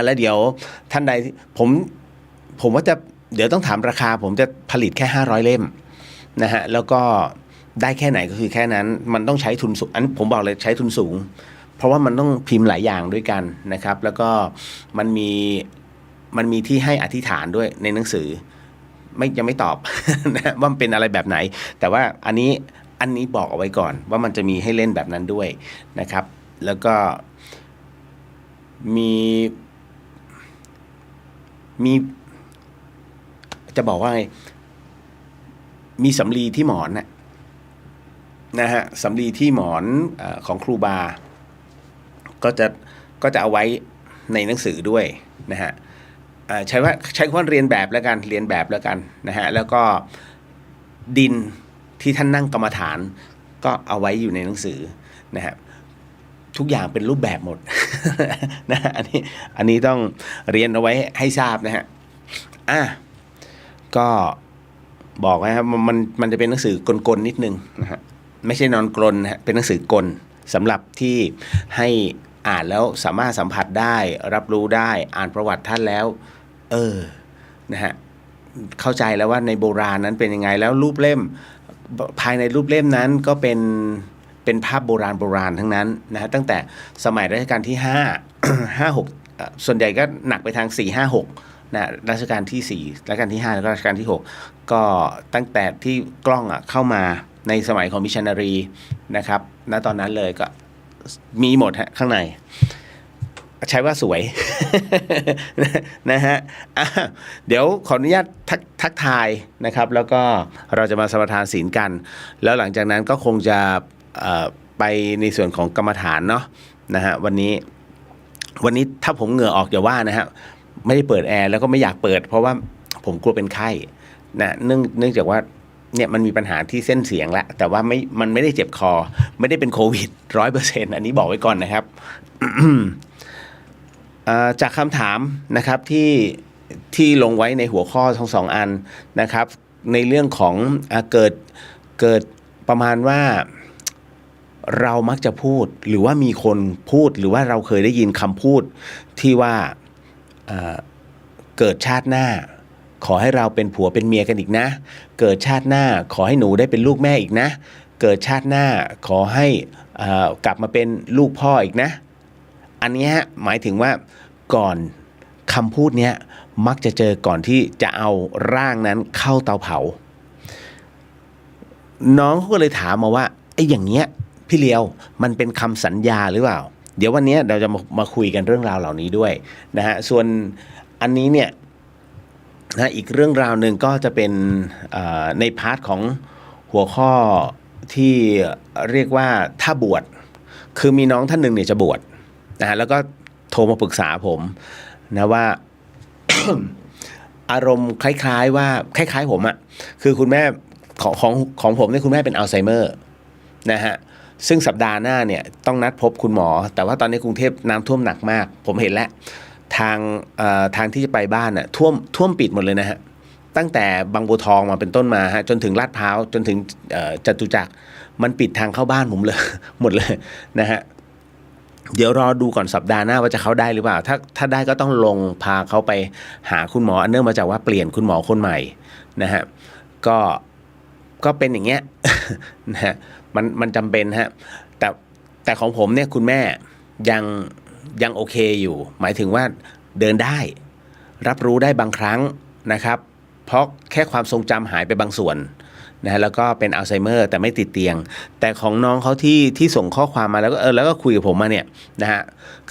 แล้วเดี๋ยวท่านใดผมว่าจะเดี๋ยวต้องถามราคาผมจะผลิตแค่500 เล่มนะฮะแล้วก็ได้แค่ไหนก็คือแค่นั้นมันต้องใช้ทุนสูงอันผมบอกเลยใช้ทุนสูงเพราะว่ามันต้องพิมพ์หลายอย่างด้วยกันนะครับแล้วก็มันมีที่ให้อธิษฐานด้วยในหนังสือยังไม่ตอบ นะว่ามันเป็นอะไรแบบไหนแต่ว่าอันนี้บอกเอาไว้ก่อนว่ามันจะมีให้เล่นแบบนั้นด้วยนะครับแล้วก็มีจะบอกว่าไงมีสำลีที่หมอนนะฮะสำลีที่หมอนของครูบาก็จะเอาไว้ในหนังสือด้วยนะฮะใช้คำว่าเรียนแบบแล้วกันนะฮะแล้วก็ดินที่ท่านนั่งกรรมฐานก็เอาไว้อยู่ในหนังสือนะฮะทุกอย่างเป็นรูปแบบหมด นะฮะอันนี้ต้องเรียนเอาไว้ให้ทราบนะฮะก็บอกนะครับมันจะเป็นหนังสือกลนิดนึงนะฮะไม่ใช่นอนกลนนะฮะเป็นหนังสือกลสำหรับที่ให้อ่านแล้วสามารถสัมผัสได้รับรู้ได้อ่านประวัติท่านแล้วนะฮะเข้าใจแล้วว่าในโบราณนั้นเป็นยังไงแล้วรูปเล่มภายในรูปเล่มนั้นก็เป็นภาพโบราณทั้งนั้นนะฮะตั้งแต่สมัยรัชกาลที่5 6ส่วนใหญ่ก็หนักไปทาง4 5 6นะรัชกาลที่4รัชกาลที่5แล้วก็รัชกาลที่6ก็ตั้งแต่ที่กล้องเข้ามาในสมัยของมิชชันนารีนะครับณตอนนั้นเลยก็มีหมดฮะข้างในใช้ว่าสวย นะฮะเดี๋ยวขออนุญาตทักทายนะครับแล้วก็เราจะมาสมาทานศีลกันแล้วหลังจากนั้นก็คงจะไปในส่วนของกรรมฐานเนาะนะฮะวันนี้ถ้าผมเหงื่อออกอย่าว่านะฮะไม่ได้เปิดแอร์แล้วก็ไม่อยากเปิดเพราะว่าผมกลัวเป็นไข้นะเนื่องจากว่าเนี่ยมันมีปัญหาที่เส้นเสียงแล้วแต่ว่ามันไม่ได้เจ็บคอไม่ได้เป็นโควิด 100% อันนี้บอกไว้ก่อนนะครับ จากคำถามนะครับที่ลงไว้ในหัวข้อทั้งสองอันนะครับในเรื่องของเกิดประมาณว่าเรามักจะพูดหรือว่ามีคนพูดหรือว่าเราเคยได้ยินคำพูดที่ว่าเกิดชาติหน้าขอให้เราเป็นผัวเป็นเมียกันอีกนะเกิดชาติหน้าขอให้หนูได้เป็นลูกแม่อีกนะเกิดชาติหน้าขอให้กลับมาเป็นลูกพ่ออีกนะอันนี้หมายถึงว่าก่อนคำพูดนี้มักจะเจอก่อนที่จะเอาร่างนั้นเข้าเตาเผาน้องเขาก็เลยถามมาว่าไอ้อย่างเงี้ยพี่เลียวมันเป็นคำสัญญาหรือเปล่าเดี๋ยววันนี้เราจะมาคุยกันเรื่องราวเหล่านี้ด้วยนะฮะส่วนอันนี้เนี่ยนะอีกเรื่องราวหนึ่งก็จะเป็นในพาร์ทของหัวข้อที่เรียกว่าถ้าบวชคือมีน้องท่านหนึ่งเนี่ยจะบวชนะฮะแล้วก็โทรมาปรึกษาผมนะว่า อารมณ์คล้ายๆว่าคล้ายๆผมคือคุณแม่ของผมเนี่ยคุณแม่เป็นอัลไซเมอร์นะฮะซึ่งสัปดาห์หน้าเนี่ยต้องนัดพบคุณหมอแต่ว่าตอนนี้กรุงเทพน้ำท่วมหนักมากผมเห็นแล้วทางที่จะไปบ้านท่วมปิดหมดเลยนะฮะตั้งแต่บางบัวทองมาเป็นต้นมาฮะจนถึงลาดพร้าวจนถึงจตุจักรมันปิดทางเข้าบ้านผมเลย หมดเลยนะฮะเดี๋ยวรอดูก่อนสัปดาห์หน้าว่าจะเข้าได้หรือเปล่าถ้าได้ก็ต้องลงพาเขาไปหาคุณหมอเนื่องมาจากว่าเปลี่ยนคุณหมอคนใหม่นะฮะก็เป็นอย่างเงี้ย นะฮะมันจำเป็นฮะแต่ของผมเนี่ยคุณแม่ยังโอเคอยู่หมายถึงว่าเดินได้รับรู้ได้บางครั้งนะครับเพราะแค่ความทรงจำหายไปบางส่วนนะฮะแล้วก็เป็นอัลไซเมอร์แต่ไม่ติดเตียงแต่ของน้องเขาที่ส่งข้อความมาแล้วก็คุยกับผมมาเนี่ยนะฮะ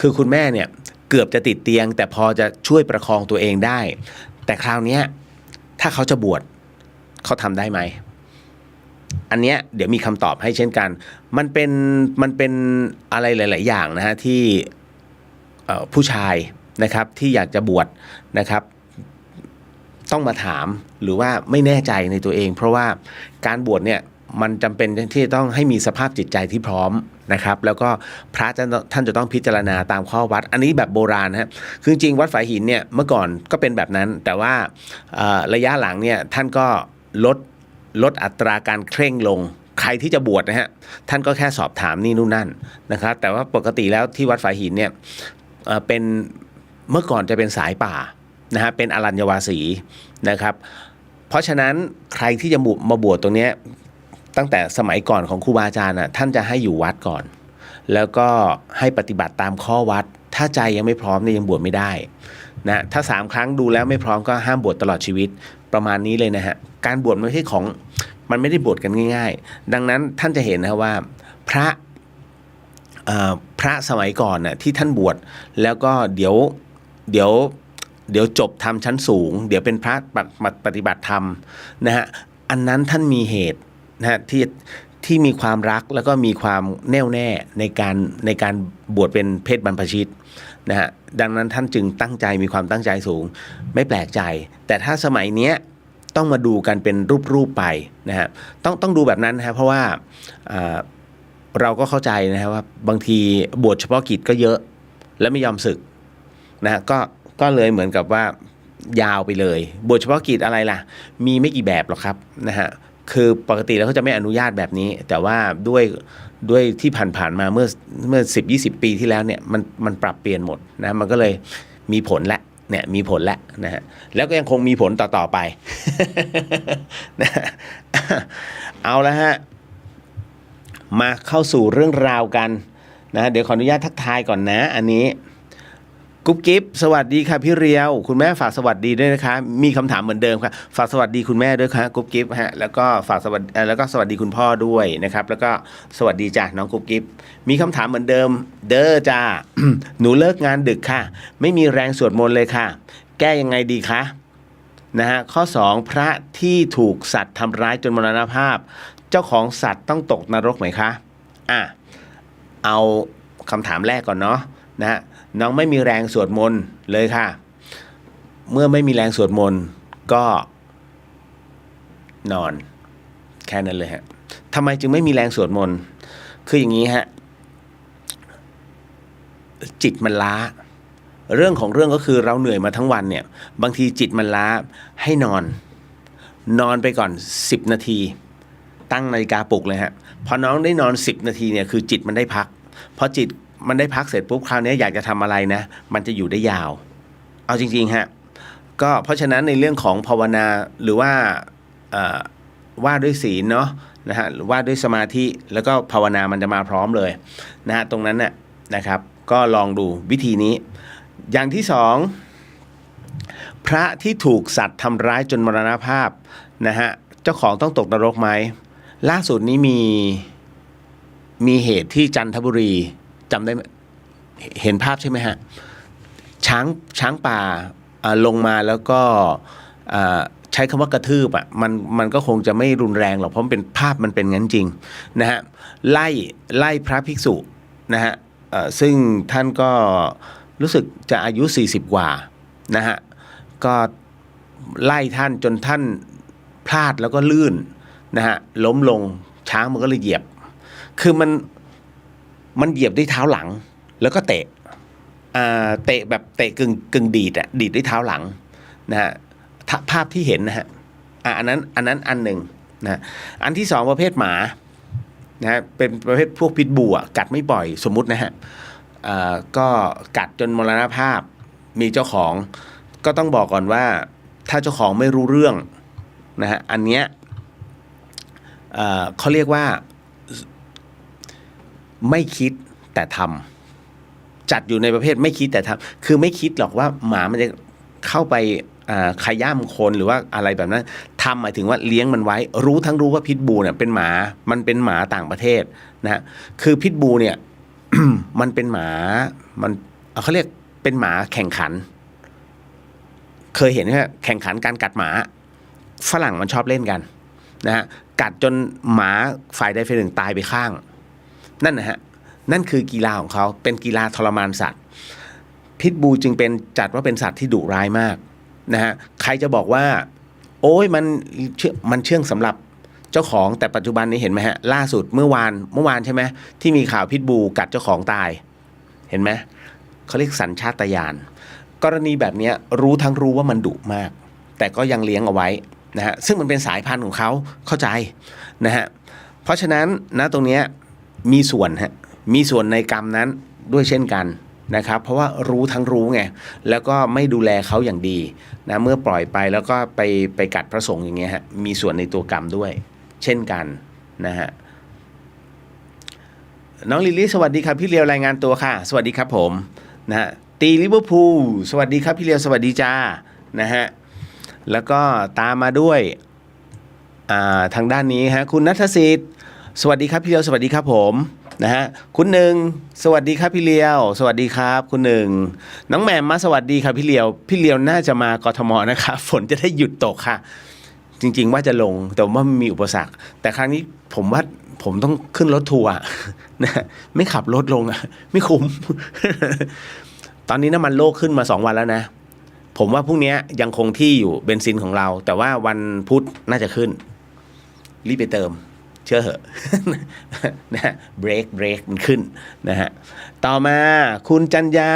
คือคุณแม่เนี่ยเกือบจะติดเตียงแต่พอจะช่วยประคองตัวเองได้แต่คราวนี้ถ้าเขาจะบวชเขาทำได้ไหมอันเนี้ยเดี๋ยวมีคำตอบให้เช่นกันมันเป็นอะไรหลายๆอย่างนะฮะที่ผู้ชายนะครับที่อยากจะบวชนะครับต้องมาถามหรือว่าไม่แน่ใจในตัวเองเพราะว่าการบวชเนี่ยมันจำเป็นที่ต้องให้มีสภาพจิตใจที่พร้อมนะครับแล้วก็พระท่านจะต้องพิจารณาตามข้อวัดอันนี้แบบโบราณฮะคือจริงวัดฝายหินเนี่ยเมื่อก่อนก็เป็นแบบนั้นแต่ว่าระยะหลังเนี่ยท่านก็ลดอัตราการเคร่งลงใครที่จะบวชนะฮะท่านก็แค่สอบถามนี่นู่นนั่นนะครับแต่ว่าปกติแล้วที่วัดฝายหินเนี่ยเป็น เมื่อก่อนจะเป็นสายป่านะฮะเป็นอรัญญวาสีนะครับเพราะฉะนั้นใครที่จะมาบวชตรงเนี้ยตั้งแต่สมัยก่อนของครูบาอาจารย์ท่านจะให้อยู่วัดก่อนแล้วก็ให้ปฏิบัติตามข้อวัดถ้าใจยังไม่พร้อมเนี่ยยังบวชไม่ได้นะถ้า3 ครั้งดูแล้วไม่พร้อมก็ห้ามบวชตลอดชีวิตประมาณนี้เลยนะฮะการบวชไม่ใช่ของมันไม่ได้บวชกันง่ายๆดังนั้นท่านจะเห็นนะว่าพระสมัยก่อนน่ะที่ท่านบวชแล้วก็เดี๋ยวจบธรรมชั้นสูงเดี๋ยวเป็นพระปฏิบัติธรรมนะฮะอันนั้นท่านมีเหตุนะฮะที่มีความรักแล้วก็มีความแน่วแน่ในการบวชเป็นเพศบรรพชิตนะฮะดังนั้นท่านจึงตั้งใจมีความตั้งใจสูงไม่แปลกใจแต่ถ้าสมัยเนี้ยต้องมาดูกันเป็นรูปไปนะฮะต้องดูแบบนั้นนะฮะเพราะว่าเราก็เข้าใจนะครับว่าบางทีบวชเฉพาะกิจก็เยอะแล้วไม่ยอมสึกนะฮะก็เลยเหมือนกับว่ายาวไปเลยบวชเฉพาะกิจอะไรล่ะมีไม่กี่แบบหรอกครับนะฮะคือปกติแล้วเขาจะไม่อนุญาตแบบนี้แต่ว่าด้วยที่ผ่านมาเมื่อ10-20 ปีที่แล้วเนี่ยมันปรับเปลี่ยนหมดนะมันก็เลยมีผลแล้วเนี่ยมีผลแล้วนะฮะแล้วก็ยังคงมีผลต่อไป นะเอาละฮะมาเข้าสู่เรื่องราวกันนะเดี๋ยวขออนุญาตทักทายก่อนนะอันนี้กุ๊บกิ๊บสวัสดีค่ะพี่เรียวคุณแม่ฝากสวัสดีด้วยนะคะมีคำถามเหมือนเดิมค่ะฝากสวัสดีคุณแม่ด้วยค่ะกุ๊บกิ๊บฮะแล้วก็ฝากสวัสดีแล้วก็สวัสดีคุณพ่อด้วยนะครับแล้วก็สวัสดีจ้ะน้องกุ๊บกิ๊บมีคำถามเหมือนเดิมเด้อจ้า หนูเลิกงานดึกค่ะไม่มีแรงสวดมนต์เลยค่ะแก้ยังไงดีคะนะฮะข้อ2พระที่ถูกสัตว์ทำร้ายจนมรณภาพเจ้าของสัตว์ต้องตกนรกไหมคะเอาคำถามแรกก่อนเนาะนะฮะน้องไม่มีแรงสวดมนต์เลยค่ะเมื่อไม่มีแรงสวดมนต์ก็นอนแค่นั้นเลยฮะทำไมจึงไม่มีแรงสวดมนต์คืออย่างนี้ฮะจิตมันล้าเรื่องของเรื่องก็คือเราเหนื่อยมาทั้งวันเนี่ยบางทีจิตมันล้าให้นอนไปก่อน10 นาทีตั้งนาฬิกาปลุกเลยฮะพอน้องได้นอน10 นาทีเนี่ยคือจิตมันได้พักพอจิตมันได้พักเสร็จปุ๊บคราวนี้อยากจะทำอะไรนะมันจะอยู่ได้ยาวเอาจริงๆฮะก็เพราะฉะนั้นในเรื่องของภาวนาหรือว่าว่าด้วยศีลเนาะนะฮะว่าด้วยสมาธิแล้วก็ภาวนามันจะมาพร้อมเลยนะฮะตรงนั้นน่ะนะครับก็ลองดูวิธีนี้อย่างที่2พระที่ถูกสัตว์ทำร้ายจนมรณภาพนะฮะเจ้าของต้องตกนรกไหมล่าสุดนี้มีเหตุที่จันทบุรีจำได้เห็นภาพใช่ไหมฮะช้างป่าลงมาแล้วก็ใช้คำว่ากระทืบมันก็คงจะไม่รุนแรงหรอกเพราะมันเป็นภาพมันเป็นงั้นจริงนะฮะไล่พระภิกษุนะฮะซึ่งท่านก็รู้สึกจะอายุ40 กว่านะฮะก็ไล่ท่านจนท่านพลาดแล้วก็ลื่นนะฮะล้มลงช้างมันก็เลยเหยียบคือมันเหยียบด้วยเท้าหลังแล้วก็เตะแบบเตะกึ่งดีดด้วยเท้าหลังนะฮะภาพที่เห็นนะฮะอันนั้นอันหนึ่งนะอันที่2ประเภทหมานะฮะเป็นประเภทพวกพิษบูกัดไม่ปล่อยสมมุตินะฮะก็กัดจนมรณภาพมีเจ้าของก็ต้องบอกก่อนว่าถ้าเจ้าของไม่รู้เรื่องนะฮะอันเนี้ยเขาเรียกว่าไม่คิดแต่ทำจัดอยู่ในประเภทไม่คิดแต่ทำคือไม่คิดหรอกว่าหมามันจะเข้าไปขย้ำคนหรือว่าอะไรแบบนั้นทำหมายถึงว่าเลี้ยงมันไว้รู้ว่าพิษบูเนี่ยเป็นหมามันเป็นหมาต่างประเทศนะฮะคือพิษบูเนี่ย มันเป็นหมามันเขาเรียกเป็นหมาแข่งขันเคยเห็นไหมแข่งขันการกัดหมาฝรั่งมันชอบเล่นกันนะฮะกัดจนหมาฝ่ายใดฝ่ายหนึ่งตายไปข้างนั่นนะฮะนั่นคือกีฬาของเขาเป็นกีฬาทรมานสัตว์พิษบูจึงเป็นจัดว่าเป็นสัตว์ที่ดุร้ายมากนะฮะใครจะบอกว่าโอ้ยมันเชื่องสำหรับเจ้าของแต่ปัจจุบันนี้เห็นไหมฮะล่าสุดเมื่อวานใช่ไหมที่มีข่าวพิษบูกัดเจ้าของตายเห็นไหมเขาเรียกสัญชาตญาณกรณีแบบนี้รู้ว่ามันดุมากแต่ก็ยังเลี้ยงเอาไว้นะฮะซึ่งมันเป็นสายพันธุ์ของเขาเข้าใจนะฮะเพราะฉะนั้นนะตรงนี้มีส่วนในกรรมนั้นด้วยเช่นกัน นะครับเพราะว่ารู้ทั้งรู้ไงแล้วก็ไม่ดูแลเขาอย่างดีนะเมื่อปล่อยไปแล้วก็ไปกัดพระสงฆ์อย่างเงี้ยฮะมีส่วนในตัวกรรมด้วยเช่นกันนะฮะน้องลิลลี่สวัสดีครับพี่เลียวรายงานตัวค่ะสวัสดีครับผมนะฮะตีลิเวอร์พูลสวัสดีครับพี่เลียวสวัสดีจ้านะฮะแล้วก็ตามมาด้วยทางด้านนี้ฮะคุณณัฐสิทธิ์สวัสดีครับพี่เลียวสวัสดีครับผมนะฮะคุณหนึ่งสวัสดีครับพี่เลียวสวัสดีครับคุณหนึ่งน้องแหม่มมาสวัสดีครับพี่เลียวน่าจะมากทมนะครับฝนจะได้หยุดตกค่ะจริงๆว่าจะลงแต่ว่ามันมีอุปสรรคแต่ครั้งนี้ผมว่าผมต้องขึ้นรถทัวร์นะไม่ขับรถลงอ่ะไม่คุ้ม ตอนนี้น้ำมันโลกขึ้นมา2 วันแล้วนะผมว่าพรุ่งนี้ยังคงที่อยู่เบนซินของเราแต่ว่าวันพุธน่าจะขึ้นรีบไปเติมเชื่อเหอะ นะเบรกมันขึ้นนะฮะต่อมาคุณจันยา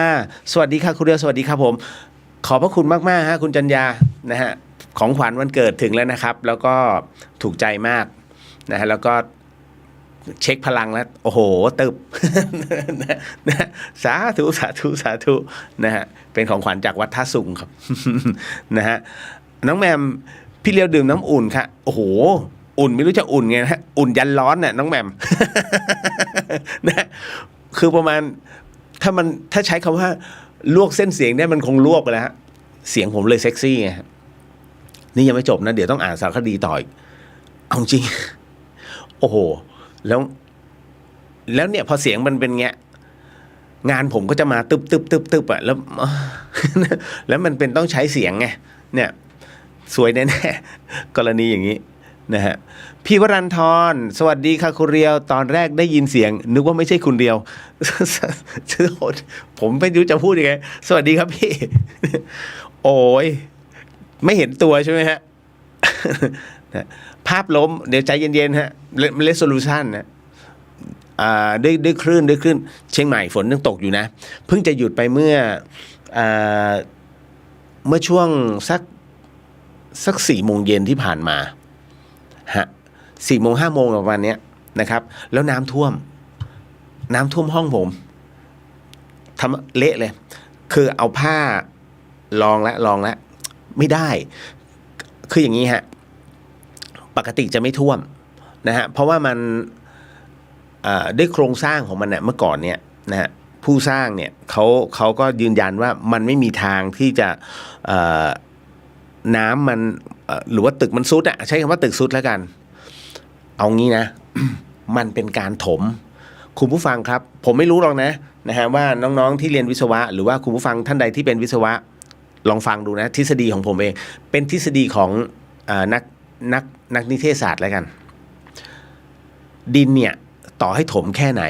สวัสดีค่ะคุณเรียวสวัสดีครับผมขอบพระคุณมากๆฮะคุณจันยานะฮะของขวัญวันเกิดถึงแล้วนะครับแล้วก็ถูกใจมากนะฮะแล้วก็เช็คพลังแล้วโอ้โหตึบ นะสาธุนะฮะเป็นของขวัญจากวัดท่าสุงครับ นะฮะน้องแมมพี่เลียวดื่มน้ำอุ่นค่ะโอ้โหอุ่นไม่รู้จะอุ่นไงนะอุ่นยันร้อนน่ะน้องแหม่ม นะคือประมาณถ้าใช้คำว่าลวกเส้นเสียงเนี่ยมันคงลวกไปแล้วฮะเสียงผมเลยเซ็กซี่ไงนี่ยังไม่จบนะเดี๋ยวต้องอ่านสารคดีต่ออีกเอาจริง โอ้โหแล้วเนี่ยพอเสียงมันเป็นเงี้ยงานผมก็จะมาตึบอ่ะแล้ว แล้วมันเป็นต้องใช้เสียงไงเนี่ยสวยแน่ๆกรณีอย่างนี้นะฮะพี่วรันทรสวัสดีค่ะคุณเรียวตอนแรกได้ยินเสียงนึกว่าไม่ใช่คุณเรียว ผมไม่รู้จะพูดยังไงสวัสดีครับพี่ โอ้ยไม่เห็นตัวใช่ไหมฮะ ภาพล้มเดี๋ยวใจเย็นๆฮะresolution นะด้วยคลื่นเชียงใหม่ฝนยังตกอยู่นะเพิ่งจะหยุดไปเมื่อช่วงสัก4 โมงเย็นที่ผ่านมาฮะ4 โมง 5 โมงประมาณนี้นะครับแล้วน้ำท่วมห้องผมทำเละเลยคือเอาผ้าลองแล้วไม่ได้คืออย่างนี้ฮะปกติจะไม่ท่วมนะฮะเพราะว่ามันด้วยโครงสร้างของมันเนี่ยเมื่อก่อนเนี่ยนะฮะผู้สร้างเนี่ยเขาก็ยืนยันว่ามันไม่มีทางที่จะน้ำมันหรือว่าตึกมันซุดอ่ะใช้คำว่าตึกซุดแล้วกันเอางี้นะ มันเป็นการถมคุณผู้ฟังครับผมไม่รู้หรอกนะฮะว่าน้องๆที่เรียนวิศวะหรือว่าคุณผู้ฟังท่านใดที่เป็นวิศวะลองฟังดูนะทฤษฎีของผมเองเป็นทฤษฎีของนักนิเทศศาสตร์แล้วกันดินเนี่ยต่อให้ถมแค่ไหน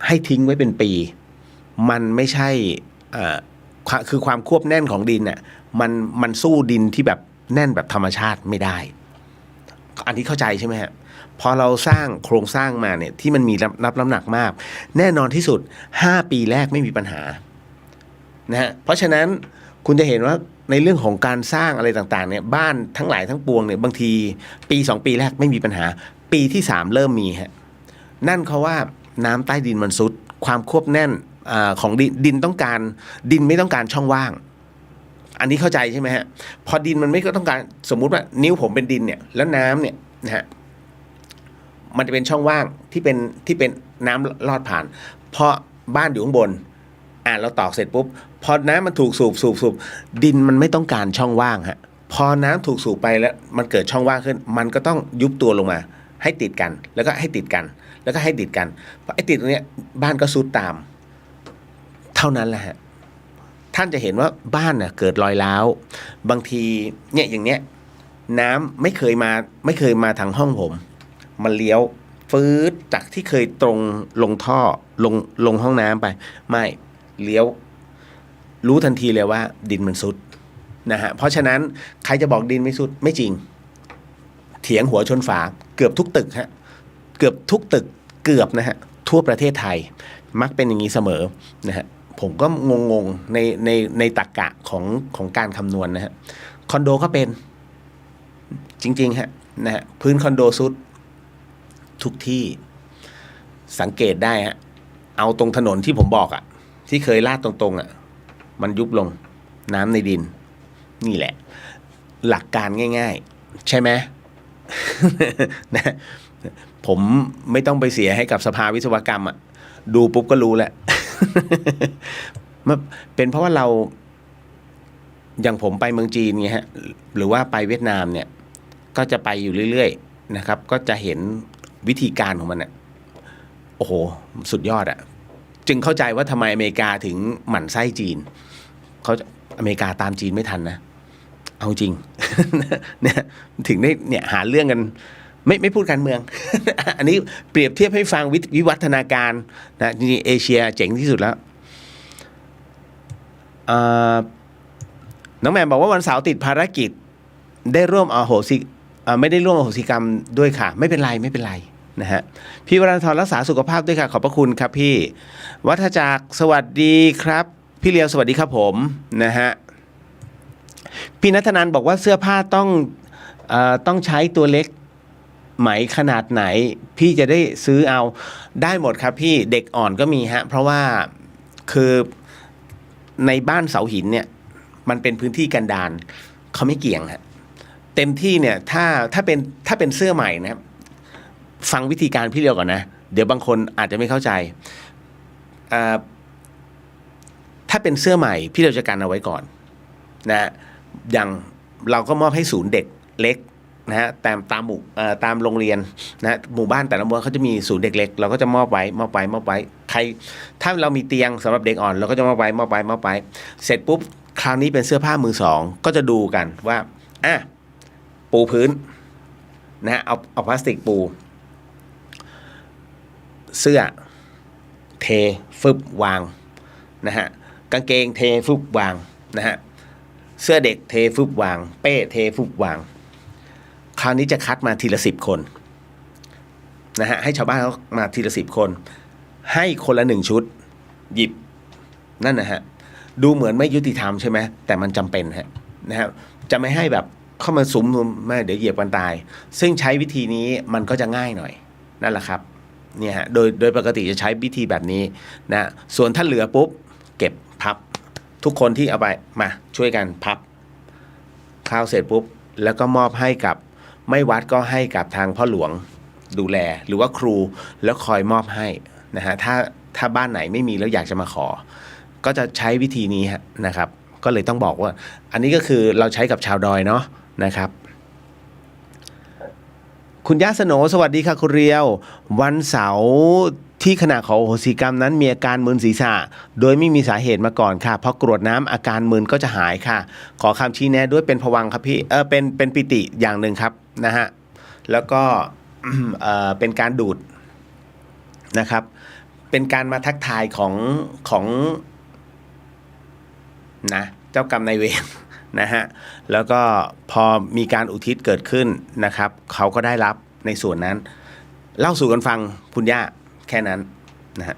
ให้ทิ้งไว้เป็นปีมันไม่ใช่คือความควบแน่นของดินเนี่ยมันสู้ดินที่แบบแน่นแบบธรรมชาติไม่ได้อันนี้เข้าใจใช่ไหมฮะพอเราสร้างโครงสร้างมาเนี่ยที่มันมีรับน้ำหนักมากแน่นอนที่สุด5 ปีแรกไม่มีปัญหานะฮะเพราะฉะนั้นคุณจะเห็นว่าในเรื่องของการสร้างอะไรต่างๆเนี่ยบ้านทั้งหลายทั้งปวงเนี่ยบางทีปี2 ปีแรกไม่มีปัญหาปีที่3เริ่มมีฮะนั่นเขาว่าน้ำใต้ดินมันซุดความควบแน่นของดินต้องการดินไม่ต้องการช่องว่างอันนี้เข้าใจใช่ไหมฮะพอดินมันไม่ก็ต้องการสมมุติว่านิ้วผมเป็นดินเนี่ยแล้วน้ำเนี่ยนะฮะมันจะเป็นช่องว่างที่เป็นน้ำลอดผ่านพอบ้านอยู่ข้างบนเราตอกเสร็จปุ๊บพอน้ำมันถูกสูบดินมันไม่ต้องการช่องว่างฮะพอน้ำถูกสูบไปแล้วมันเกิดช่องว่างขึ้นมันก็ต้องยุบตัวลงมาให้ติดกันแล้วก็ให้ติดกันแล้วก็ให้ติดกันพอไอ้ติดตรงเนี้ยบ้านก็ซุดตามเท่านั้นแหละฮะท่านจะเห็นว่าบ้านน่ะเกิดรอยร้าวบางทีเนี่ยอย่างเนี้ยน้ำไม่เคยมาทางห้องผมมันเลี้ยวฟืดจากที่เคยตรงลงท่อลงห้องน้ำไปไม่เลี้ยวรู้ทันทีเลยว่าดินมันซุดนะฮะเพราะฉะนั้นใครจะบอกดินไม่ซุดไม่จริงเถียงหัวชนฝาเกือบทุกตึกฮะเกือบทุกตึกเกือบนะฮะทั่วประเทศไทยมักเป็นอย่างนี้เสมอนะฮะผมก็งงในตรรกะของการคำนวณนะฮะคอนโดก็เป็นจริงๆฮะนะฮะพื้นคอนโดซุดทุกที่สังเกตได้ฮะเอาตรงถนนที่ผมบอกอะ ที่เคยลาดตรงๆอ่ะมันยุบลงน้ำในดินนี่แหละหลักการง่ายๆใช่ไหม นะผมไม่ต้องไปเสียให้กับสภาวิศวกรรมอ่ะดูปุ๊บก็รู้แหละ มันเป็นเพราะว่าเราอย่างผมไปเมืองจีนไงฮะหรือว่าไปเวียดนามเนี่ยก็จะไปอยู่เรื่อยๆนะครับก็จะเห็นวิธีการของมันอ่ะโอ้โหสุดยอดอ่ะจึงเข้าใจว่าทำไมอเมริกาถึงหมั่นไส้จีนเขาอเมริกาตามจีนไม่ทันนะเอาจริง เนี่ยถึงได้เนี่ยหาเรื่องกันไม่พูดการเมือง อันนี้เปรียบเทียบให้ฟังวิวัฒนาการนะจริงๆเอเชียเจ๋งที่สุดแล้วน้องแหม่มบอกว่าวันเสาร์ติดภารกิจได้ร่วมอโหสิไม่ได้ร่วมอโหสิกรรมด้วยค่ะไม่เป็นไรนะฮะพี่วรันทรรักษาสุขภาพด้วยค่ะขอบพระคุณครับพี่วัฒจักรสวัสดีครับพี่เลียวสวัสดีครับผมนะฮะพี่ณัฐนันบอกว่าเสื้อผ้าต้องใช้ตัวเล็กไหมขนาดไหนพี่จะได้ซื้อเอาได้หมดครับพี่เด็กอ่อนก็มีฮะเพราะว่าคือในบ้านเสาหินเนี่ยมันเป็นพื้นที่กันดารเขาไม่เกี่ยงฮะเต็มที่เนี่ยถ้าเป็นเสื้อใหม่นะครับฟังวิธีการพี่เรียวก่อนนะเดี๋ยวบางคนอาจจะไม่เข้าใจถ้าเป็นเสื้อใหม่พี่เรียวจะกันเอาไว้ก่อนนะอย่างเราก็มอบให้ศูนย์เด็กเล็กนะฮะตามโรงเรียนนะหมู่บ้านแต่ละหมู่บ้านเขาจะมีศูนย์เด็กเล็กเราก็จะมอบไว้ใครถ้าเรามีเตียงสำหรับเด็กอ่อนเราก็จะมอบไว้เสร็จปุ๊บคราวนี้เป็นเสื้อผ้ามือสองก็จะดูกันว่าปูพื้นนะฮะเอาพลาสติกปูเสื้อเทฟึบวางนะฮะกางเกงเทฟึบวางนะฮะเสื้อเด็กเทฟึบวางเป้เทฟึบวางคราวนี้จะคัดมาทีละ10 คนนะฮะให้ชาวบ้านเขามาทีละ10 คนให้คนละ1 ชุดหยิบนั่นนะฮะดูเหมือนไม่ยุติธรรมใช่ไหมแต่มันจำเป็นฮะนะฮะจะไม่ให้แบบเข้ามาสุมนุมไม่เดี๋ยวเหยียบกันตายซึ่งใช้วิธีนี้มันก็จะง่ายหน่อยนั่นแหละครับเนี่ยฮะโดยปกติจะใช้วิธีแบบนี้นะส่วนถ้าเหลือปุ๊บเก็บพับทุกคนที่เอาไปมาช่วยกันพับข้าวเสร็จปุ๊บแล้วก็มอบให้กับไม่วัดก็ให้กับทางพ่อหลวงดูแลหรือว่าครูแล้วคอยมอบให้นะฮะถ้าบ้านไหนไม่มีแล้วอยากจะมาขอก็จะใช้วิธีนี้นะครับก็เลยต้องบอกว่าอันนี้ก็คือเราใช้กับชาวดอยเนาะนะครับคุณย่าสโนสวัสดีค่ะคุณเรียววันเสาร์ที่ขณะของโหสิกรรมนั้นมีอาการมึนศีรษะโดยไม่มีสาเหตุมาก่อนค่ะพอกรวดน้ำอาการมึนก็จะหายค่ะขอคำชี้แนะด้วยเป็นภวังค์ครับพี่เป็นปิติอย่างหนึ่งครับนะฮะแล้วก็ เป็นการดูดนะครับเป็นการมาทักทายของนะเจ้ากรรมนายเวร นะฮะแล้วก็พอมีการอุทิศเกิดขึ้นนะครับเขาก็ได้รับในส่วนนั้นเล่าสู่กันฟังคุณย่าแค่นั้นนะฮะ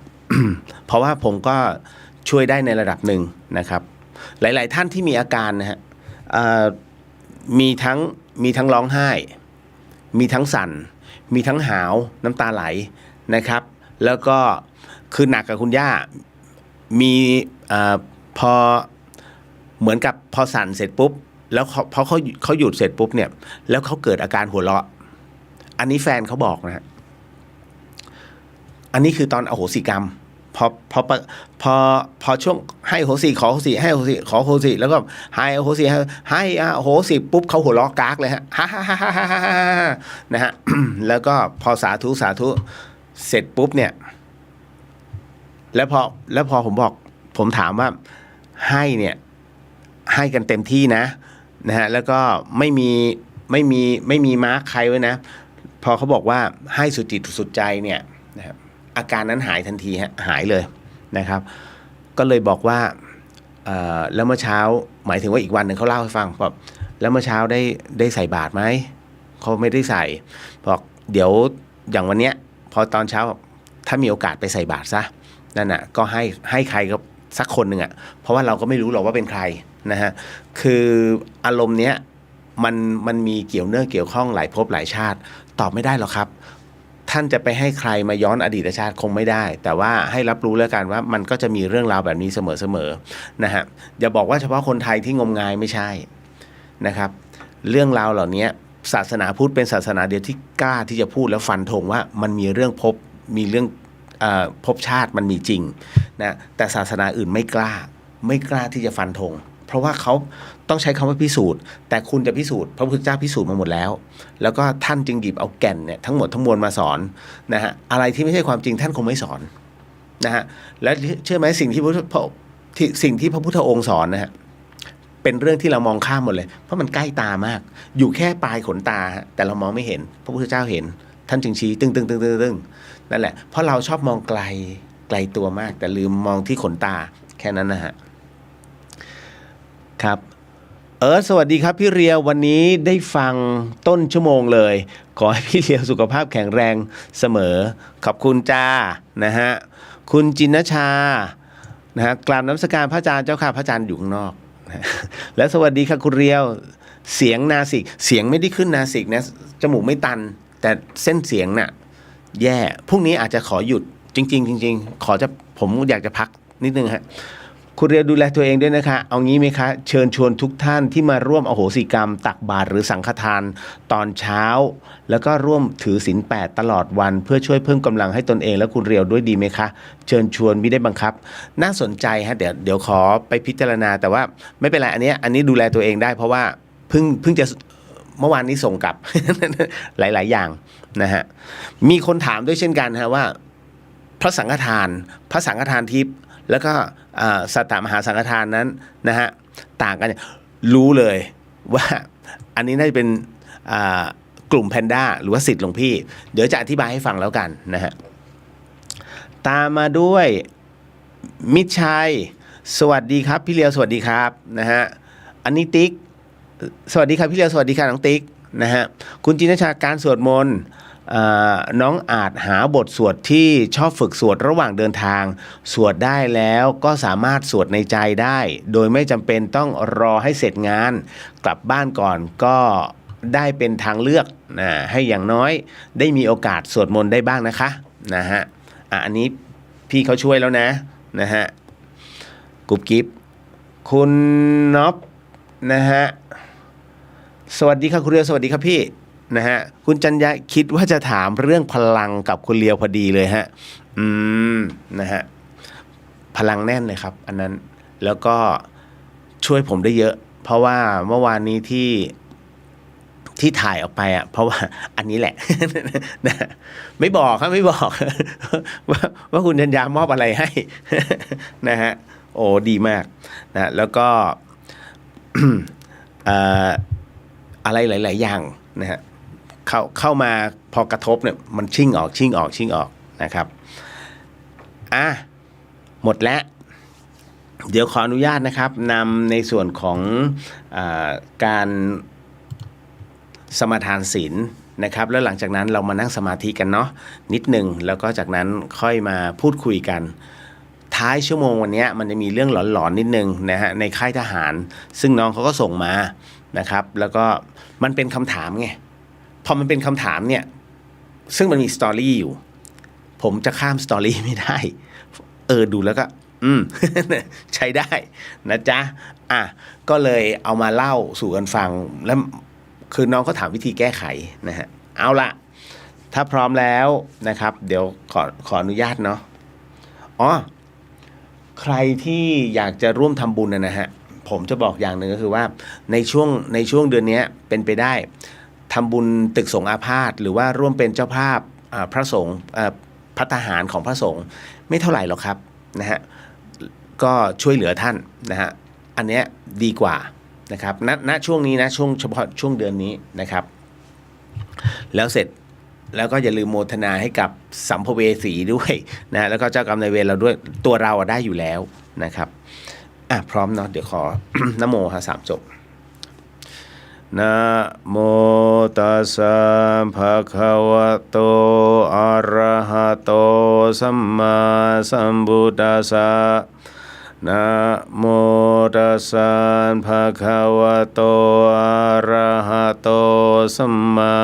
เพราะว่าผมก็ช่วยได้ในระดับหนึ่งนะครับหลายๆท่านที่มีอาการนะฮะมีทั้งร้องไห้มีทั้งสั่นมีทั้งหาวน้ำตาไหลนะครับแล้วก็คือหนักกับคุณย่ามีพอเหมือนกับพอสั่นเสร็จปุ๊บแล้วพอเขาหยุดเสร็จปุ๊บเนี่ยแล้วเขาเกิดอาการหัวเราะอันนี้แฟนเขาบอกนะฮะอันนี้คือตอนอโหสิกรรมพอช่วงให้โหสิขอโหสิให้โหสิขอโหสิแล้วก็ให้โหสิให้โหสิปุ๊บเขาหัวเราะกากเลยฮะฮ่าฮ่าฮ่าฮ่าฮ่านะฮะ แล้วก็พอสาธุเสร็จปุ๊บเนี่ยแล้วพอผมถามว่าให้เนี่ยให้กันเต็มที่นะฮะแล้วก็ไม่มีมาร์คใครไว้นะพอเขาบอกว่าให้สุดจิตสุดใจเนี่ยนะครับอาการนั้นหายทันทีฮะหายเลยนะครับก็เลยบอกว่าแล้วเมื่อเช้าหมายถึงว่าอีกวันหนึ่งเขาเล่าให้ฟังบอกแล้วเมื่อเช้าได้ใส่บาตรไหมเขาไม่ได้ใส่บอกเดี๋ยวอย่างวันเนี้ยพอตอนเช้าถ้ามีโอกาสไปใส่บาตรซะนั่นน่ะก็ให้ใครก็สักคนหนึ่งอ่ะเพราะว่าเราก็ไม่รู้หรอกว่าเป็นใครนะฮะคืออารมณ์เนี้ยมันมีเกี่ยวเนื่องเกี่ยวข้องหลายภพหลายชาติตอบไม่ได้หรอกครับ ท่านจะไปให้ใครมาย้อนอดีตชาติคงไม่ได้ แต่ว่าให้รับรู้แล้วกันว่ามันก็จะมีเรื่องราวแบบนี้เสมอๆนะฮะอย่าบอกว่าเฉพาะคนไทยที่งมงายไม่ใช่นะครับเรื่องราวเหล่านี้ศาสนาพุทธเป็นศาสนาเดียวที่กล้าที่จะพูดแล้วฟันธงว่ามันมีเรื่องมีเรื่องภพชาติมันมีจริงนะแต่ศาสนาอื่นไม่กล้าที่จะฟันธงเพราะว่าเขาต้องใช้คำว่าพิสูจน์แต่คุณจะพิสูจน์พระพุทธเจ้าพิสูจน์มาหมดแล้วแล้วก็ท่านจึงหยิบเอาแก่นเนี่ยทั้งหมดทั้งมวลมาสอนนะฮะอะไรที่ไม่ใช่ความจริงท่านคงไม่สอนนะฮะและเชื่อไหมสิ่งที่พระพุทธองค์สอนนะฮะเป็นเรื่องที่เรามองข้ามหมดเลยเพราะมันใกล้ตามากอยู่แค่ปลายขนตาฮะแต่เรามองไม่เห็นพระพุทธเจ้าเห็นท่านจึงชี้ตึ้งนั่นแหละเพราะเราชอบมองไกลตัวมากแต่ลืมมองที่ขนตาแค่นั้นนะฮะครับสวัสดีครับพี่เรียววันนี้ได้ฟังต้นชั่วโมงเลยขอให้พี่เรียวสุขภาพแข็งแรงเสมอขอบคุณจ้านะฮะคุณจินชานะฮะกราบนมัสการพระอาจารย์เจ้าค่ะพระอาจารย์อยู่ข้างนอกแล้วสวัสดีค่ะคุณเรียวเสียงนาสิกเสียงไม่ได้ขึ้นนาสิกนะจมูกไม่ตันแต่เส้นเสียงน่ะแย่พรุ่งนี้อาจจะขอหยุดจริงผมอยากจะพักนิดนึงฮะคุณเรียวดูแลตัวเองด้วยนะคะเอางี้ไหมคะเชิญชวนทุกท่านที่มาร่วมอโหสิกรรมตักบาตรหรือสังฆทานตอนเช้าแล้วก็ร่วมถือศีล8ตลอดวันเพื่อช่วยเพิ่มกำลังให้ตนเองและคุณเรียวด้วยดีไหมคะเชิญชวนไม่ได้บังคับน่าสนใจฮะเดี๋ยวขอไปพิจารณาแต่ว่าไม่เป็นไรอันนี้ดูแลตัวเองได้เพราะว่าเพิ่งจะเมื่อวานนี้ส่งกลับ หลายอย่างนะฮะมีคนถามด้วยเช่นกันฮะว่าพระสังฆทานทิพย์แล้วก็สัตตมหาสังฆทานนั้นนะฮะต่างกันรู้เลยว่าอันนี้น่าจะเป็นกลุ่มแพนด้าหรือว่าศิษย์หลวงพี่เดี๋ยวจะอธิบายให้ฟังแล้วกันนะฮะตามมาด้วยมิตรชัยสวัสดีครับพี่เลียวสวัสดีครับนะฮะอันนี้ติ๊กสวัสดีครับพี่เลียวสวัสดีค่ะน้องติ๊กนะฮะคุณจินชาการสวดมนต์น้องอาจหาบทสวดที่ชอบฝึกสวดระหว่างเดินทางสวดได้แล้วก็สามารถสวดในใจได้โดยไม่จำเป็นต้องรอให้เสร็จงานกลับบ้านก่อนก็ได้เป็นทางเลือกนะให้อย่างน้อยได้มีโอกาสสวดมนต์ได้บ้างนะคะนะฮะอันนี้พี่เขาช่วยแล้วนะฮะกุ๊บกิ๊บคุณน็อปนะฮะสวัสดีครับคุณเรียวสวัสดีครับพี่นะฮะคุณจันยะคิดว่าจะถามเรื่องพลังกับคุณเลียวพอดีเลยฮะนะฮะพลังแน่นเลยครับอันนั้นแล้วก็ช่วยผมได้เยอะเพราะว่าเมื่อวานนี้ที่ถ่ายออกไปอ่ะเพราะว่าอันนี้แหละ นะไม่บอกครับไม่บอก ว่าคุณจันยามอบอะไรให้ นะฮะโอ้ดีมากนะแล้วก็ อะไรหลายๆอย่างนะฮะเข้ามาพอกระทบเนี่ยมันชิ่งออกนะครับหมดแล้วเดี๋ยวขออนุญาตนะครับนำในส่วนของการสมาทานศีลนะครับแล้วหลังจากนั้นเรามานั่งสมาธิกันเนาะนิดหนึ่งแล้วก็จากนั้นค่อยมาพูดคุยกันท้ายชั่วโมงวันนี้มันจะมีเรื่องหลอนๆนิดนึงนะฮะในค่ายทหารซึ่งน้องเขาก็ส่งมานะครับแล้วก็มันเป็นคำถามไงพอมันเป็นคำถามเนี่ยซึ่งมันมีสตอรี่อยู่ผมจะข้ามสตอรี่ไม่ได้ดูแล้วก็ใช้ได้นะจ๊ะก็เลยเอามาเล่าสู่กันฟังแล้วคือน้องก็ถามวิธีแก้ไขนะฮะเอาละถ้าพร้อมแล้วนะครับเดี๋ยวขออนุญาตเนาะใครที่อยากจะร่วมทำบุญนะฮะผมจะบอกอย่างหนึ่งก็คือว่าในช่วงเดือนนี้เป็นไปได้ทำบุญตึกสงฆ์อาพาธหรือว่าร่วมเป็นเจ้าภาพพระสงฆ์ภัตตาหารของพระสงฆ์ไม่เท่าไหร่หรอกครับนะฮะก็ช่วยเหลือท่านนะฮะอันเนี้ยดีกว่านะครับณช่วงนี้นะเฉพาะช่วงเดือนนี้นะครับแล้วเสร็จแล้วก็อย่าลืมโมทนาให้กับสัมภเวสีด้วยนะแล้วก็เจ้ากรรมนายเวรเราด้วยตัวเราได้อยู่แล้วนะครับพร้อมเนาะเดี๋ยวขอ นะโมฮะ3 จบนะโมตัสสะภะคะวะโตอะระหะโตสัมมาสัมพุทธัสสะนะโมตัสสะภะคะวะโตอะระหะโตสัมมา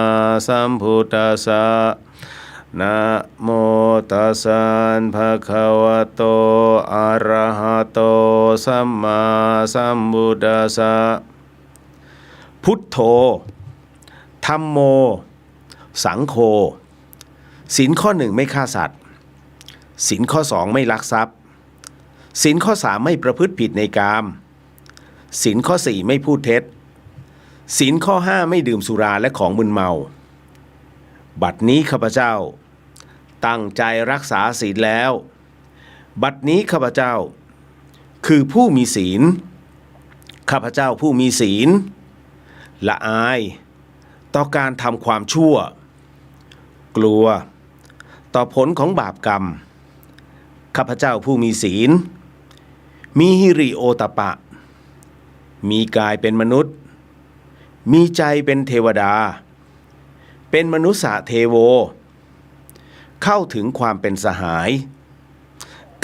สัมพุทธัสสะ นะโมตัสสะภะคะวะโตอะระหะโตสัมมาสัมพุทธัสสะพุทโธธัมโมสังโฆศีลข้อ 1ไม่ฆ่าสัตว์ศีลข้อ 2ไม่ลักทรัพย์ศีลข้อ 3ไม่ประพฤติผิดในกามศีลข้อ 4ไม่พูดเท็จศีลข้อ 5ไม่ดื่มสุราและของมึนเมาบัดนี้ข้าพเจ้าตั้งใจรักษาศีลแล้วบัดนี้ข้าพเจ้าคือผู้มีศีลข้าพเจ้าผู้มีศีลละอายต่อการทำความชั่วกลัวต่อผลของบาปกรรมข้าพเจ้าผู้มีศีลมีหิริโอตปะมีกายเป็นมนุษย์มีใจเป็นเทวดาเป็นมนุษย์เทโวเข้าถึงความเป็นสหาย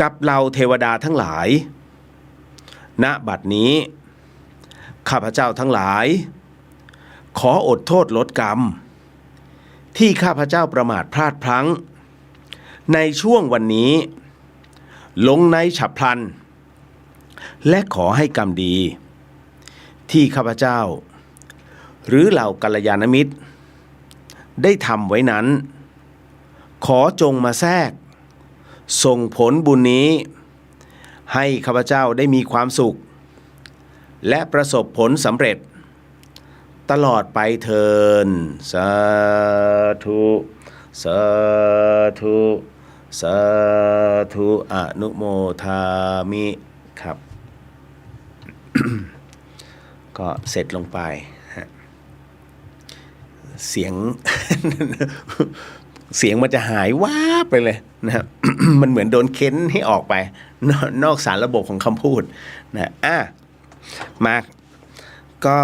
กับเหล่าเทวดาทั้งหลายณบัดนี้ข้าพเจ้าทั้งหลายขออดโทษลดกรรมที่ข้าพเจ้าประมาทพลาดพลั้งในช่วงวันนี้ลงในฉับพลันและขอให้กรรมดีที่ข้าพเจ้าหรือเหล่ากัลยาณมิตรได้ทำไว้นั้นขอจงมาแทรกส่งผลบุญนี้ให้ข้าพเจ้าได้มีความสุขและประสบผลสำเร็จตลอดไปเทินสาธุสาธุสาธุอนุโมทามิครับ ก็เสร็จลงไปเสียง เสียงมันจะหายว้าไปเลยนะครับ มันเหมือนโดนเค้นให้ออกไปนอกสารระบบของคำพูดนะมาก็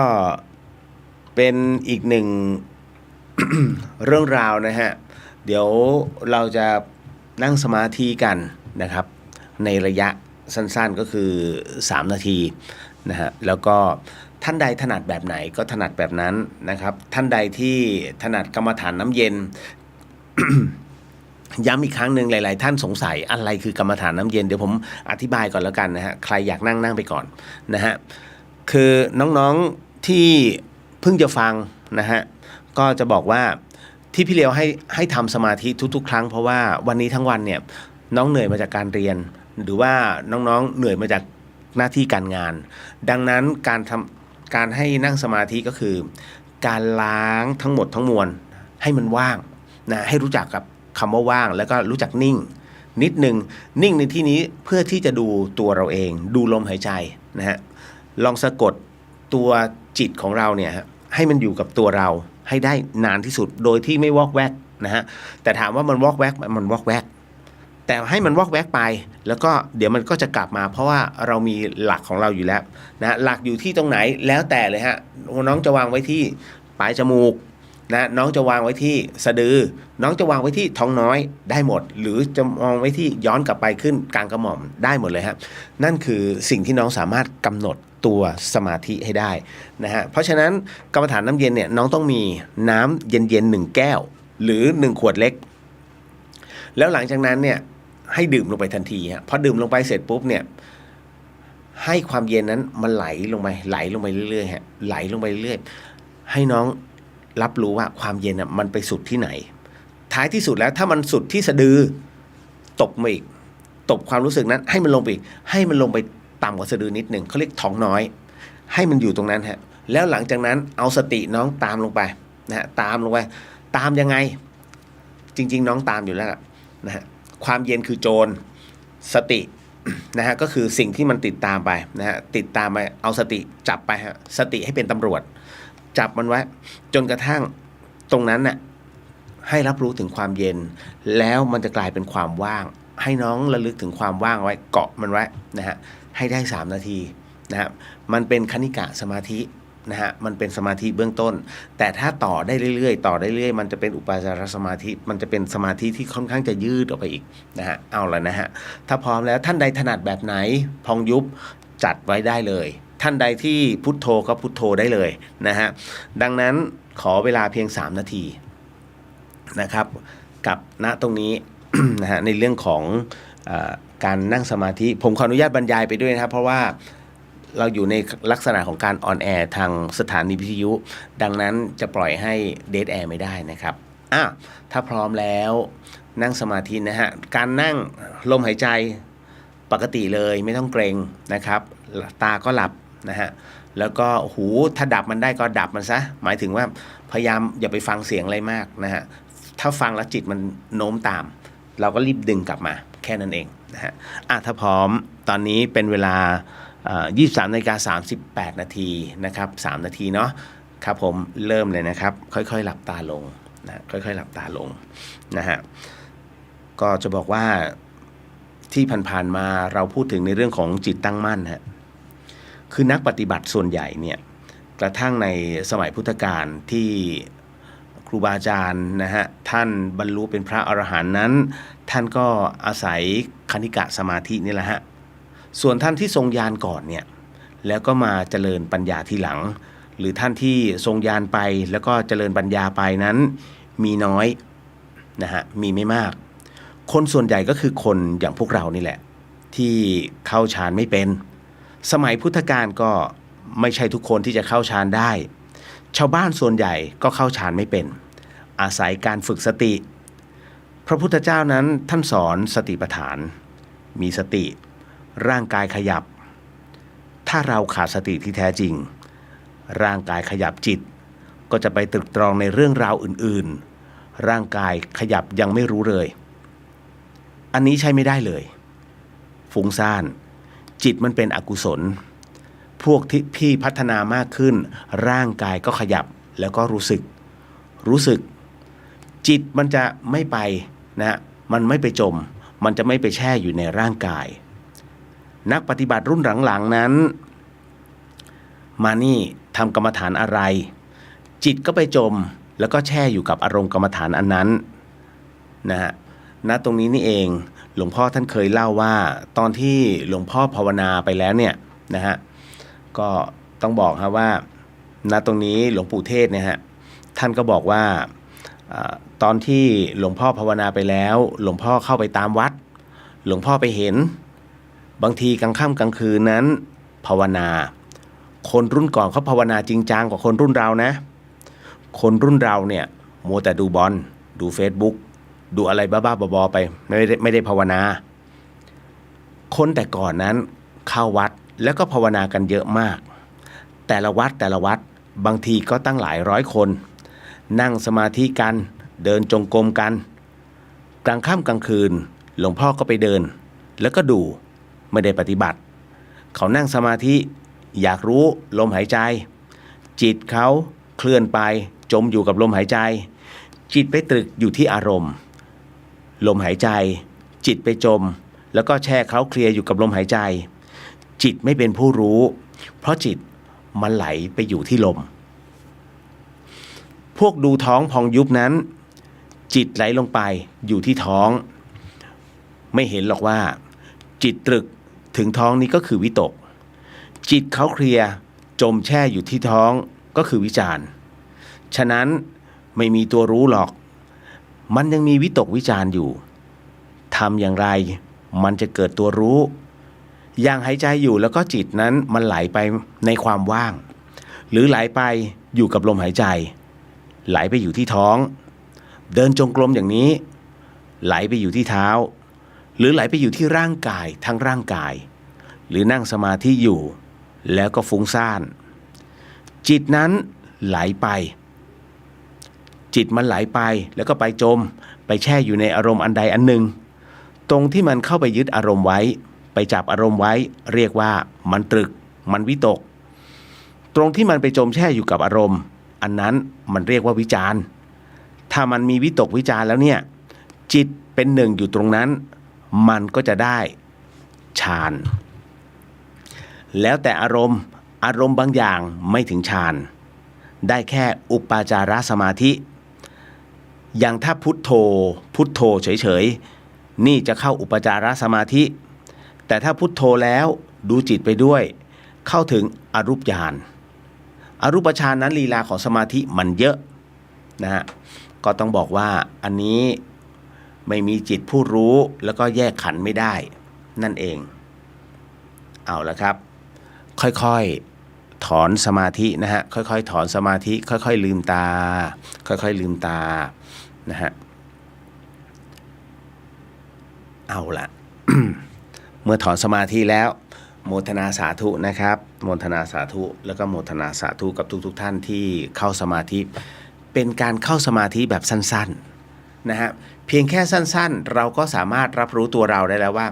เป็นอีกหนึ่ง เรื่องราวนะฮะเดี๋ยวเราจะนั่งสมาธิกันนะครับในระยะสั้นๆก็คือ3นาทีนะฮะแล้วก็ท่านใดถนัดแบบไหนก็ถนัดแบบนั้นนะครับท่านใดที่ถนัดกรรมฐานน้ำเย็น ย้ำอีกครั้งหนึ่งหลายๆท่านสงสัยอะไรคือกรรมฐานน้ำเย็นเดี๋ยวผมอธิบายก่อนแล้วกันนะฮะใครอยากนั่งไปก่อนนะฮะคือน้องๆที่เพิ่งจะฟังนะฮะก็จะบอกว่าที่พี่เลียวให้ทำสมาธิทุกๆครั้งเพราะว่าวันนี้ทั้งวันเนี่ยน้องเหนื่อยมาจากการเรียนหรือว่าน้องๆเหนื่อยมาจากหน้าที่การงานดังนั้นการให้นั่งสมาธิก็คือการล้างทั้งหมดทั้งมวลให้มันว่างนะให้รู้จักกับคำว่าว่างแล้วก็รู้จักนิ่งนิดนึงนิ่งในที่นี้เพื่อที่จะดูตัวเราเองดูลมหายใจนะฮะลองสะกดตัวจิตของเราเนี่ยให้มันอยู่กับตัวเราให้ได้นานที่สุดโดยที่ไม่วอกแวกนะฮะแต่ถามว่ามันวอกแวกมันวอกแวกแต่ให้มันวอกแวกไปแล้วก็เดี๋ยวมันก็จะกลับมาเพราะว่าเรามีหลักของเราอยู่แล้วนะหลักอยู่ที่ตรงไหนแล้วแต่เลยฮะน้องจะวางไว้ที่ปลายจมูกนะน้องจะวางไว้ที่สะดือน้องจะวางไว้ที่ท้องน้อยได้หมดหรือจะมองไว้ที่ย้อนกลับไปขึ้นกลางกระหม่อมได้หมดเลยฮะนั่นคือสิ่งที่น้องสามารถกำหนดตัวสมาธิให้ได้นะฮะเพราะฉะนั้นกรรมฐานน้ำเย็นเนี่ยน้องต้องมีน้ำเย็นๆ1แก้วหรือ1ขวดเล็กแล้วหลังจากนั้นเนี่ยให้ดื่มลงไปทันทีฮะพอดื่มลงไปเสร็จปุ๊บเนี่ยให้ความเย็นนั้นมันไหลลงไปเรื่อยๆฮะไหลลงไปเรื่อยๆให้น้องรับรู้ว่าความเย็นอ่ะมันไปสุดที่ไหนท้ายที่สุดแล้วถ้ามันสุดที่สะดือตบมาอีกตบความรู้สึกนั้นให้มันลงไปอีกให้มันลงไปต่ำกว่าสะดือนิดหนึ่งเขาเรียกท้องน้อยให้มันอยู่ตรงนั้นฮะแล้วหลังจากนั้นเอาสติน้องตามลงไปนะฮะตามลงไปตามยังไงจริงๆน้องตามอยู่แล้วนะฮะความเย็นคือโจรสติ นะฮะก็คือสิ่งที่มันติดตามไปนะฮะติดตามไปเอาสติจับไปฮะสติให้เป็นตำรวจจับมันไว้จนกระทั่งตรงนั้นน่ะให้รับรู้ถึงความเย็นแล้วมันจะกลายเป็นความว่างให้น้องระลึกถึงความว่างไว้เกาะมันไว้นะฮะให้ได้3นาทีนะฮะมันเป็นคณิกะสมาธินะฮะมันเป็นสมาธิเบื้องต้นแต่ถ้าต่อได้เรื่อยๆมันจะเป็นอุปจารสมาธิมันจะเป็นสมาธิที่ค่อนข้างจะยืดออกไปอีกนะฮะเอาละนะฮะถ้าพร้อมแล้วท่านใดถนัดแบบไหนพองยุบจัดไว้ได้เลยท่านใดที่พุทโธก็พุทโธได้เลยนะฮะดังนั้นขอเวลาเพียง3นาทีนะครับ กับณตรงนี้ นะฮะในเรื่องของการนั่งสมาธิผมขออนุญาตบรรยายไปด้วยนะครับเพราะว่าเราอยู่ในลักษณะของการออนแอร์ทางสถานีวิทยุดังนั้นจะปล่อยให้เดดแอร์ไม่ได้นะครับถ้าพร้อมแล้วนั่งสมาธินะฮะการนั่งลมหายใจปกติเลยไม่ต้องเกรงนะครับตาก็หลับนะฮะแล้วก็หูถ้าดับมันได้ก็ดับมันซะหมายถึงว่าพยายามอย่าไปฟังเสียงอะไรมากนะฮะถ้าฟังแล้วจิตมันโน้มตามเราก็รีบดึงกลับมาแค่นั้นเองนะฮะถ้าพร้อมตอนนี้เป็นเวลา23:38 นาทีนะครับ3 นาทีเนาะครับผมเริ่มเลยนะครับค่อยๆหลับตาลงนะค่อยๆหลับตาลงนะฮะก็จะบอกว่าที่ผ่านๆมาเราพูดถึงในเรื่องของจิตตั้งมั่นฮะคือนักปฏิบัติส่วนใหญ่เนี่ยกระทั่งในสมัยพุทธกาลที่ครูบาอาจารย์นะฮะท่านบรรลุเป็นพระอรหันต์นั้นท่านก็อาศัยคณิกะสมาธินี่แหละฮะส่วนท่านที่ทรงญาณก่อนเนี่ยแล้วก็มาเจริญปัญญาทีหลังหรือท่านที่ทรงญาณไปแล้วก็เจริญปัญญาไปนั้นมีน้อยนะฮะมีไม่มากคนส่วนใหญ่ก็คือคนอย่างพวกเรานี่แหละที่เข้าฌานไม่เป็นสมัยพุทธกาลก็ไม่ใช่ทุกคนที่จะเข้าฌานได้ชาวบ้านส่วนใหญ่ก็เข้าฌานไม่เป็นอาศัยการฝึกสติพระพุทธเจ้านั้นท่านสอนสติปัฏฐานมีสติร่างกายขยับถ้าเราขาดสติที่แท้จริงร่างกายขยับจิตก็จะไปตรึกตรองในเรื่องราวอื่นๆร่างกายขยับยังไม่รู้เลยอันนี้ใช้ไม่ได้เลยฟุ้งซ่านจิตมันเป็นอกุศลพวกที่พี่พัฒนามากขึ้นร่างกายก็ขยับแล้วก็รู้สึกจิตมันจะไม่ไปนะมันไม่ไปจมมันจะไม่ไปแช่อยู่ในร่างกายนักปฏิบัติรุ่นหลังๆนั้นมานี่ทำกรรมฐานอะไรจิตก็ไปจมแล้วก็แช่อยู่กับอารมณ์กรรมฐานอันนั้นนะฮะณตรงนี้นี่เองหลวงพ่อท่านเคยเล่าว่าตอนที่หลวงพ่อภาวนาไปแล้วเนี่ยนะฮะก็ต้องบอกฮะว่าณตรงนี้หลวงปู่เทศเนี่ยฮะท่านก็บอกว่าตอนที่หลวงพ่อภาวนาไปแล้วหลวงพ่อเข้าไปตามวัดหลวงพ่อไปเห็นบางทีกลางค่ำกลางคืนนั้นภาวนาคนรุ่นก่อนเขาภาวนาจริงจังกว่าคนรุ่นเรานะคนรุ่นเราเนี่ยมัวแต่ดูบอลดู Facebook ดูอะไรบ้าๆบอๆไปไม่ได้ภาวนาคนแต่ก่อนนั้นเข้าวัดแล้วก็ภาวนากันเยอะมากแต่ละวัดบางทีก็ตั้งหลายร้อยคนนั่งสมาธิกันเดินจงกรมกันกลางค่ำกลางคืนหลวงพ่อก็ไปเดินแล้วก็ดูไม่ได้ปฏิบัติเขานั่งสมาธิอยากรู้ลมหายใจจิตเขาเคลื่อนไปจมอยู่กับลมหายใจจิตไปตรึกอยู่ที่อารมณ์ลมหายใจจิตไปจมแล้วก็แช่เคล้าเคลียอยู่กับลมหายใจจิตไม่เป็นผู้รู้เพราะจิตมันไหลไปอยู่ที่ลมพวกดูท้องพองยุบนั้นจิตไหลลงไปอยู่ที่ท้องไม่เห็นหรอกว่าจิตตรึกถึงท้องนี้ก็คือวิตกจิตเขาเคลียจมแช่อยู่ที่ท้องก็คือวิจารณ์ฉะนั้นไม่มีตัวรู้หรอกมันยังมีวิตกวิจารณ์อยู่ทำอย่างไรมันจะเกิดตัวรู้อย่างหายใจอยู่แล้วก็จิตนั้นมันไหลไปในความว่างหรือไหลไปอยู่กับลมหายใจไหลไปอยู่ที่ท้องเดินจงกรมอย่างนี้ไหลไปอยู่ที่เท้าหรือไหลไปอยู่ที่ร่างกายทั้งร่างกายหรือนั่งสมาธิอยู่แล้วก็ฟุ้งซ่านจิตนั้นไหลไปจิตมันไหลไปแล้วก็ไปจมไปแช่อยู่ในอารมณ์อันใดอันหนึ่งตรงที่มันเข้าไปยึดอารมณ์ไว้ไปจับอารมณ์ไว้เรียกว่ามันตรึกมันวิตกตรงที่มันไปจมแช่อยู่กับอารมณ์อันนั้นมันเรียกว่าวิจารณ์ถ้ามันมีวิตกวิจารณ์แล้วเนี่ยจิตเป็นหนึ่งอยู่ตรงนั้นมันก็จะได้ฌานแล้วแต่อารมณ์บางอย่างไม่ถึงฌานได้แค่อุปาจารสมาธิอย่างถ้าพุทโธเฉยๆนี่จะเข้าอุปจารสมาธิแต่ถ้าพุทโธแล้วดูจิตไปด้วยเข้าถึงอรูปฌานอรูปฌานนั้นลีลาของสมาธิมันเยอะนะฮะก็ต้องบอกว่าอันนี้ ไม่มีจิตผู้รู้แล้วก็แยกขันธ์ไม่ได้นั่นเองเอาละครับค่อยๆถอนสมาธินะฮะค่อยๆถอนสมาธิค่อยๆลืมตาค่อยๆลืมตานะฮะเอาละ เมื่อถอนสมาธิแล้วโมทนาสาธุนะครับโมทนาสาธุแล้วก็โมทนาสาธุกับทุกท่านที่เข้าสมาธิเป็นการเข้าสมาธิแบบสั้นๆนะฮะเพียงแค่สั้นๆเราก็สามารถรับรู้ตัวเราได้แล้วว่า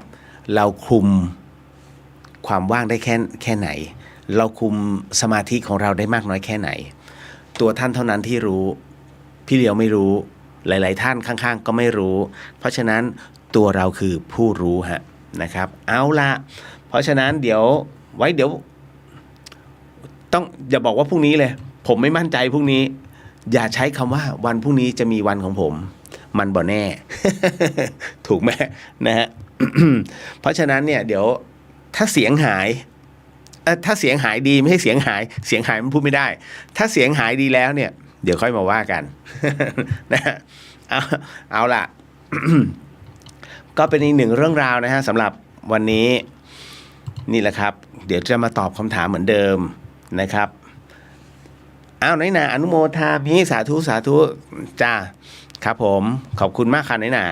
เราคุมความว่างได้แค่ไหนเราคุมสมาธิของเราได้มากน้อยแค่ไหนตัวท่านเท่านั้นที่รู้พี่เลียวไม่รู้หลายๆท่านข้างๆก็ไม่รู้เพราะฉะนั้นตัวเราคือผู้รู้ฮะนะครับเอาละเพราะฉะนั้นเดี๋ยวต้องอย่าบอกว่าพรุ่งนี้เลยผมไม่มั่นใจพรุ่งนี้อย่าใช้คำว่าวันพรุ่งนี้จะมีวันของผมมันบ่แน่ ถูกไหมนะฮะ เพราะฉะนั้นเนี่ยเดี๋ยวถ้าเสียงหายถ้าเสียงหายดีไม่ใช่เสียงหายมันพูดไม่ได้ถ้าเสียงหายดีแล้วเนี่ยเดี๋ยวค่อยมาว่ากัน นะเอาล่ะ ก็เป็นอีกหนึ่งเรื่องราวนะฮะสำหรับวันนี้นี่แหละครับเดี๋ยวจะมาตอบคำถามเหมือนเดิมนะครับน้อยหนาอนุโมทามิสาธุจ้าครับผมขอบคุณมากค่ะน้อยหนา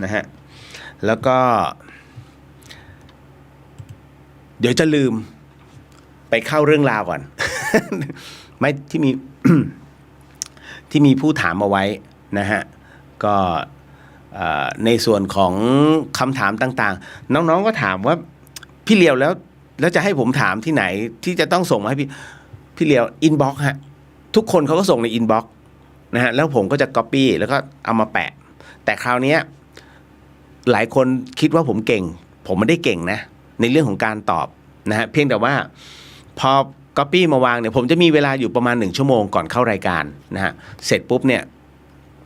นะฮะแล้วก็เดี๋ยวจะลืมไปเข้าเรื่องราวก่อน ไม่ที่มี ที่มีผู้ถามเอาไว้นะฮะก็ในส่วนของคำถามต่างๆน้องๆก็ถามว่าพี่เลียวแล้วจะให้ผมถามที่ไหนที่จะต้องส่งมาให้พี่เลียวอินบ็อกซ์ฮะทุกคนเขาก็ส่งในอินบ็อกซ์นะฮะแล้วผมก็จะก๊อปปี้แล้วก็เอามาแปะแต่คราวนี้หลายคนคิดว่าผมเก่งผมไม่ได้เก่งนะในเรื่องของการตอบนะฮะเพียงแต่ว่าพอก๊อปปี้มาวางเนี่ยผมจะมีเวลาอยู่ประมาณ1 ชั่วโมงก่อนเข้ารายการนะฮะเสร็จปุ๊บเนี่ย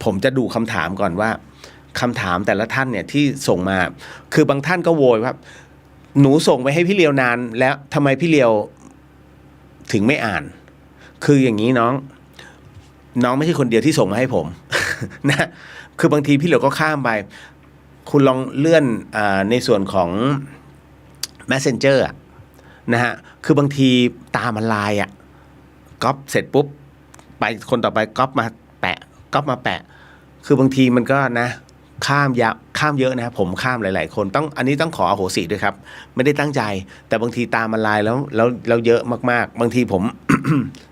ผมจะดูคำถามก่อนว่าคำถามแต่ละท่านเนี่ยที่ส่งมาคือบางท่านก็โวยว่าหนูส่งไปให้พี่เลียวนานแล้วทำไมพี่เลียวถึงไม่อ่านคืออย่างนี้น้องไม่ใช่คนเดียวที่ส่งมาให้ผม นะคือบางทีพี่เลียวก็ข้ามไปคุณลองเลื่อนในส่วนของ Messenger นะฮะคือบางทีตามันลายก๊อปเสร็จปุ๊บไปคนต่อไปก๊อปมาแปะคือบางทีมันก็นะข้ามเยอะนะผมข้ามหลายๆคนอันนี้ต้องขออโหสิด้วยครับไม่ได้ตั้งใจแต่บางทีตามันลายแล้วเยอะมากๆบางทีผม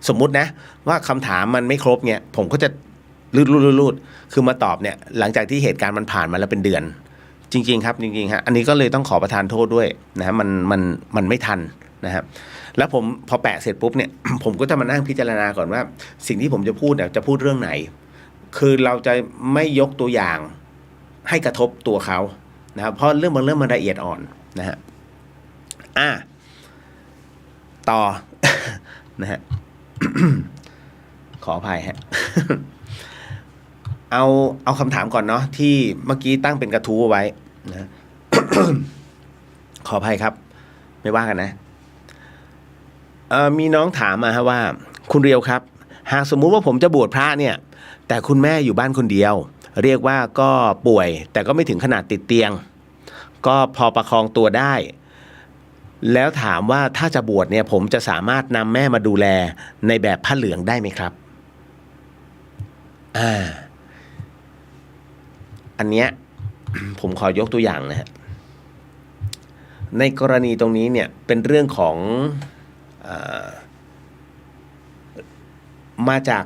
สมมุตินะว่าคำถามมันไม่ครบเนี่ยผมก็จะรูดคือมาตอบเนี่ยหลังจากที่เหตุการณ์มันผ่านมาแล้วเป็นเดือนจริงๆครับจริงๆฮะอันนี้ก็เลยต้องขอประทานโทษด้วยนะฮะมันไม่ทันนะครับแล้วผมพอแปะเสร็จปุ๊บเนี่ย ผมก็จะมานั่งพิจารณาก่อนว่าสิ่งที่ผมจะพูดเนี่ยจะพูดเรื่องไหนคือเราจะไม่ยกตัวอย่างให้กระทบตัวเขานะครับเพราะเรื่องบางเรื่องมันละเอียดอ่อนนะฮะต่อ นะฮะ ขออภัยฮะ เอาคำถามก่อนเนาะที่เมื่อกี้ตั้งเป็นกระทู้เอาไว้นะ ขออภัยครับไม่ว่ากันนะมีน้องถามมาฮะว่าคุณเรียวครับหากสมมุติว่าผมจะบวชพระเนี่ยแต่คุณแม่อยู่บ้านคนเดียวเรียกว่าก็ป่วยแต่ก็ไม่ถึงขนาดติดเตียงก็พอประคองตัวได้แล้วถามว่าถ้าจะบวชเนี่ยผมจะสามารถนำแม่มาดูแลในแบบผ้าเหลืองได้ไหมครับอันเนี้ย ผมขอยกตัวอย่างนะฮะในกรณีตรงนี้เนี่ยเป็นเรื่องของมาจาก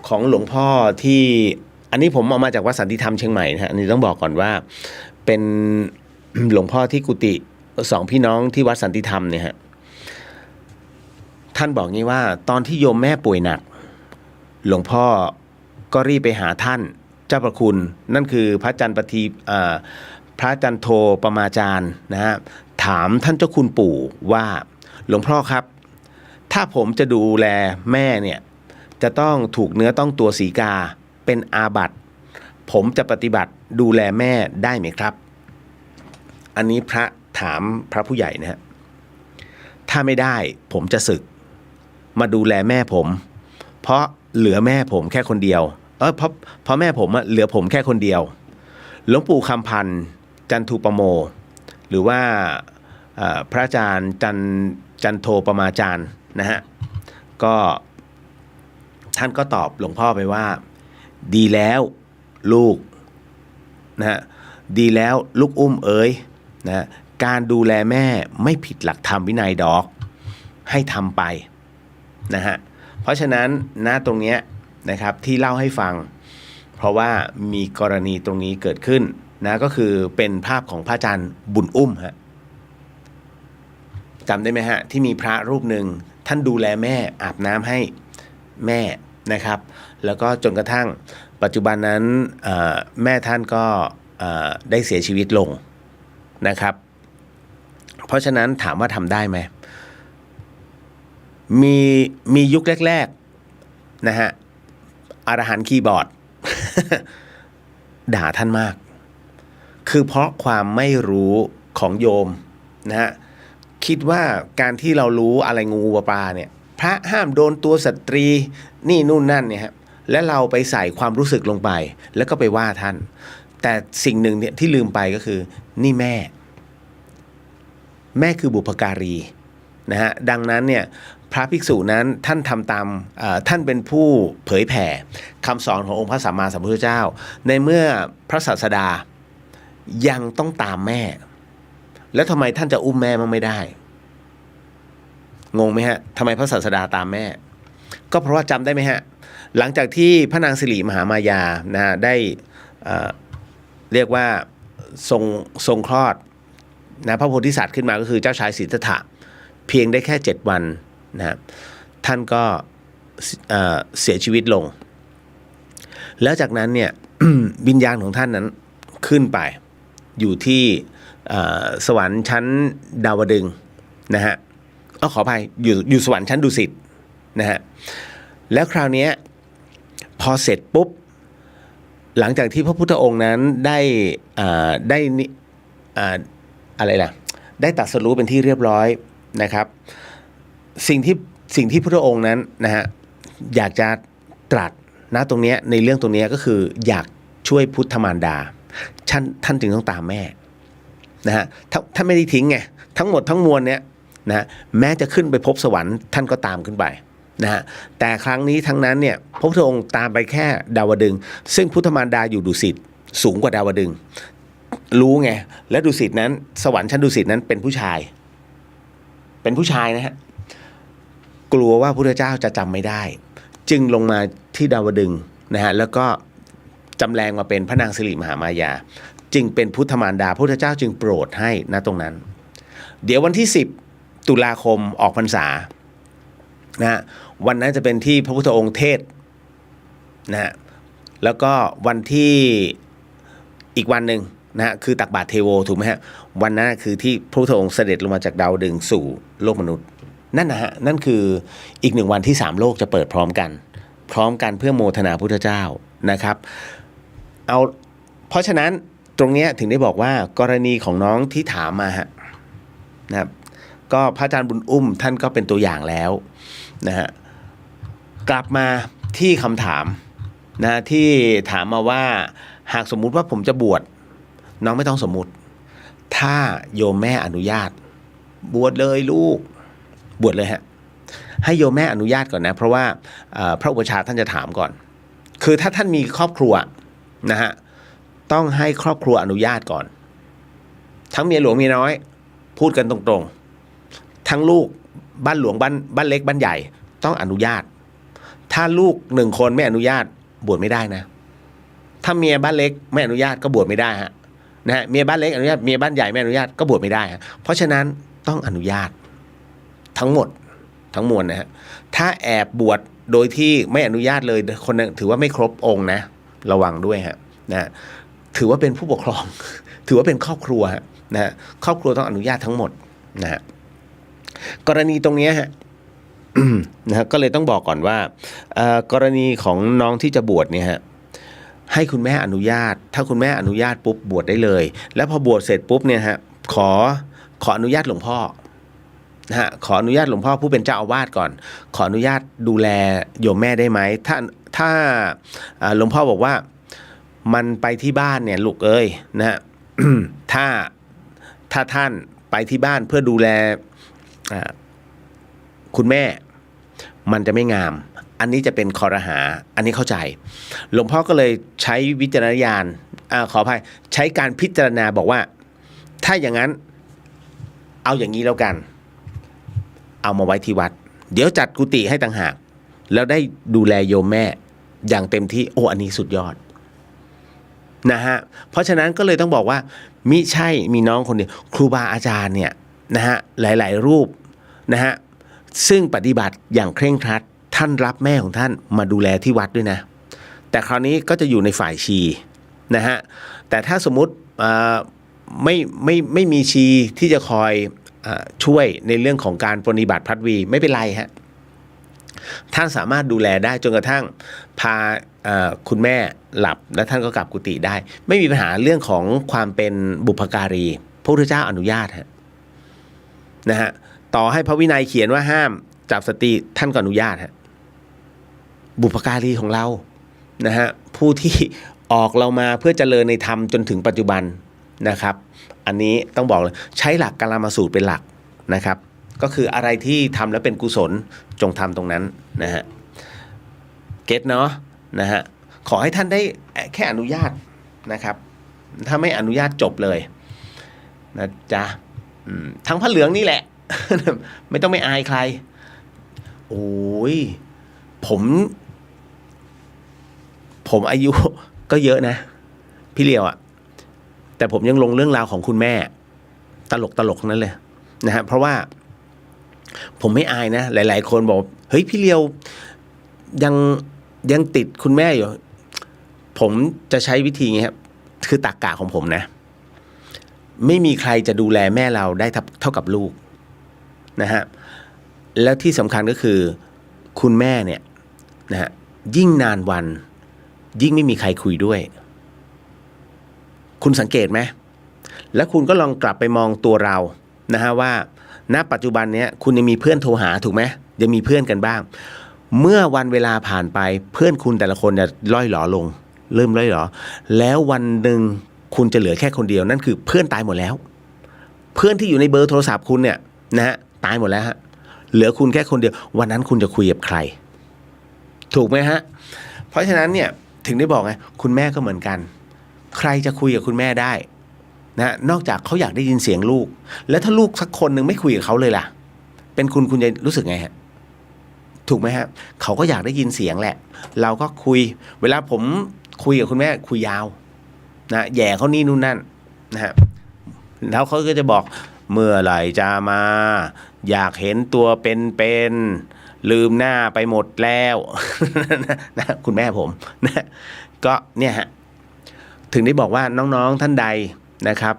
ของหลวงพ่อที่อันนี้ผมเอามาจากวัดสันติธรรมเชียงใหม่นะฮะอันนี้ต้องบอกก่อนว่าเป็นหลวงพ่อที่กุฏิ2 พี่น้องที่วัดสันติธรรมเนี่ยฮะท่านบอกงี้ว่าตอนที่โยมแม่ป่วยหนักหลวงพ่อก็รีบไปหาท่านเจ้าประคุณนั่นคือพระจันทร์โทปมาจารย์นะฮะถามท่านเจ้าคุณปู่ว่าหลวงพ่อครับถ้าผมจะดูแลแม่เนี่ยจะต้องถูกเนื้อต้องตัวสีกาเป็นอาบัติผมจะปฏิบัติดูแลแม่ได้ไหมครับอันนี้พระถามพระผู้ใหญ่นะฮะถ้าไม่ได้ผมจะสึกมาดูแลแม่ผมเพราะเหลือแม่ผมแค่คนเดียวเพราะแม่ผมเหลือผมแค่คนเดียว หลวงปู่คำพันธ์จันทูปโมหรือว่าพระอาจารย์จันโทปมาจารย์นะฮะก็ท่านก็ตอบหลวงพ่อไปว่าดีแล้วลูกนะฮะดีแล้วลูกอุ้มเอ๋ยนะการดูแลแม่ไม่ผิดหลักธรรมวินัยดอกให้ทำไปนะฮะเพราะฉะนั้นตรงนี้นะครับที่เล่าให้ฟังเพราะว่ามีกรณีตรงนี้เกิดขึ้นนะก็คือเป็นภาพของพระอาจารย์บุญอุ้มฮะจำได้ไหมฮะที่มีพระรูปหนึ่งท่านดูแลแม่อาบน้ำให้แม่นะครับแล้วก็จนกระทั่งปัจจุบันนั้นแม่ท่านก็ได้เสียชีวิตลงนะครับเพราะฉะนั้นถามว่าทำได้ไหมมียุคแรกๆนะฮะอรหันต์คีย์บอร์ด ด่าท่านมากคือเพราะความไม่รู้ของโยมนะฮะคิดว่าการที่เรารู้อะไรงูปลาเนี่ยพระห้ามโดนตัวสตรีนี่นู่นนั่นเนี่ยฮะและเราไปใส่ความรู้สึกลงไปแล้วก็ไปว่าท่านแต่สิ่งหนึ่งเนี่ยที่ลืมไปก็คือนี่แม่คือบุพการีนะฮะดังนั้นเนี่ยพระภิกษุนั้นท่านทำตามท่านเป็นผู้เผยแผ่คำสอนขององค์พระสัมมาสัมพุทธเจ้าในเมื่อพระศาสดายังต้องตามแม่แล้วทำไมท่านจะอุ้มแม่มั่งไม่ได้งงไหมฮะทำไมพระศาสดาตามแม่ก็เพราะว่าจำได้ไหมฮะหลังจากที่พระนางสิริมหามายานะฮะได้เรียกว่าทรงคลอดนะพระโพธิสัตว์ขึ้นมาก็คือเจ้าชายสิทธัตถะเพียงได้แค่7 วันนะท่านก็เสียชีวิตลงแล้วจากนั้นเนี่ย วิญญาณของท่านนั้นขึ้นไปอยู่ที่สวรรค์ชั้นดาวดึงส์นะฮะขออภัยอยู่สวรรค์ชั้นดุสิตนะฮะแล้วคราวนี้พอเสร็จปุ๊บหลังจากที่พระพุทธองค์นั้นได้อะไรล่ะได้ตรัสรู้เป็นที่เรียบร้อยนะครับสิ่งที่พระพุทธองค์นั้นนะฮะอยากจะตรัสนะตรงนี้ในเรื่องตรงนี้ก็คืออยากช่วยพุทธมารดาท่านจึงต้องตามแม่นะฮะท่านไม่ได้ทิ้งไงทั้งหมดทั้งมวลเนี้ยนะแม้จะขึ้นไปพบสวรรค์ท่านก็ตามขึ้นไปนะฮะแต่ครั้งนี้ทั้งนั้นเนี่ยพระพุทธองค์ตามไปแค่ดาวดึงส์ซึ่งพุทธมารดาอยู่ดุสิตสูงกว่าดาวดึงส์รู้ไงและดุสิตนั้นสวรรค์ชั้นดุสิตนั้นเป็นผู้ชายนะฮะกลัวว่าพระพุทธเจ้าจะจำไม่ได้จึงลงมาที่ดาวดึงส์นะฮะแล้วก็จำแรงมาเป็นพระนางสิริมหามายาจึงเป็นพุทธมารดาพระพุทธเจ้าจึงโปรดให้นะตรงนั้นเดี๋ยววันที่10 ตุลาคมออกพรรษานะฮะวันนั้นจะเป็นที่พระพุทธองค์เทศนะฮะแล้วก็วันที่อีกวันหนึ่งนะฮะคือตักบาตรเทโวถูกไหมฮะวันนั้นคือที่พระพุทธองค์เสด็จลงมาจากดาวดึงส์สู่โลกมนุษย์นั่นนะฮะนั่นคืออีก1 วันที่3 โลกจะเปิดพร้อมกันเพื่อโมทนาพุทธเจ้านะครับเพราะฉะนั้นตรงนี้ถึงได้บอกว่ากรณีของน้องที่ถามมาฮะนะครับก็พระอาจารย์บุญอุ้มท่านก็เป็นตัวอย่างแล้วนะฮะกลับมาที่คำถามนะที่ถามมาว่าหากสมมุติว่าผมจะบวชน้องไม่ต้องสมมุติถ้าโยมแม่อนุญาตบวชเลยลูกบวชเลยฮะให้โยมแม่อนุญาตก่อนนะเพราะว่าพระอุปชฌาย์ท่านจะถามก่อนคือถ้าท่านมีครอบครัวนะฮะต้องให้ครอบครัวอนุญาตก่อนทั้งเมียหลวงเมียน้อยพูดกันตรงๆทั้งลูกบ้านหลวงบ้านเล็กบ้านใหญ่ต้องอนุญาตถ้าลูก1 คนไม่อนุญาตบวชไม่ได้นะถ้าเมียบ้านเล็กไม่อนุญาตก็บวชไม่ได้ฮะนะฮะเมียบ้านเล็กอนุญาตเมียบ้านใหญ่ไม่อนุญาตก็บวชไม่ได้ฮะเพราะฉะนั้นต้องอนุญาตทั้งหมดทั้งมวลนะฮะถ้าแอบบวชโดยที่ไม่อนุญาตเลยคนนั้นถือว่าไม่ครบองค์นะระวังด้วยฮะนะถือว่าเป็นผู้ปกครอง ถือว่าเป็นครอบครัวฮะนะครอบครัวต้องอนุญาตทั้งหมดนะฮะกรณีตรงนี้ฮะ นะฮะก็เลยต้องบอกก่อนว่ากรณีของน้องที่จะบวชเนี่ยฮะให้คุณแม่อนุญาตถ้าคุณแม่อนุญาตปุ๊บบวชได้เลยแล้วพอบวชเสร็จปุ๊บเนี่ยฮะขออนุญาตหลวงพ่อนะฮะขออนุญาตหลวงพ่อผู้เป็นเจ้าอาวาสก่อนขออนุญาตดูแลโยมแม่ได้ไหมถ้าหลวงพ่อบอกว่า มันไปที่บ้านเนี่ยลูกเอ้ยนะฮะ ถ้าท่านไปที่บ้านเพื่อดูแลคุณแม่มันจะไม่งามอันนี้จะเป็นคอรหาอันนี้เข้าใจหลวงพ่อก็เลยใช้วิจารณญาณขออภัยใช้การพิจารณาบอกว่าถ้าอย่างนั้นเอาอย่างนี้แล้วกันเอามาไว้ที่วัดเดี๋ยวจัดกุฏิให้ต่างหากแล้วได้ดูแลโยมแม่อย่างเต็มที่โอ้อันนี้สุดยอดนะฮะเพราะฉะนั้นก็เลยต้องบอกว่ามิใช่มีน้องคนเดียวครูบาอาจารย์เนี่ยนะฮะหลายๆรูปนะฮะซึ่งปฏิบัติอย่างเคร่งครัดท่านรับแม่ของท่านมาดูแลที่วัดด้วยนะแต่คราวนี้ก็จะอยู่ในฝ่ายชีนะฮะแต่ถ้าสมมุติไม่มีชีที่จะคอยช่วยในเรื่องของการปฏิบัติพัดวีไม่เป็นไรฮะท่านสามารถดูแลได้จนกระทั่งพาคุณแม่หลับและท่านก็กลับกุฏิได้ไม่มีปัญหาเรื่องของความเป็นบุพการีพระพุทธเจ้าอนุญาตฮะนะฮะต่อให้พระวินัยเขียนว่าห้ามจับสตรีท่านก็อนุญาตฮะบุพการีของเรานะฮะผู้ที่ออกเรามาเพื่อเจริญในธรรมจนถึงปัจจุบันนะครับอันนี้ต้องบอกเลยใช้หลักกาลามสูตรเป็นหลักนะครับก็คืออะไรที่ทำแล้วเป็นกุศลจงทำตรงนั้นนะฮะเก็ตเนาะนะฮะขอให้ท่านได้แค่อนุญาตนะครับถ้าไม่อนุญาตจบเลยนะจ๊ะทั้งผ้าเหลืองนี่แหละ ไม่ต้องไม่อายใครโอ้ยผมอายุก็เยอะนะพี่เลียวอะแต่ผมยังลงเรื่องราวของคุณแม่ตลกนั้นเลยนะฮะเพราะว่าผมไม่อายนะหลายๆคนบอกเฮ้ยพี่เลียวยังติดคุณแม่อยู่ผมจะใช้วิธีนี้ครับคือตรรกะของผมนะไม่มีใครจะดูแลแม่เราได้เท่ากับลูกนะฮะแล้วที่สำคัญก็คือคุณแม่เนี่ยนะฮะยิ่งนานวันยิ่งไม่มีใครคุยด้วยคุณสังเกตไหมแล้วคุณก็ลองกลับไปมองตัวเรานะฮะว่าณปัจจุบันเนี้ยคุณยังมีเพื่อนโทรหาถูกไหมยังมีเพื่อนกันบ้างเมื่อวันเวลาผ่านไปเพื่อนคุณแต่ละคนจะล่อยหลอลงเริ่มล่อยหลอแล้ววันหนึ่งคุณจะเหลือแค่คนเดียวนั่นคือเพื่อนตายหมดแล้วเพื่อนที่อยู่ในเบอร์โทรศัพท์คุณเนี่ยนะฮะตายหมดแล้วฮะเหลือคุณแค่คนเดียววันนั้นคุณจะคุยกับใครถูกไหมฮะเพราะฉะนั้นเนี่ยถึงได้บอกไงคุณแม่ก็เหมือนกันใครจะคุยกับคุณแม่ได้นะนอกจากเขาอยากได้ยินเสียงลูกแล้วถ้าลูกสักคนหนึ่งไม่คุยกับเขาเลยล่ะเป็นคุณจะรู้สึกไงฮะถูกไหมฮะเขาก็อยากได้ยินเสียงแหละเราก็คุยเวลาผมคุยกับคุณแม่คุยยาวนะแย่เขานี่นู่นนั่นนะฮะแล้วเขาก็จะบอกเมื่อไหร่จะมาอยากเห็นตัวเป็นลืมหน้าไปหมดแล้วนะคุณแม่ผมนะก็เนี่ยฮะถึงได้บอกว่าน้องๆท่านใดนะครับ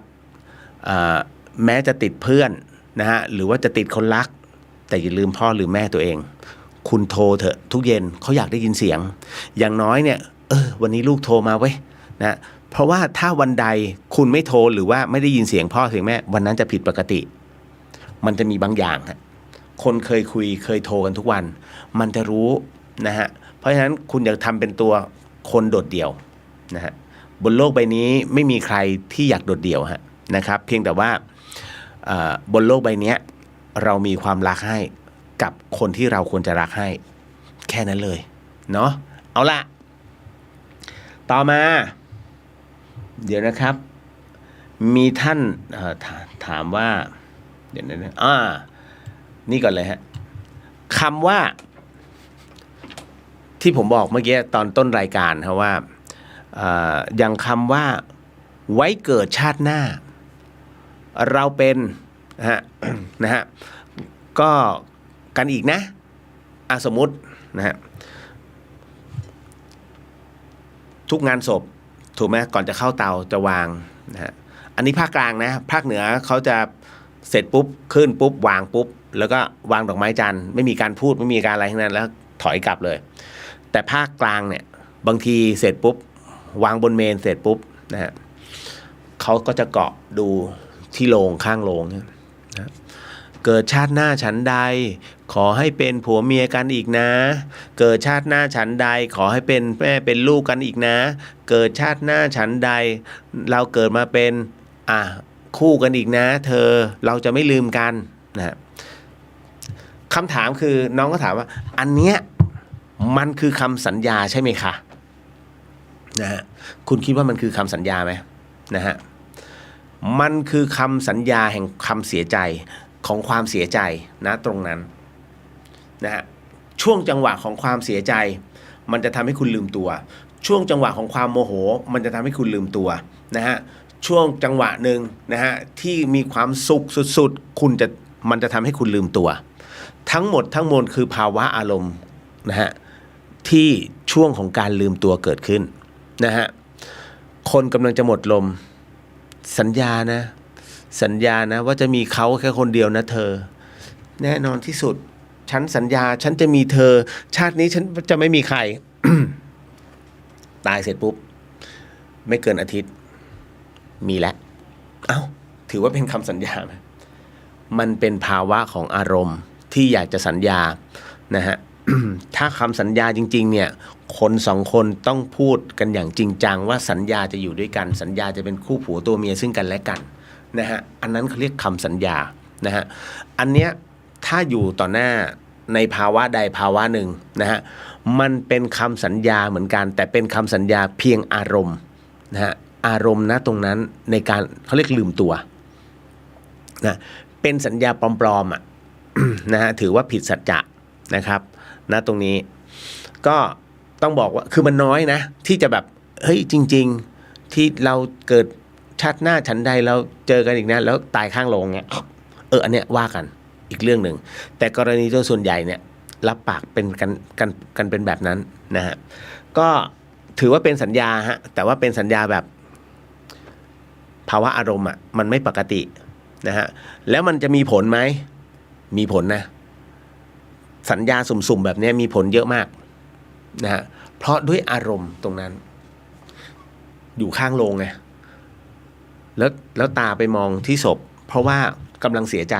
แม้จะติดเพื่อนนะฮะหรือว่าจะติดคนรักแต่อย่าลืมพ่อหรือแม่ตัวเองคุณโทรเถอะทุกเย็นเขาอยากได้ยินเสียงอย่างน้อยเนี่ยวันนี้ลูกโทรมาเว้ยนะเพราะว่าถ้าวันใดคุณไม่โทรหรือว่าไม่ได้ยินเสียงพ่อเสียงแม่วันนั้นจะผิดปกติมันจะมีบางอย่างฮะคนเคยคุยเคยโทรกันทุกวันมันจะรู้นะฮะเพราะฉะนั้นคุณอย่าทำเป็นตัวคนโดดเดี่ยวนะฮะบนโลกใบนี้ไม่มีใครที่อยากโดดเดี่ยวฮะนะครับเพียงแต่ว่าบนโลกใบนี้เรามีความรักให้กับคนที่เราควรจะรักให้แค่นั้นเลยเนาะเอาละต่อมาเดี๋ยวนะครับมีท่านถามว่าเดี๋ยวนะนี่ก่อนเลยฮะคำว่าที่ผมบอกเมื่อกี้ตอนต้นรายการครับว่าอย่างคำว่าไว้เกิดชาติหน้าเราเป็นนะฮะก็กันอีกนะสมมุตินะฮะทุกงานศพถูกไหมก่อนจะเข้าเตาจะวางนะฮะอันนี้ภาคกลางนะภาคเหนือเขาจะเสร็จปุ๊บขึ้นปุ๊บวางปุ๊บแล้วก็วางดอกไม้จันทร์ไม่มีการพูดไม่มีการอะไรทั้งนั้นแล้วถอยกลับเลยแต่ภาคกลางเนี่ยบางทีเสร็จปุ๊บวางบนเมนเสร็จปุ๊บนะฮะเขาก็จะเกาะดูที่โลงข้างโลงนะเกิดชาติหน้าฉันใด ขอให้เป็นผัวเมียกันอีกนะ เกิดชาติหน้าฉันใดขอให้เป็นแม่เป็นลูกกันอีกนะ เกิดชาติหน้าฉันใดเราเกิดมาเป็นคู่กันอีกนะเธอเราจะไม่ลืมกันนะคำถามคือน้องก็ถามว่าอันเนี้ยมันคือคำสัญญาใช่ไหมคะนะฮะคุณคิดว่ามันคือคำสัญญาไหมนะฮะมันคือคำสัญญาแห่งคำเสียใจของความเสียใจนะตรงนั้นนะฮะช่วงจังหวะของความเสียใจมันจะทำให้คุณลืมตัวช่วงจังหวะของความโมโหมันจะทำให้คุณลืมตัวนะฮะช่วงจังหวะหนึ่งนะฮะที่มีความสุขสุดๆมันจะทำให้คุณลืมตัวทั้งหมดทั้งมวลคือภาวะอารมณ์นะฮะที่ช่วงของการลืมตัวเกิดขึ้นนะฮะคนกำลังจะหมดลมสัญญานะว่าจะมีเขาแค่คนเดียวนะเธอแน่นอนที่สุดฉันสัญญาฉันจะมีเธอชาตินี้ฉันจะไม่มีใคร ตายเสร็จปุ๊บไม่เกินอาทิตย์มีแล้วถือว่าเป็นคำสัญญาไหมมันเป็นภาวะของอารมณ์ที่อยากจะสัญญานะฮะ ถ้าคำสัญญาจริงๆเนี่ยคนสองคนต้องพูดกันอย่างจริงจังว่าสัญญาจะอยู่ด้วยกันสัญญาจะเป็นคู่ผัวตัวเมียซึ่งกันและกันนะฮะอันนั้นเขาเรียกคำสัญญานะฮะอันเนี้ยถ้าอยู่ต่อหน้าในภาวะใดภาวะหนึ่งนะฮะมันเป็นคำสัญญาเหมือนกันแต่เป็นคำสัญญาเพียงอารมณ์นะฮะอารมณ์นะตรงนั้นในการเขาเรียกลืมตัวนะเป็นสัญญาปลอมๆนะฮะถือว่าผิดสัจจะนะครับนะตรงนี้ก็ต้องบอกว่าคือมันน้อยนะที่จะแบบเฮ้ยจริงๆที่เราเกิดชาติหน้าฉันใดเราเจอกันอีกนะแล้วตายข้างโรงเนี่ยอันเนี้ยว่ากันอีกเรื่องหนึ่งแต่กรณีโดยส่วนใหญ่เนี่ยรับปากเป็นกันเป็นแบบนั้นนะฮะก็ถือว่าเป็นสัญญาฮะแต่ว่าเป็นสัญญาแบบภาวะอารมณ์มันไม่ปกตินะฮะแล้วมันจะมีผลไหมมีผลนะสัญญาสุ่มๆแบบนี้มีผลเยอะมากนะฮะเพราะด้วยอารมณ์ตรงนั้นอยู่ข้างโรงไงแล้วตาไปมองที่ศพเพราะว่ากำลังเสียใจ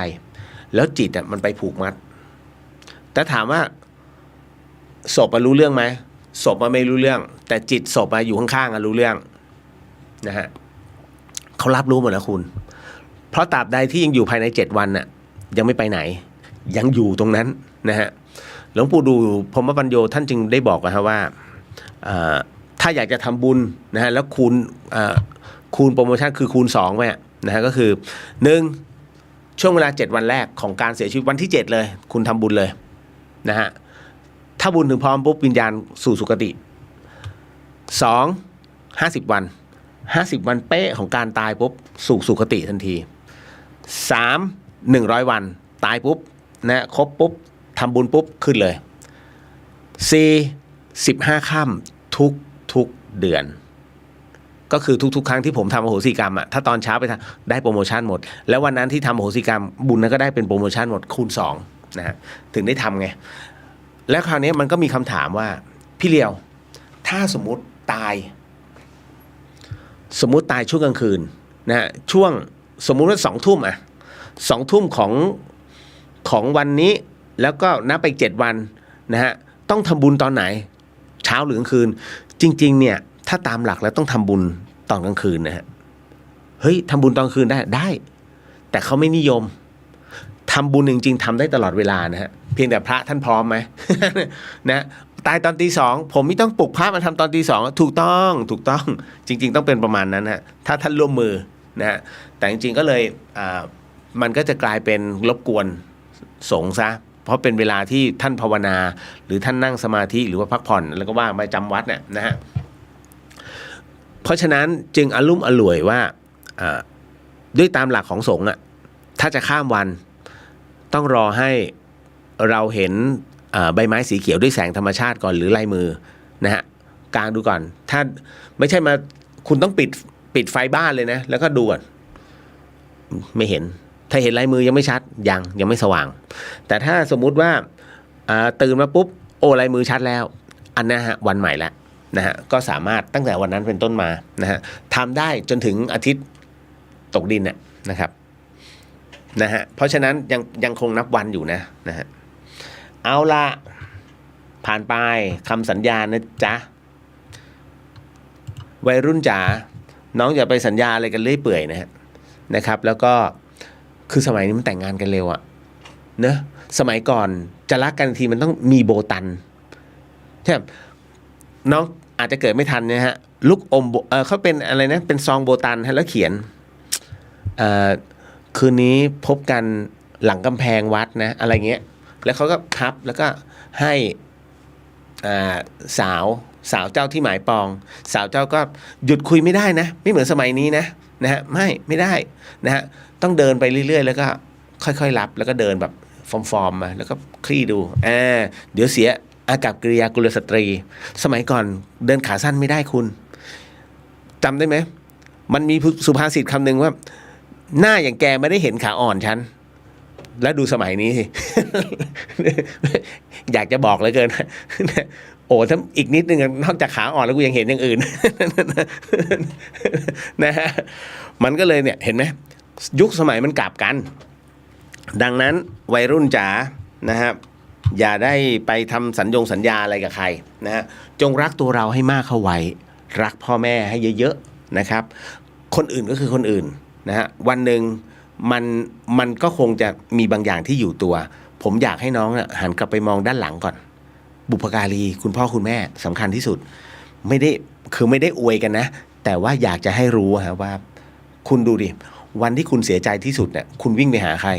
แล้วจิตมันไปผูกมัดแต่ถามว่าศพรู้เรื่องไหมศพไม่รู้เรื่องแต่จิตศพอยู่ข้างๆรู้เรื่องนะฮะเขารับรู้หมดแล้วคุณเพราะตราบใดที่ยังอยู่ภายใน7 วันยังไม่ไปไหนยังอยู่ตรงนั้นนะฮะหลวงปู่ดูพรหมปัญโยท่านจึงได้บอกนะว่าถ้าอยากจะทำบุญนะฮะแล้วคูณโปรโมชั่นคือคูณ2ไปนะฮะก็คือ1ช่วงเวลา7 วันแรกของการเสียชีวิตวันที่7เลยคุณทำบุญเลยนะฮะถ้าบุญถึงพร้อมปุ๊บวิญญาณสู่สุคติ2 50 วัน50 วันเป๊ะของการตายปุ๊บสู่สุคติทันที3 100 วันตายปุ๊บนะครบปุ๊บทำบุญปุ๊บขึ้นเลย4 15 ค่ำทุกเดือนก็คือทุกครั้งที่ผมทำอโหสิกรรมถ้าตอนเช้าไปทำได้โปรโมชั่นหมดแล้ววันนั้นที่ทำอโหสิกรรมบุญนั้นก็ได้เป็นโปรโมชั่นหมดคูณ2นะฮะถึงได้ทำไงแล้วคราวนี้มันก็มีคำถามว่าพี่เลียวถ้าสมมุติตายช่วงกลางคืนนะฮะช่วงสมมุติว่า2 ทุ่ม2 ทุ่มของวันนี้แล้วก็นับไป7 วันนะฮะต้องทำบุญตอนไหนเช้าหรือกลางคืนจริงๆเนี่ยถ้าตามหลักแล้วต้องทำบุญตอนกลางคืนนะฮะเฮ้ยทำบุญตอนกลางคืนได้แต่เขาไม่นิยมทำบุญจริงๆทำได้ตลอดเวลานะฮะเพียงแต่พระท่านพร้อมไหม นะตายตอนตี 2ผมไม่ต้องปลุกพระมาทำตอนตี 2ถูกต้องจริงๆต้องเป็นประมาณนั้นฮะถ้าท่านร่วมมือนะฮะแต่จริงๆก็เลยมันก็จะกลายเป็นรบกวนสงฆ์ซะเพราะเป็นเวลาที่ท่านภาวนาหรือท่านนั่งสมาธิหรือว่าพักผ่อนแล้วก็ว่าไปจำวัดเนี่ยนะฮะเพราะฉะนั้นจึงอลุ่มอล่วยว่าด้วยตามหลักของสงฆ์ถ้าจะข้ามวันต้องรอให้เราเห็นใบไม้สีเขียวด้วยแสงธรรมชาติก่อนหรือลายมือนะฮะกางดูก่อนถ้าไม่ใช่มาคุณต้องปิดไฟบ้านเลยนะแล้วก็ดูก่อนไม่เห็นถ้าเห็นลายมือยังไม่ชัดยังไม่สว่างแต่ถ้าสมมุติว่าตื่นมาปุ๊บลายมือชัดแล้วอันนั้นฮะวันใหม่แล้วนะฮะก็สามารถตั้งแต่วันนั้นเป็นต้นมานะฮะทำได้จนถึงอาทิตย์ตกดินนะครับนะฮะเพราะฉะนั้นยังคงนับวันอยู่นะฮะ เอาละผ่านไปคำสัญญานะจ๊ะวัยรุ่นจ๋าน้องอย่าไปสัญญาอะไรกันเรื่อยเปื่อยนะครับแล้วก็คือสมัยนี้มันแต่งงานกันเร็วอะเนอะสมัยก่อนจะรักกันทีมันต้องมีโบตันใช่น้องอาจจะเกิดไม่ทันนะฮะลูกอมเขาเป็นอะไรนะเป็นซองโบตันแล้วเขียนคืนนี้พบกันหลังกำแพงวัดนะอะไรเงี้ยแล้วเขาก็พับแล้วก็ให้สาวเจ้าที่หมายปองสาวเจ้าก็หยุดคุยไม่ได้นะไม่เหมือนสมัยนี้นะฮะไม่ได้นะฮะต้องเดินไปเรื่อยๆแล้วก็ค่อยๆรับแล้วก็เดินแบบฟอร์มมาแล้วก็คลี่ดูเดี๋ยวเสียอากัปกิริยากุลสตรีสมัยก่อนเดินขาสั้นไม่ได้คุณจำได้ไหมมันมีสุภาษิตคำหนึ่งว่าหน้าอย่างแกไม่ได้เห็นขาอ่อนฉันแล้วดูสมัยนี้สิ อยากจะบอกเหลือเกิน โอ้ถ้าอีกนิดนึงนอกจากขาอ่อนแล้วกูยังเห็นอย่างอื่น นะฮะมันก็เลยเนี่ยเห็นไหมยุคสมัยมันกลับกันดังนั้นวัยรุ่นจ๋านะครับอย่าได้ไปทำสัญญาอะไรกับใครนะฮะจงรักตัวเราให้มากเข้าไว้รักพ่อแม่ให้เยอะๆนะครับคนอื่นก็คือคนอื่นนะฮะวันหนึ่งมันก็คงจะมีบางอย่างที่อยู่ตัวผมอยากให้น้องหันกลับไปมองด้านหลังก่อนบุพการีคุณพ่อคุณแม่สำคัญที่สุดไม่ได้อวยกันนะแต่ว่าอยากจะให้รู้ฮะว่าคุณดูดิวันที่คุณเสียใจที่สุดเนี่ยคุณวิ่งไปหาใคร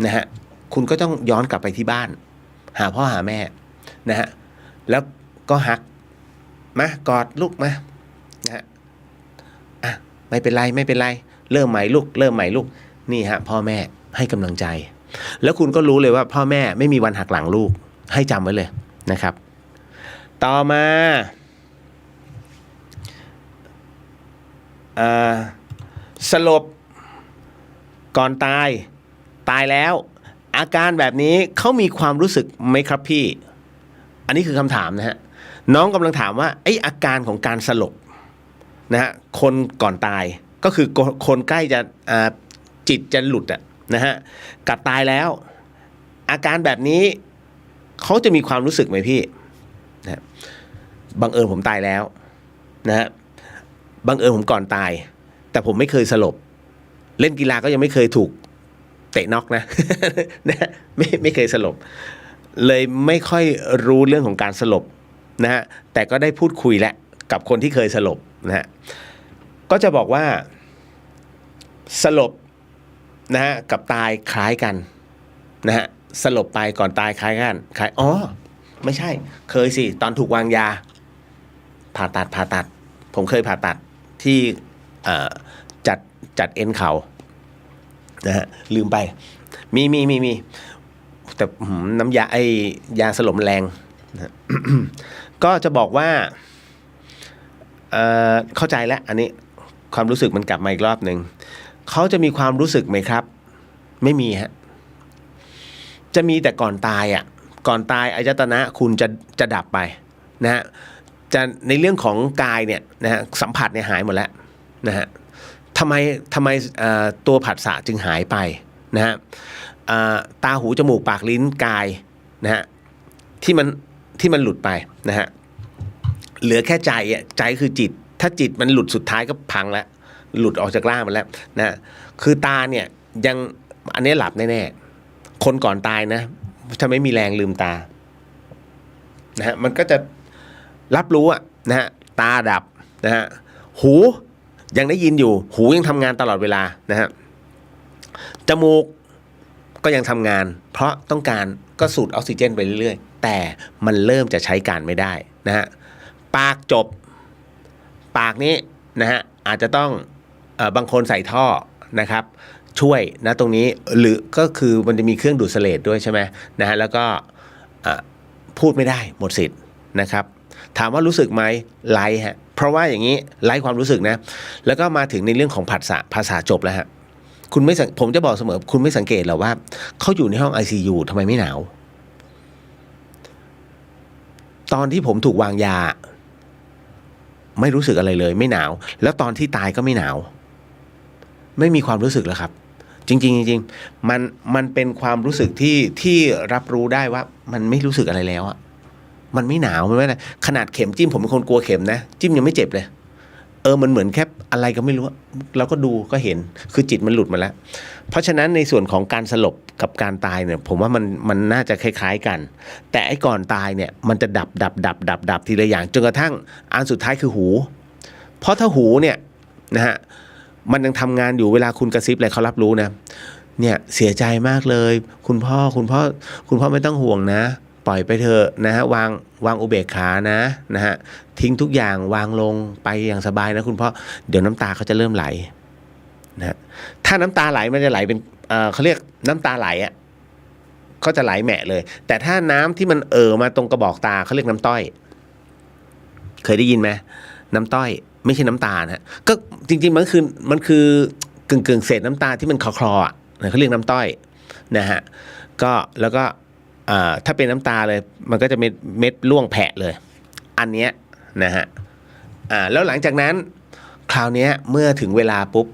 นะฮะคุณก็ต้องย้อนกลับไปที่บ้านหาพ่อหาแม่นะฮะแล้วก็ฮักมากอดลูกมานะฮะไม่เป็นไรเริ่มใหม่ลูกนี่ฮะพ่อแม่ให้กำลังใจแล้วคุณก็รู้เลยว่าพ่อแม่ไม่มีวันหักหลังลูกให้จำไว้เลยนะครับต่อมาสลบก่อนตายแล้วอาการแบบนี้เขามีความรู้สึกไหมครับพี่อันนี้คือคำถามนะฮะน้องกำลังถามว่าไอ้อาการของการสลบนะฮะคนก่อนตายก็คือคนใกล้จะจิตจะหลุดนะฮะกับตายแล้วอาการแบบนี้เขาจะมีความรู้สึกไหมพี่นะบังเอิญผมตายแล้วนะฮะบังเอิญผมก่อนตายแต่ผมไม่เคยสลบเล่นกีฬาก็ยังไม่เคยถูกเตะน็อกนะ นะไม่เคยสลบเลยไม่ค่อยรู้เรื่องของการสลบนะฮะแต่ก็ได้พูดคุยแล้วกับคนที่เคยสลบนะฮะก็จะบอกว่าสลบนะฮะกับตายคล้ายกันนะฮะสลบไปก่อนตายคล้ายกันไม่ใช่เคยสิตอนถูกวางยาผ่าตัดผมเคยผ่าตัดที่จัดเอ็นเข่านะฮะลืมไปมีแต่น้ำยายาสลบแรงนะ ก็จะบอกว่าเข้าใจแล้วอันนี้ความรู้สึกมันกลับมาอีกรอบหนึ่งเขาจะมีความรู้สึกไหมครับไม่มีฮะจะมีแต่ก่อนตายก่อนตายอายตนะคุณจะดับไปนะฮะจะในเรื่องของกายเนี่ยนะฮะสัมผัสเนี่ยหายหมดแล้วนะฮะทำไมตัวผัสสะจึงหายไปนะฮะตาหูจมูกปากลิ้นกายนะฮะที่มันหลุดไปนะฮะเหลือแค่ใจคือจิตถ้าจิตมันหลุดสุดท้ายก็พังแล้วหลุดออกจากร่างมันแล้วนะคือตาเนี่ยยังอันนี้หลับแน่ๆคนก่อนตายนะถ้าไม่มีแรงลืมตานะฮะมันก็จะรับรู้นะฮะตาดับนะฮะหูยังได้ยินอยู่หูยังทำงานตลอดเวลานะฮะจมูกก็ยังทำงานเพราะต้องการก็สูดออกซิเจนไปเรื่อยๆแต่มันเริ่มจะใช้การไม่ได้นะฮะปากจบปากนี้นะฮะอาจจะต้องบางคนใส่ท่อนะครับช่วยนะตรงนี้หรือก็คือมันจะมีเครื่องดูดเสลดด้วยใช่ไหมนะฮะแล้วก็พูดไม่ได้หมดสิทธิ์นะครับถามว่ารู้สึกไหมไร้ฮะเพราะว่าอย่างนี้ไร้ความรู้สึกนะแล้วก็มาถึงในเรื่องของภาษาจบแล้วฮะคุณไม่ผมจะบอกเสมอคุณไม่สังเกตหรอว่าเขาอยู่ในห้อง ICU ทำไมไม่หนาวตอนที่ผมถูกวางยาไม่รู้สึกอะไรเลยไม่หนาวแล้วตอนที่ตายก็ไม่หนาวไม่มีความรู้สึกแล้วครับ จริงๆจริงๆมันเป็นความรู้สึกที่รับรู้ได้ว่ามันไม่รู้สึกอะไรแล้วอะมันไม่หนาวมันไม่อะไรขนาดเข็มจิ้มผมเป็นคนกลัวเข็มนะจิ้มยังไม่เจ็บเลยมันเหมือนแค่อะไรก็ไม่รู้เราก็ดูก็เห็นคือจิตมันหลุดมาแล้ว เพราะฉะนั้นในส่วนของการสลบกับการตายเนี่ยผมว่ามันน่าจะคล้ายๆกันแต่ไอ้ก่อนตายเนี่ยมันจะดับทีละอย่างจนกระทั่งอันสุดท้ายคือหูเพราะถ้าหูเนี่ยนะฮะมันยังทำงานอยู่เวลาคุณกระซิบอะไรเขารับรู้นะเนี่ยเสียใจมากเลยคุณพ่อไม่ต้องห่วงนะปล่อยไปเถอะนะฮะวางอุเบกขานะฮะทิ้งทุกอย่างวางลงไปอย่างสบายนะคุณพ่อเดี๋ยวน้ำตาเขาจะเริ่มไหลนะถ้าน้ำตาไหลมันจะไหลเป็นเขาเรียกน้ำตาไหลอ่ะก็จะไหลแหมะเลยแต่ถ้าน้ำที่มันมาตรงกระบอกตาเขาเรียกน้ำต้อยเคยได้ยินไหมน้ำต้อยไม่ใช่น้ำตานะก็จริงๆมันคือกึ่งเศษน้ำตาที่มันคลอๆอ่ะเขาเรียกน้ำต้อยนะฮะก็แล้วก็ถ้าเป็นน้ำตาเลยมันก็จะเม็ดร่วงแผะเลยอันเนี้ยนะฮะแล้วหลังจากนั้นคราวนี้เมื่อถึงเวลาปุ๊บ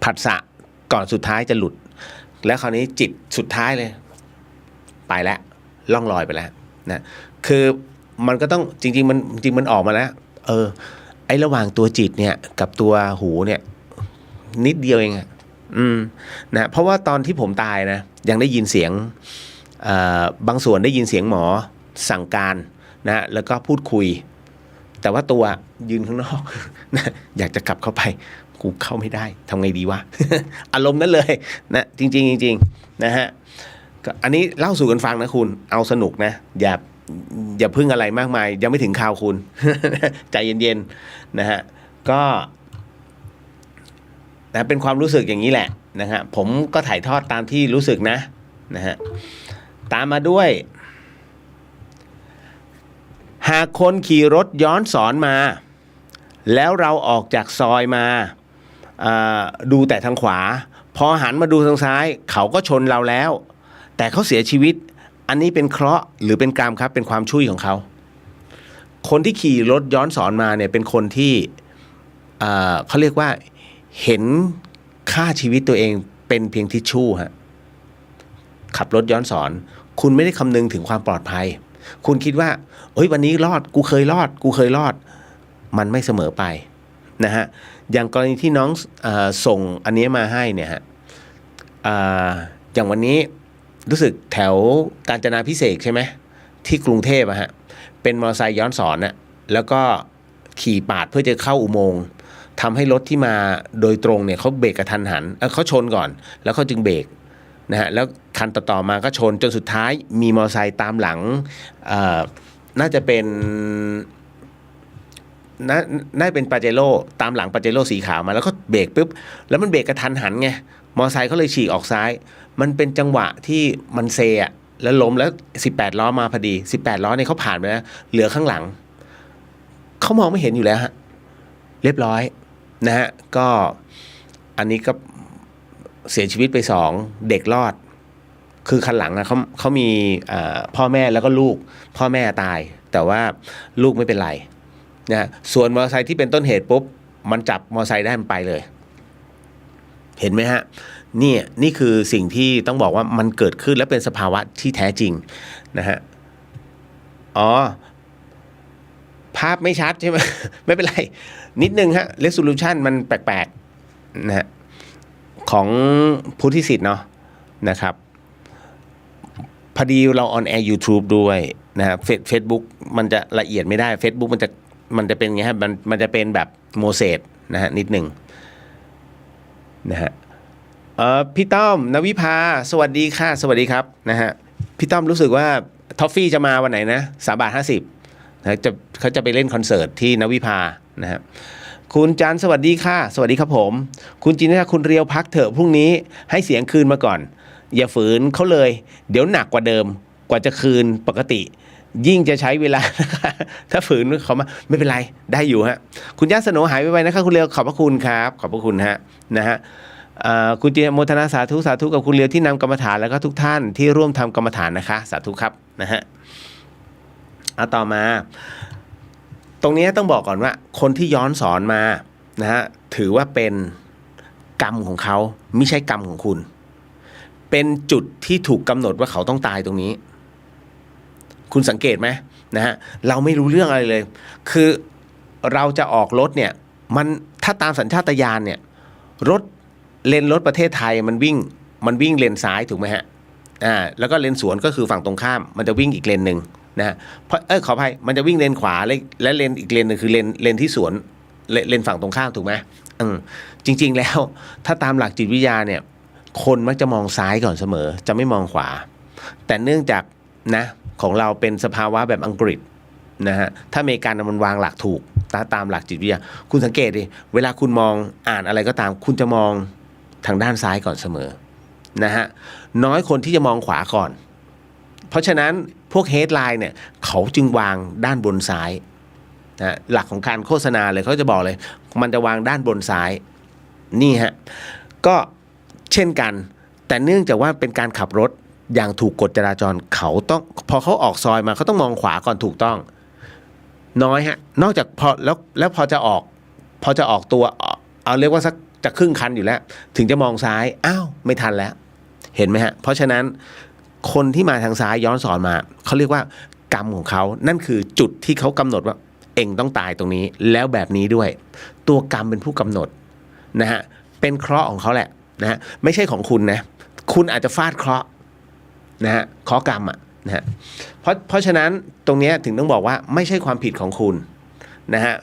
ผัสสะก่อนสุดท้ายจะหลุดแล้วคราวนี้จิตสุดท้ายเลยไปแล้วล่องลอยไปแล้วนะคือมันก็ต้องจริงๆมันออกมาแล้วไอ้ระหว่างตัวจิตเนี่ยกับตัวหูเนี่ยนิดเดียวเองอะนะเพราะว่าตอนที่ผมตายนะยังได้ยินเสียงบางส่วนได้ยินเสียงหมอสั่งการนะแล้วก็พูดคุยแต่ว่าตัวยืนข้างนอกนะอยากจะกลับเข้าไปกูเข้าไม่ได้ทำไงดีวะ อารมณ์นั้นเลยนะจริงนะฮะอันนี้เล่าสู่กันฟังนะคุณเอาสนุกนะอย่าพึ่งอะไรมากมายยังไม่ถึงข่าวคุณ ใจเย็นๆนะฮะก็นะเป็นความรู้สึกอย่างนี้แหละนะฮะผมก็ถ่ายทอดตามที่รู้สึกนะฮะตามมาด้วยหากคนขี่รถย้อนสอนมาแล้วเราออกจากซอยมาดูแต่ทางขวาพอหันมาดูทางซ้ายเขาก็ชนเราแล้วแต่เขาเสียชีวิตอันนี้เป็นเคราะห์หรือเป็นกรรมครับเป็นความช่วยของเขาคนที่ขี่รถย้อนสอนมาเนี่ยเป็นคนที่เขาเรียกว่าเห็นค่าชีวิตตัวเองเป็นเพียงทิชชู่ฮะขับรถย้อนสอนคุณไม่ได้คำนึงถึงความปลอดภัยคุณคิดว่าวันนี้รอดกูเคยรอดมันไม่เสมอไปนะฮะอย่างกรณีที่น้องส่งอันนี้มาให้เนี่ยฮะอย่างวันนี้รู้สึกแถวกาญจนาภิเษกใช่ไหมที่กรุงเทพอะฮะเป็นมอเตอร์ไซค์ย้อนสอนน่ะแล้วก็ขี่ปาดเพื่อจะเข้าอุโมงค์ทำให้รถที่มาโดยตรงเนี่ยเขาเบรกกระทันหันเขาชนก่อนแล้วเขาจึงเบรกนะฮะแล้วคันต่อมาก็ชนจนสุดท้ายมีมอเตอร์ไซค์ตามหลังน่าจะเป็นปาเจโร่ตามหลังปาเจโร่สีขาวมาแล้วก็เบรกปุ๊บแล้วมันเบรกกระทันหันไงมอเตอร์ไซค์เขาเลยฉีกออกซ้ายมันเป็นจังหวะที่มันเซอะแล้วล้มแล้ว18ล้อมาพอดี18ล้อเนี่ยเขาผ่านไปแล้วเหลือข้างหลังเขามองไม่เห็นอยู่แล้วฮะเรียบร้อยนะฮะก็อันนี้ก็เสียชีวิตไป2เด็กรอดคือคันหลังนะเขามีพ่อแม่แล้วก็ลูกพ่อแม่ตายแต่ว่าลูกไม่เป็นไรนะส่วนมอเตอร์ไซค์ที่เป็นต้นเหตุปุ๊บมันจับมอเตอร์ไซค์ได้มันไปเลยเห็นไหมฮะนี่คือสิ่งที่ต้องบอกว่ามันเกิดขึ้นและเป็นสภาวะที่แท้จริงนะฮะภาพไม่ชัดใช่ไหม ไม่เป็นไรนิดนึงฮะ resolution มันแปลกๆนะฮะของผู้ที่สิทธิ์เนาะนะครับพอดีเราออนแอร์ YouTube ด้วยนะฮะเฟซบุ๊กมันจะละเอียดไม่ได้ Facebook มันจะเป็นไงฮะมันจะเป็นแบบโมเสสนะฮะนิดหนึ่งนะฮะพี่ต้อมนวิภาสวัสดีค่ะสวัสดีครับนะฮะพี่ต้อมรู้สึกว่าท็อฟฟี่จะมาวันไหนนะ3.50 บาทนะเขาจะไปเล่นคอนเสิร์ตที่นวิภานะฮะคุณจันสวัสดีค่ะสวัสดีครับผมคุณจินนี่คุณเรียวพักเถอะพรุ่งนี้ให้เสียงคืนมาก่อนอย่าฝืนเขาเลยเดี๋ยวหนักกว่าเดิมกว่าจะคืนปกติยิ่งจะใช้เวลานะคะถ้าฝืนเขามาไม่เป็นไรได้อยู่ฮะคุณย่าสโนหายไปไวนะครับคุณเรียวขอบพระคุณครับขอบพระคุณฮะนะฮะคุณจินโมทนาสาธุกับคุณเรียวที่นำกรรมฐานแล้วก็ทุกท่านที่ร่วมทำกรรมฐานนะคะสาธุครับนะฮะต่อมาตรงนี้ต้องบอกก่อนว่าคนที่ย้อนสอนมานะฮะถือว่าเป็น กรรมของเขาไม่ใช่กรรมของคุณเป็นจุดที่ถูกกำหนดว่าเขาต้องตายตรงนี้คุณสังเกตไหมนะฮะเราไม่รู้เรื่องอะไรเลยคือเราจะออกรถเนี่ยมันถ้าตามสัญชาตญาณเนี่ยเลนรถประเทศไทยมันวิ่งเลนซ้ายถูกไหมฮะแล้วก็เลนสวนก็คือฝั่งตรงข้ามมันจะวิ่งอีกเลนหนึ่งนะฮะเพราะขออภัยมันจะวิ่งเลนขวาและเลนอีกเลนหนึ่งคือเลนที่สวนเลนฝั่งตรงข้ามถูกไหมจริงๆแล้วถ้าตามหลักจิตวิทยาเนี่ยคนมักจะมองซ้ายก่อนเสมอจะไม่มองขวาแต่เนื่องจากนะของเราเป็นสภาวะแบบอังกฤษนะฮะถ้าอเมริกันมันวางหลักถูกตามหลักจิตวิทยาคุณสังเกตดิเวลาคุณมองอ่านอะไรก็ตามคุณจะมองทางด้านซ้ายก่อนเสมอนะฮะน้อยคนที่จะมองขวาก่อนเพราะฉะนั้นพวกเฮดไลน์เนี่ยเขาจึงวางด้านบนซ้ายนะหลักของการโฆษณาเลยเขาจะบอกเลยมันจะวางด้านบนซ้ายนี่ฮะก็เช่นกันแต่เนื่องจากว่าเป็นการขับรถอย่างถูกกฎจราจรเขาต้องพอเขาออกซอยมาเขาต้องมองขวาก่อนถูกต้องน้อยฮะนอกจากพอแล้วพอจะออกตัวเอาเรียกว่าสักจะครึ่งคันอยู่แล้วถึงจะมองซ้ายอ้าวไม่ทันแล้วเห็นไหมฮะเพราะฉะนั้นคนที่มาทางซ้ายย้อนสอนมาเขาเรียกว่ากรรมของเขานั่นคือจุดที่เขากำหนดว่าเองต้องตายตรงนี้แล้วแบบนี้ด้วยตัวกรรมเป็นผู้กำหนดนะฮะเป็นเคราะห์ของเขาแหละนะฮะไม่ใช่ของคุณนะคุณอาจจะฟาดเคราะห์นะฮะเคราะห์กรรมนะฮะเพราะฉะนั้นตรงนี้ถึงต้องบอกว่าไม่ใช่ความผิดของคุณนะฮะ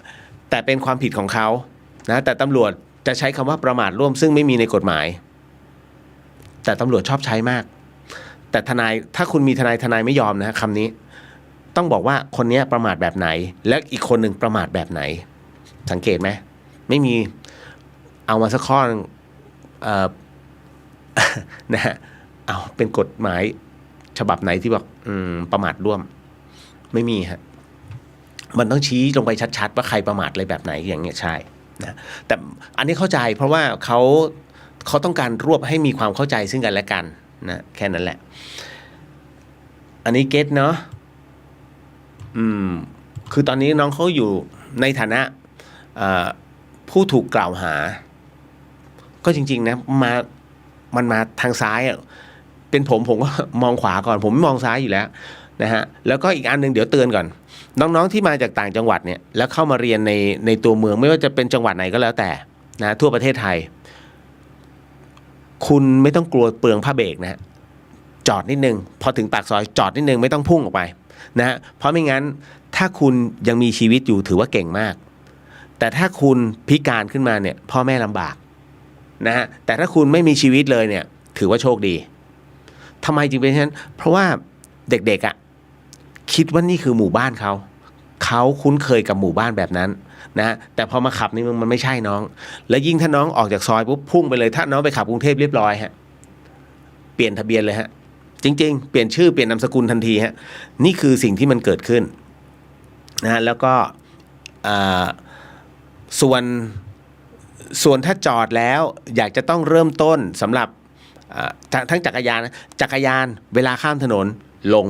แต่เป็นความผิดของเขานะแต่ตำรวจจะใช้คำว่าประมาทร่วมซึ่งไม่มีในกฎหมายแต่ตำรวจชอบใช้มากแต่ทนายถ้าคุณมีทนายไม่ยอมนะคำนี้ต้องบอกว่าคนนี้ประมาทแบบไหนและอีกคนหนึ่งประมาทแบบไหนสังเกตไหมไม่มีเอามาสักข้อนะฮะเอาเป็นกฎหมายฉบับไหนที่บอกประมาทร่วมไม่มีฮะมันต้องชี้ลงไปชัดๆว่าใครประมาทอะไรแบบไหนอย่างเงี้ยใช่นะแต่อันนี้เข้าใจเพราะว่าเขาต้องการรวบให้มีความเข้าใจซึ่งกันและกันนะแค่นั้นแหละอันนี้เก็ตเนาะคือตอนนี้น้องเขาอยู่ในฐานะผู้ถูกกล่าวหาก็จริงๆนะมันมาทางซ้ายอ่ะเป็นผมก็มองขวาก่อนผมไม่มองซ้ายอยู่แล้วนะฮะแล้วก็อีกอันนึงเดี๋ยวเตือนก่อนน้องๆที่มาจากต่างจังหวัดเนี่ยแล้วเข้ามาเรียนในตัวเมืองไม่ว่าจะเป็นจังหวัดไหนก็แล้วแต่นะทั่วประเทศไทยคุณไม่ต้องกลัวเปลืองผ้าเบรกนะฮะจอดนิดนึงพอถึงปากซอยจอดนิดนึงไม่ต้องพุ่งออกไปนะฮะเพราะไม่งั้นถ้าคุณยังมีชีวิตอยู่ถือว่าเก่งมากแต่ถ้าคุณพิการขึ้นมาเนี่ยพ่อแม่ลำบากนะฮะแต่ถ้าคุณไม่มีชีวิตเลยเนี่ยถือว่าโชคดีทำไมจึงเป็นเช่นนั้นเพราะว่าเด็กๆอ่ะคิดว่านี่คือหมู่บ้านเขาคุ้นเคยกับหมู่บ้านแบบนั้นนะแต่พอมาขับนี่มันไม่ใช่น้องแล้วยิ่งถ้าน้องออกจากซอยปุ๊บพุ่งไปเลยถ้าน้องไปขับกรุงเทพเรียบร้อยฮะเปลี่ยนทะเบียนเลยฮะจริงๆเปลี่ยนชื่อเปลี่ยนนามสกุลทันทีฮะนี่คือสิ่งที่มันเกิดขึ้นนะแล้วก็ส่วนถ้าจอดแล้วอยากจะต้องเริ่มต้นสำหรับทั้งจักรยานเวลาข้ามถนนลง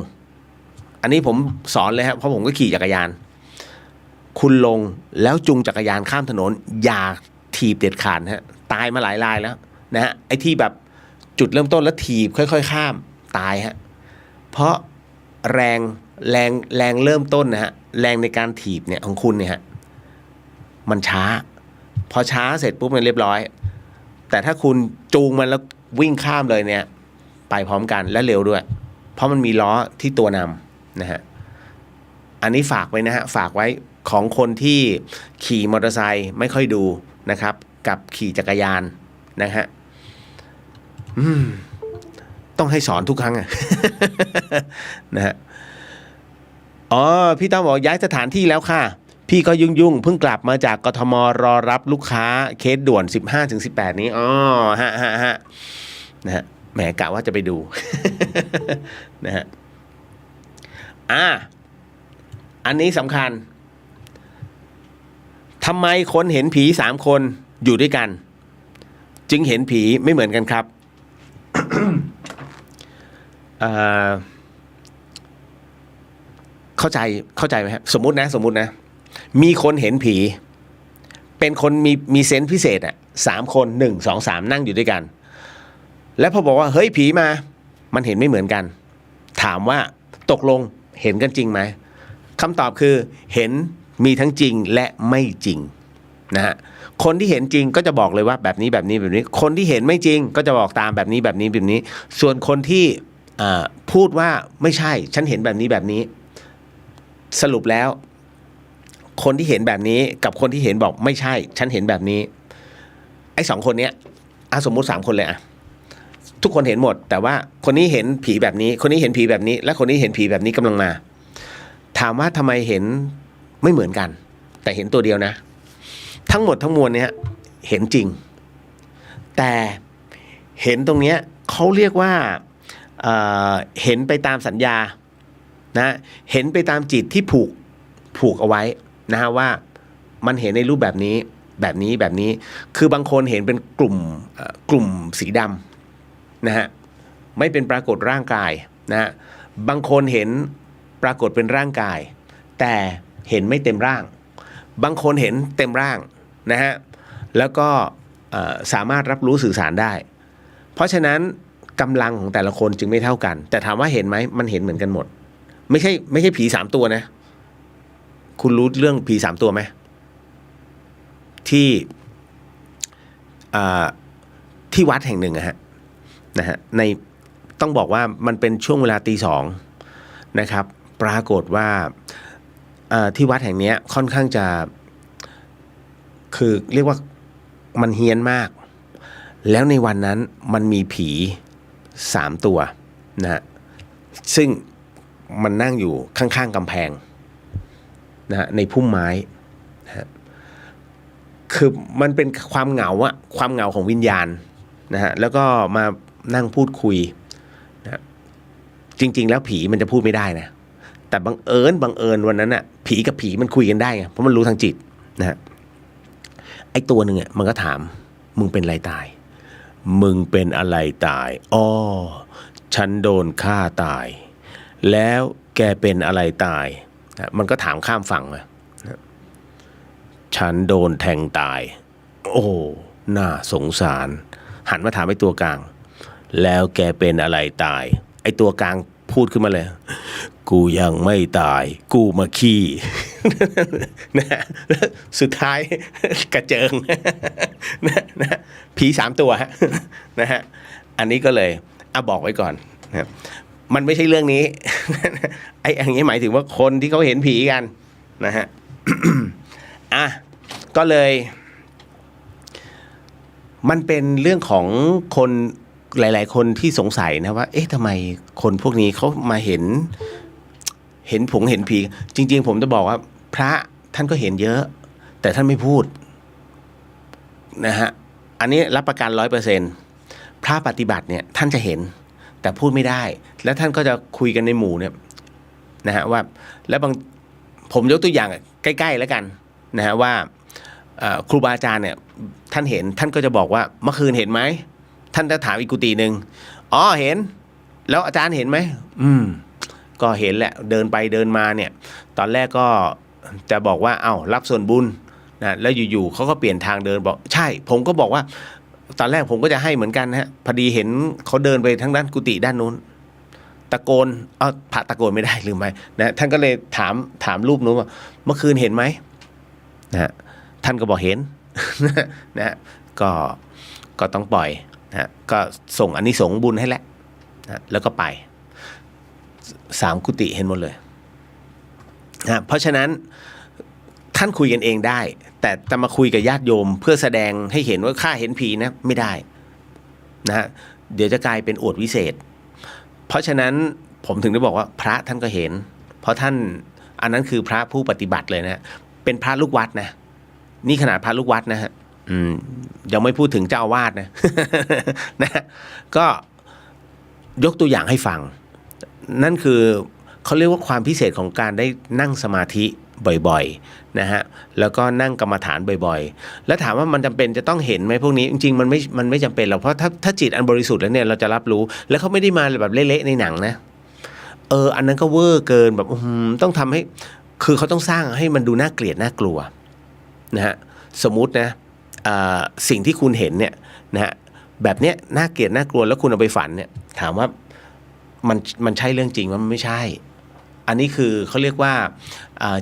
อันนี้ผมสอนเลยครับเพราะผมก็ขี่จักรยานคุณลงแล้วจูงจักรยานข้ามถนนอย่าถีบเด็ดขาดฮะตายมาหลายรายแล้วนะฮะไอ้ที่แบบจุดเริ่มต้นแล้วถีบค่อยๆข้ามตายฮะเพราะแรงเริ่มต้นนะฮะแรงในการถีบเนี่ยของคุณเนี่ยฮะมันช้าพอช้าเสร็จปุ๊บมันเรียบร้อยแต่ถ้าคุณจูงมันแล้ววิ่งข้ามเลยเนี่ยไปพร้อมกันและเร็วด้วยเพราะมันมีล้อที่ตัวนำนะฮะอันนี้ฝากไว้นะฮะฝากไว้ของคนที่ขี่มอเตอร์ไซค์ไม่ค่อยดูนะครับกับขี่จักรยานนะฮะต้องให้สอนทุกครั้ง นะฮะอ๋อพี่ต้อมบอกย้ายสถานที่แล้วค่ะพี่ก็ยุ่งเพิ่งกลับมาจากกทมรอรับลูกค้าเคสด่วน 15-18 นี้อ๋อฮะนะฮะแหมกะว่าจะไปดู นะฮะอันนี้สำคัญทำไมคนเห็นผี3 คนอยู่ด้วยกันจึงเห็นผีไม่เหมือนกันครับ เข้าใจไหมครับสมมุตินะมีคนเห็นผี เป็นคนมีเซนส์พิเศษอ่ะ3 คน1 2 3นั่งอยู่ด้วยกันแล้วพอบอกว่าเฮ้ยผีมามันเห็นไม่เหมือนกันถามว่าตกลงเห็นกันจริงไหมคำตอบคือเห็นมีทั้งจริงและไม่จริงนะฮะคนที่เห็นจริงก็จะบอกเลยว่าแบบนี้แบบนี้แบบนี้คนที่เห็นไม่จริงก็จะบอกตามแบบนี้แบบนี้แบบนี้ส่วนคนที่พูดว่าไม่ใช่ฉันเห็นแบบนี้แบบนี้สรุปแล้วคนที่เห็นแบบนี้กับคนที่เห็นบอกไม่ใช่ฉันเห็นแบบนี้ไอ้2 คนเนี้ยสมมุติ3 คนเลยอะทุกคนเห็นหมดแต่ว่าคนนี้เห็นผีแบบนี้คนนี้เห็นผีแบบนี้และคนนี้เห็นผีแบบนี้กำลังมาถามว่าทำไมเห็นไม่เหมือนกันแต่เห็นตัวเดียวนะทั้งหมดทั้งมวลเนี้ยเห็นจริงแต่เห็นตรงเนี้ยเขาเรียกว่าเห็นไปตามสัญญานะเห็นไปตามจิตที่ผูกเอาไว้นะฮะว่ามันเห็นในรูปแบบนี้แบบนี้แบบนี้คือบางคนเห็นเป็นกลุ่มสีดำนะฮะไม่เป็นปรากฏร่างกายนะฮะบางคนเห็นปรากฏเป็นร่างกายแต่เห็นไม่เต็มร่างบางคนเห็นเต็มร่างนะฮะแล้วก็สามารถรับรู้สื่อสารได้เพราะฉะนั้นกำลังของแต่ละคนจึงไม่เท่ากันแต่ถามว่าเห็นไหมมันเห็นเหมือนกันหมดไม่ใช่ผี3 ตัวนะคุณรู้เรื่องผี3 ตัวไหมที่วัดแห่งหนึ่งนะฮะในต้องบอกว่ามันเป็นช่วงเวลาตี 2นะครับปรากฏว่าที่วัดแห่งนี้ค่อนข้างจะคือเรียกว่ามันเฮี้ยนมากแล้วในวันนั้นมันมีผี3 ตัวนะฮะซึ่งมันนั่งอยู่ข้างๆกำแพงนะฮะในพุ่มไม้นะฮะคือมันเป็นความเหงาอะความเหงาของวิญญาณนะฮะแล้วก็มานั่งพูดคุยนะจริงๆแล้วผีมันจะพูดไม่ได้นะแต่บังเอิญวันนั้นอะผีกับผีมันคุยกันได้ไงเพราะมันรู้ทางจิตนะฮะไอ้ตัวหนึ่งอะมันก็ถามมึงเป็นอะไรตายมึงเป็นอะไรตายอ้อฉันโดนฆ่าตายแล้วแกเป็นอะไรตายนะมันก็ถามข้ามฝั่งมานะฉันโดนแทงตายโอ้น่าสงสารหันมาถามไอ้ตัวกลางแล้วแกเป็นอะไรตายไอ้ตัวกลางพูดขึ้นมาเลยกูยังไม่ตายกูมาขี้ นะสุดท้ายกระเจิง นะผี3 ตัวนะฮะอันนี้ก็เลยบอกไว้ก่อนนะมันไม่ใช่เรื่องนี้ ไอ้อย่างนี้หมายถึงว่าคนที่เขาเห็นผีกันนะฮะ ก็เลยมันเป็นเรื่องของคนหลายๆคนที่สงสัยนะว่าเอ๊ะทำไมคนพวกนี้เขามาเห็นผีจริงๆผมจะบอกว่าพระท่านก็เห็นเยอะแต่ท่านไม่พูดนะฮะอันนี้รับประกัน 100%พระปฏิบัติเนี่ยท่านจะเห็นแต่พูดไม่ได้แล้วท่านก็จะคุยกันในหมู่เนี่ยนะฮะว่าแล้วผมยกตัวอย่างใกล้ๆแล้วกันนะฮะว่าครูบาอาจารย์เนี่ยท่านเห็นท่านก็จะบอกว่าเมื่อคืนเห็นไหมท่านจะถามอีกกุฏิหนึ่งอ๋อเห็นแล้วอาจารย์เห็นไหมก็เห็นแหละเดินไปเดินมาเนี่ยตอนแรกก็จะบอกว่าเอ้ารับส่วนบุญนะแล้วอยู่ๆเขาก็เปลี่ยนทางเดินบอกใช่ผมก็บอกว่าตอนแรกผมก็จะให้เหมือนกันฮะพอดีเห็นเขาเดินไปทางด้านกุฏิด้านนู้นตะโกนพระตะโกนไม่ได้ลืมไปนะท่านก็เลยถามรูปนู้นว่าเมื่อคืนเห็นไหมนะฮะท่านก็บอกเห็น นะฮะก็ต้องปล่อยนะก็ส่งอานิสงส์บุญให้แล้วนะแล้วก็ไป3 กุฏิเห็นหมดเลยนะเพราะฉะนั้นท่านคุยกันเองได้แต่จะมาคุยกับญาติโยมเพื่อแสดงให้เห็นว่าข้าเห็นผีนะไม่ได้นะฮะเดี๋ยวจะกลายเป็นอวดวิเศษเพราะฉะนั้นผมถึงได้บอกว่าพระท่านก็เห็นเพราะท่านอันนั้นคือพระผู้ปฏิบัติเลยนะเป็นพระลูกวัดนะนี่ขนาดพระลูกวัดนะฮะยังไม่พูดถึงเจ้าอาวาสนะ นะก็ยกตัวอย่างให้ฟังนั่นคือเขาเรียกว่าความพิเศษของการได้นั่งสมาธิบ่อยๆนะฮะแล้วก็นั่งกรรมฐานบ่อยๆแล้วถามว่ามันจำเป็นจะต้องเห็นไหมพวกนี้จริงๆมันไม่จำเป็นหรอกเพราะถ้าจิตอันบริสุทธิ์แล้วเนี่ยเราจะรับรู้แล้วเขาไม่ได้มาแบบเละๆในหนังนะอันนั้นก็เวอร์เกินแบบต้องทำให้คือเขาต้องสร้างให้มันดูน่าเกลียดน่ากลัวนะฮะ สมมุตินะสิ่งที่คุณเห็นเนี่ยนะฮะแบบเนี้ยน่าเกลียดน่ากลัวแล้วคุณเอาไปฝันเนี่ยถามว่ามันใช่เรื่องจริงมันไม่ใช่อันนี้คือเขาเรียกว่า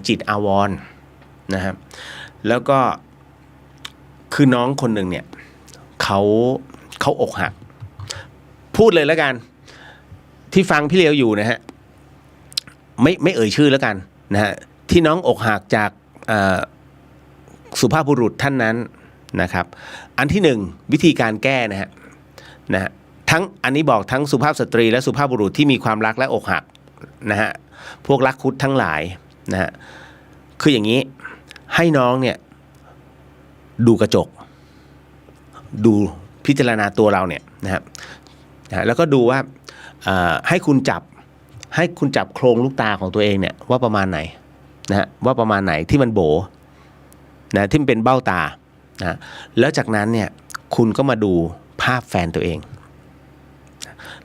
จิตอาวรณ์นะครับแล้วก็คือน้องคนหนึ่งเนี่ยเขาอกหักพูดเลยแล้วกันที่ฟังพี่เลียวอยู่นะฮะไม่เอ่ยชื่อแล้วกันนะฮะที่น้องอกหักจากสุภาพบุรุษท่านนั้นนะครับอันที่หนึ่งวิธีการแก้นะฮะทั้งอันนี้บอกทั้งสุภาพสตรีและสุภาพบุรุษที่มีความรักและอกหักนะฮะพวกรักคุดทั้งหลายนะฮะคืออย่างนี้ให้น้องเนี่ยดูกระจกดูพิจารณาตัวเราเนี่ยนะครับแล้วก็ดูว่าให้คุณจับโครงลูกตาของตัวเองเนี่ยว่าประมาณไหนนะฮะว่าประมาณไหนที่มันโบนะที่มันเป็นเบ้าตานะแล้วจากนั้นเนี่ยคุณก็มาดูภาพแฟนตัวเอง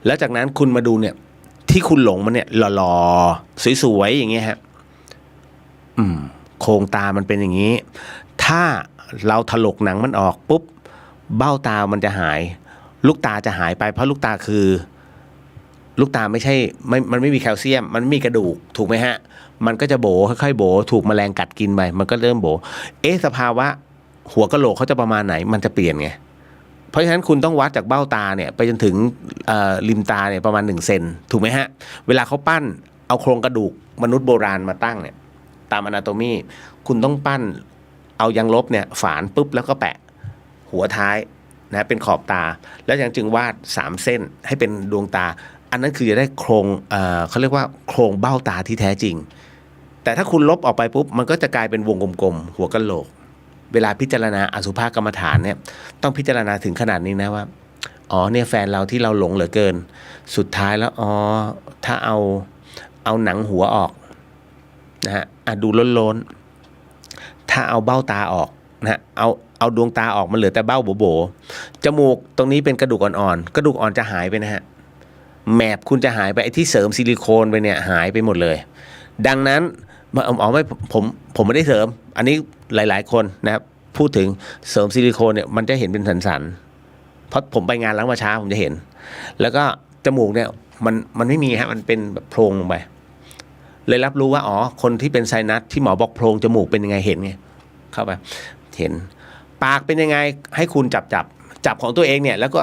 แล้วจากนั้นคุณมาดูเนี่ยที่คุณหลงมันเนี่ยหล่อๆสวยๆอย่างเงี้ยฮะโครงตามันเป็นอย่างนี้ถ้าเราถลกหนังมันออกปุ๊บเบ้าตามันจะหายลูกตาจะหายไปเพราะลูกตาคือลูกตามันไม่มีแคลเซียมมันไม่มีกระดูกถูกไหมฮะมันก็จะโบค่อยๆโบถูกแมลงกัดกินไปมันก็เริ่มโบสภาวะหัวกะโหลกเขาจะประมาณไหนมันจะเปลี่ยนไงเพราะฉะนั้นคุณต้องวัดจากเบ้าตาเนี่ยไปจนถึงริมตาเนี่ยประมาณ1 เซนถูกไหมฮะเวลาเขาปั้นเอาโครงกระดูกมนุษย์โบราณมาตั้งเนี่ยตามอนาโตมีคุณต้องปั้นเอายางลบเนี่ยฝานปุ๊บแล้วก็แปะหัวท้ายนะเป็นขอบตาแล้วยังจึงวาด3 เส้นให้เป็นดวงตาอันนั้นคือจะได้โครงเขาเรียกว่าโครงเบ้าตาที่แท้จริงแต่ถ้าคุณลบออกไปปุ๊บมันก็จะกลายเป็นวงกลมๆหัวกะโหลกเวลาพิจารณาอสุภกรรมฐานเนี่ยต้องพิจารณาถึงขนาดนี้นะว่าเนี่ยแฟนเราที่เราหลงเหลือเกินสุดท้ายแล้วถ้าเอาหนังหัวออกนะฮะดูโล้นๆถ้าเอาเบ้าตาออกนะฮะเอาดวงตาออกมันเหลือแต่เบ้าโบจมูกตรงนี้เป็นกระดูกอ่อนๆกระดูกอ่อนจะหายไปนะฮะแมบคุณจะหายไปไอ้ที่เสริมซิลิโคนไปเนี่ยหายไปหมดเลยดังนั้นไม่ผมไม่ได้เสริมอันนี้หลายๆคนนะครับพูดถึงเสริมซิลิโคนเนี่ยมันจะเห็นเป็นสันๆเพราะผมไปงานล้างประชาผมจะเห็นแล้วก็จมูกเนี่ยมันไม่มีฮะมันเป็นแบบโพรงลงไปเลยรับรู้ว่าคนที่เป็นไซนัสที่หมอบอกโพรงจมูกเป็นยังไงเห็นไงเข้าไปเห็นปากเป็นยังไงให้คุณจับของตัวเองเนี่ยแล้วก็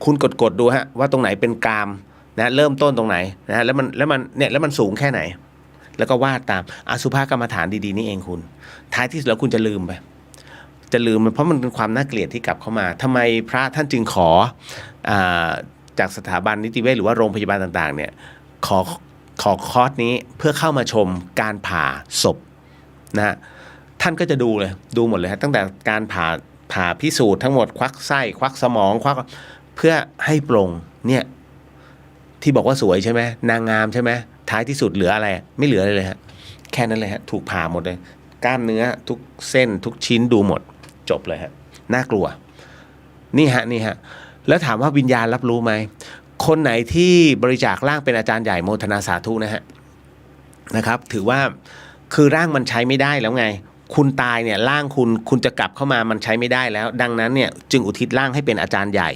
คุณกดดูฮะว่าตรงไหนเป็นกรามนะเริ่มต้นตรงไหนนะแล้วมันสูงแค่ไหนแล้วก็วาดตามอสุภกรรมฐานดีๆนี่เองคุณท้ายที่สุดแล้วคุณจะลืมเพราะมันเป็นความน่าเกลียดที่กลับเข้ามาทำไมพระท่านจึงขอจากสถาบันนิติเวชหรือว่าโรงพยาบาลต่างๆเนี่ยขอคอร์สนี้เพื่อเข้ามาชมการผ่าศพนะท่านก็จะดูหมดเลยฮะตั้งแต่การผ่าพิสูจน์ทั้งหมดควักไส้ควักสมองควักเพื่อให้ปลงเนี่ยที่บอกว่าสวยใช่ไหมนางงามใช่ไหมท้ายที่สุดเหลืออะไรไม่เหลือเลยฮะแค่นั้นเลยฮะถูกผ่าหมดเลยกล้ามเนื้อทุกเส้นทุกชิ้นดูหมดจบเลยฮะน่ากลัวนี่ฮะแล้วถามว่าวิญญาณรับรู้ไหมคนไหนที่บริจาคร่างเป็นอาจารย์ใหญ่โมทนาสาธุนะครับถือว่าคือร่างมันใช้ไม่ได้แล้วไงคุณตายเนี่ยร่างคุณจะกลับเข้ามามันใช้ไม่ได้แล้วดังนั้นเนี่ยจึงอุทิศร่างให้เป็นอาจารย์ใหญ่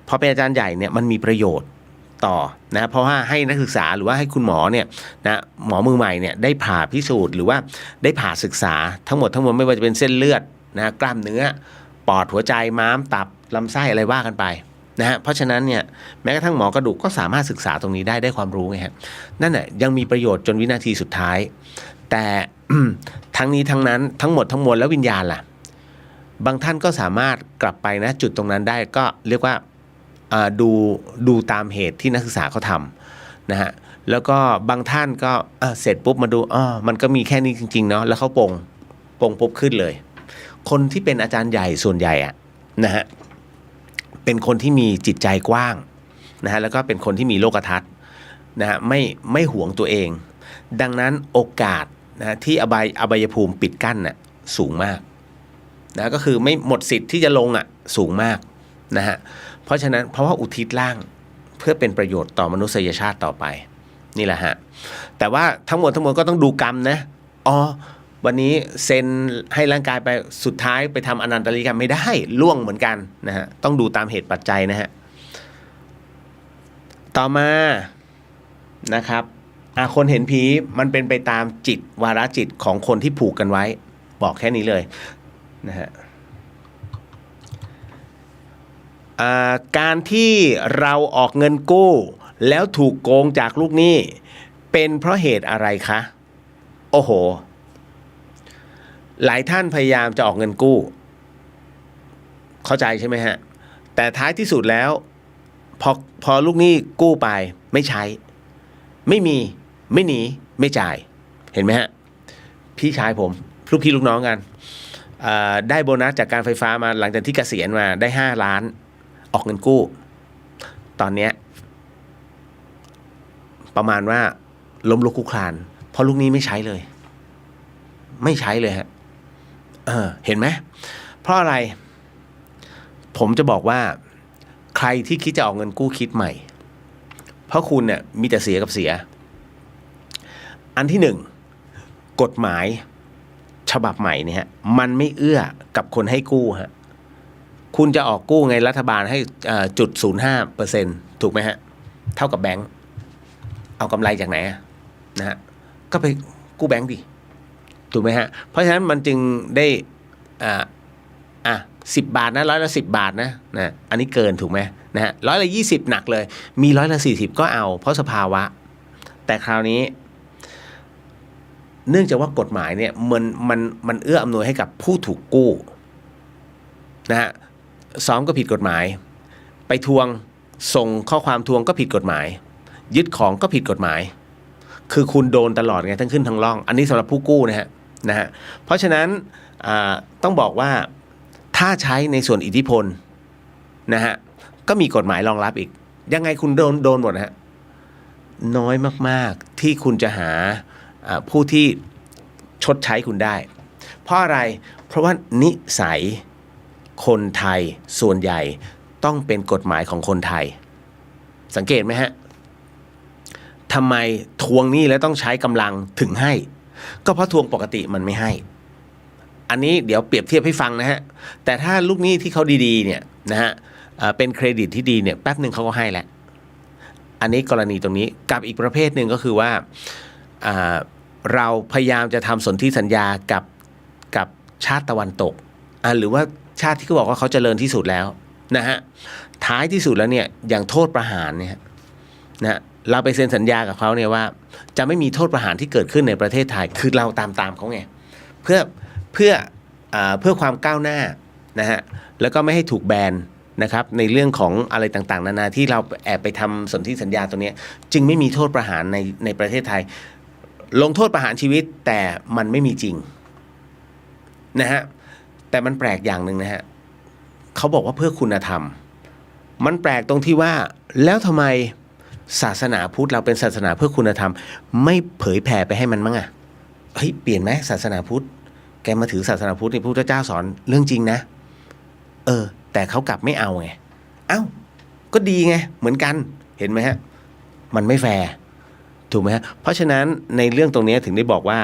พอเป็นอาจารย์ใหญ่เนี่ยมันมีประโยชน์ต่อนะเพราะว่าให้นักศึกษาหรือว่าให้คุณหมอเนี่ยนะหมอมือใหม่เนี่ยได้ผ่าพิสูจน์หรือว่าได้ผ่าศึกษาทั้งหมดไม่ว่าจะเป็นเส้นเลือดนะกล้ามเนื้อปอดหัวใจม้ามตับลำไส้อะไรว่ากันไปนะฮะเพราะฉะนั้นเนี่ยแม้กระทั่งหมอกระดูกก็สามารถศึกษาตรงนี้ได้ความรู้ไงฮะนั่นแหละยังมีประโยชน์จนวินาทีสุดท้ายแต่ ทั้งนี้ทั้งนั้นทั้งหมดทั้งมวลแล้ววิญญาณล่ะบางท่านก็สามารถกลับไปนะจุดตรงนั้นได้ก็เรียกว่าดูตามเหตุที่นักศึกษาเขาทำนะฮะแล้วก็บางท่านก็เสร็จปุ๊บมาดูมันก็มีแค่นี้จริงๆเนาะแล้วเขาปงปุ๊บขึ้นเลยคนที่เป็นอาจารย์ใหญ่ส่วนใหญ่นะฮะเป็นคนที่มีจิตใจกว้างนะฮะแล้วก็เป็นคนที่มีโลกทัศน์นะฮะไม่หวงตัวเองดังนั้นโอกาสนะที่อบายภูมิปิดกั้นน่ะสูงมากนะก็คือไม่หมดสิทธิ์ที่จะลงสูงมากนะฮะเพราะฉะนั้นเพราะว่าอุทิศร่างเพื่อเป็นประโยชน์ต่อมนุษยชาติต่อไปนี่แหละฮะแต่ว่าทั้งหมดก็ต้องดูกรรมนะ วันนี้เซ็นให้ร่างกายไปสุดท้ายไปทำอนันตริยกรรมไม่ได้ล่วงเหมือนกันนะฮะต้องดูตามเหตุปัจจัยนะฮะต่อมานะครับคนเห็นผีมันเป็นไปตามจิตวาระจิตของคนที่ผูกกันไว้บอกแค่นี้เลยนะฮะการที่เราออกเงินกู้แล้วถูกโกงจากลูกหนี้เป็นเพราะเหตุอะไรคะโอ้โหหลายท่านพยายามจะออกเงินกู้เข้าใจใช่ไหมฮะแต่ท้ายที่สุดแล้วพอลูกหนี้กู้ไปไม่ใช้ไม่มีไม่หนีไม่จ่ายเห็นไหมฮะพี่ชายผมลูกพี่ลูกน้องกันได้โบนัสจากการไฟฟ้ามาหลังจากที่เกษียณมาได้5 ล้านออกเงินกู้ตอนเนี้ยประมาณว่าล้มลุกคลุกคลานเพราะลูกหนี้ไม่ใช้เลยไม่ใช้เลยฮะเห็นไหมเพราะอะไรผมจะบอกว่าใครที่คิดจะออกเงินกู้คิดใหม่เพราะคุณเนี่ยมีแต่เสียกับเสียอันที่หนึ่งกฎหมายฉบับใหม่เนี่ยฮะมันไม่เอื้อกับคนให้กู้ฮะคุณจะออกกู้ไงรัฐบาลให้0.05%ถูกไหมฮะเท่ากับแบงก์เอากำไรจากไหนนะฮะก็ไปกู้แบงก์ดิถูกไหมฮะเพราะฉะนั้นมันจึงได้10 บาทนะ10 บาทนะอันนี้เกินถูกไหมนะฮะ20หนักเลยมี40ก็เอาเพราะสภาวะแต่คราวนี้เนื่องจากว่ากฎหมายเนี่ยมันเอื้ออำนวยให้กับผู้ถูกกู้นะฮะซ้อมก็ผิดกฎหมายไปทวงส่งข้อความทวงก็ผิดกฎหมายยึดของก็ผิดกฎหมายคือคุณโดนตลอดไงทั้งขึ้นทั้งล่องอันนี้สำหรับผู้กู้นะฮะเพราะฉะนั้นต้องบอกว่าถ้าใช้ในส่วนอิทธิพลนะฮะก็มีกฎหมายรองรับอีกยังไงคุณโดนหมดนะฮะน้อยมากๆที่คุณจะหาผู้ที่ชดใช้คุณได้เพราะอะไรเพราะว่านิสัยคนไทยส่วนใหญ่ต้องเป็นกฎหมายของคนไทยสังเกตไหมฮะทำไมทวงหนี้แล้วต้องใช้กำลังถึงให้ก็เพราะทวงปกติมันไม่ให้อันนี้เดี๋ยวเปรียบเทียบให้ฟังนะฮะแต่ถ้าลูกหนี้ที่เขาดีๆเนี่ยนะฮะเป็นเครดิตที่ดีเนี่ยแป๊บหนึ่งเขาก็ให้แล้วอันนี้กรณีตรงนี้กับอีกประเภทหนึ่งก็คือว่าเราพยายามจะทำสนธิสัญญากับชาติตะวันตกหรือว่าชาติที่เขาบอกว่าเขาเจริญที่สุดแล้วนะฮะท้ายที่สุดแล้วเนี่ยอย่างโทษประหารเนี่ยนะเราไปเซ็นสัญญากับเขาเนี่ยว่าจะไม่มีโทษประหารที่เกิดขึ้นในประเทศไทยคือเราตามเขาไงเพื่อความก้าวหน้านะฮะแล้วก็ไม่ให้ถูกแบนนะครับในเรื่องของอะไรต่างๆนานาที่เราแอบไปทำสนธิสัญญาตัวนี้จึงไม่มีโทษประหารในประเทศไทยลงโทษประหารชีวิตแต่มันไม่มีจริงนะฮะแต่มันแปลกอย่างหนึ่งนะฮะเขาบอกว่าเพื่อคุณธรรมมันแปลกตรงที่ว่าแล้วทำไมศาสนาพุทธเราเป็นศาสนาเพื่อคุณธรรมไม่เผยแผ่ไปให้มันมั้งเฮ้ยเปลี่ยนไหมศาสนาพุทธแกมาถือศาสนาพุทธนี่พระพุทธเจ้าสอนเรื่องจริงนะแต่เขากลับไม่เอาไงก็ดีไงเหมือนกันเห็นไหมฮะมันไม่แฟร์ถูกไหมฮะเพราะฉะนั้นในเรื่องตรงนี้ถึงได้บอกว่า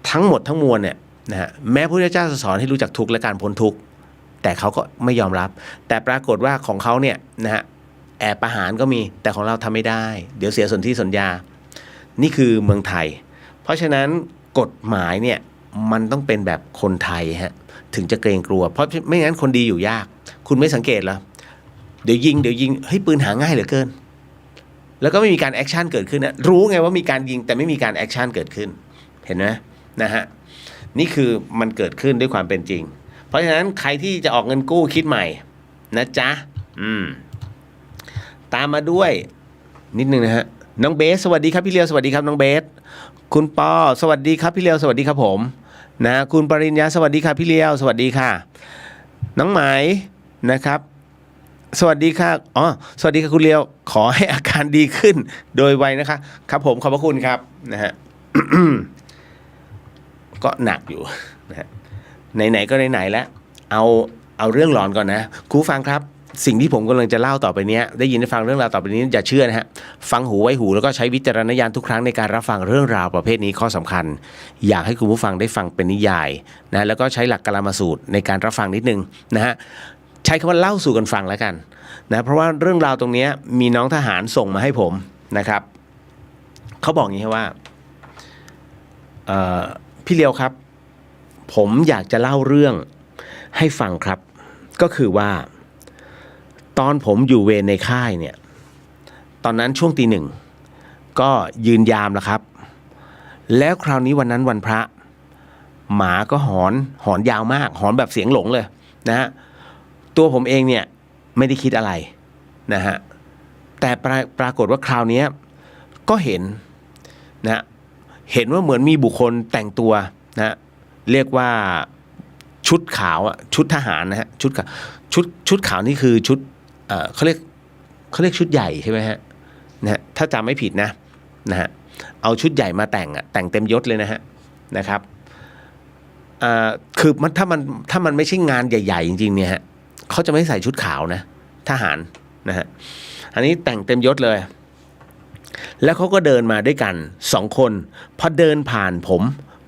ทั้งหมดทั้งมวลเนี่ยนะฮะแม้พระพุทธเจ้าจะสอนให้รู้จักทุกข์และการพ้นทุกข์แต่เขาก็ไม่ยอมรับแต่ปรากฏว่าของเขาเนี่ยนะฮะแอบประหารก็มีแต่ของเราทำไม่ได้เดี๋ยวเสียสนธิสัญญานี่คือเมืองไทยเพราะฉะนั้นกฎหมายเนี่ยมันต้องเป็นแบบคนไทยฮะถึงจะเกรงกลัวเพราะไม่งั้นคนดีอยู่ยากคุณไม่สังเกตเหรอเดี๋ยวยิงเฮ้ยปืนหาง่ายเหลือเกินแล้วก็ไม่มีการแอคชั่นเกิดขึ้นนะรู้ไงว่ามีการยิงแต่ไม่มีการแอคชั่นเกิดขึ้นเห็นไหมนะฮะนี่คือมันเกิดขึ้นด้วยความเป็นจริงเพราะฉะนั้นใครที่จะออกเงินกู้คิดใหม่นะจ๊ะตามมาด้วยนิดนึงนะฮะน้องเบสสวัสดีครับพี่เลียวสวัสดีครับน้องเบสคุณปอสวัสดีครับพี่เลียวสวัสดีครับผมนะคุณปริญญาสวัสดีค่ะพี่เลียวสวัสดีค่ะน้องไหมนะครับสวัสดีค่ะสวัสดีค่ะคุณเลียวขอให้อาการดีขึ้นโดยไวนะคะครับผมขอบพระคุณครับนะฮะ ก็หนักอยู่นะฮะไหนๆก็ไหนๆแล้วเอาเรื่องหลอนก่อนนะครูฟังครับ สิ่งที่ผมกำลังจะเล่าต่อไปเนี้ยได้ยินได้ฟังเรื่องราวต่อไปนี้อย่าเชื่อนะฮะฟังหูไว้หูแล้วก็ใช้วิจารณญาณทุกครั้งในการรับฟังเรื่องราวประเภทนี้ข้อสำคัญอยากให้คุณผู้ฟังได้ฟังเป็นนิยายนะแล้วก็ใช้หลักกลามสูตรในการรับฟังนิดนึงนะฮะใช้คำว่าเล่าสู่กันฟังแล้วกันนะเพราะว่าเรื่องราวตรงนี้มีน้องทหารส่งมาให้ผมนะครับเขาบอกอย่างนี้ว่าพี่เลียวครับผมอยากจะเล่าเรื่องให้ฟังครับก็คือว่าตอนผมอยู่เวรในค่ายเนี่ยตอนนั้นช่วงตี 1ก็ยืนยามแล้วครับแล้วคราวนี้วันนั้นวันพระหมาก็หอนยาวมากหอนแบบเสียงหลงเลยนะฮะตัวผมเองเนี่ยไม่ได้คิดอะไรนะฮะแต่ปรากฏว่าคราวนี้ก็เห็นนะเห็นว่าเหมือนมีบุคคลแต่งตัวนะเรียกว่าชุดขาวอ่ะชุดทหารนะฮะชุดขาวนี่คือชุดเขาเรียกชุดใหญ่ใช่ไหมฮะนะฮะถ้าจำไม่ผิดนะฮะเอาชุดใหญ่มาแต่งเต็มยศเลยนะครับคือถ้ามันไม่ใช่งานใหญ่ๆจริงๆเนี่ยฮะเขาจะไม่ใส่ชุดขาวนะทหารนะฮะอันนี้แต่งเต็มยศเลยแล้วเขาก็เดินมาด้วยกัน2 คนพอเดินผ่าน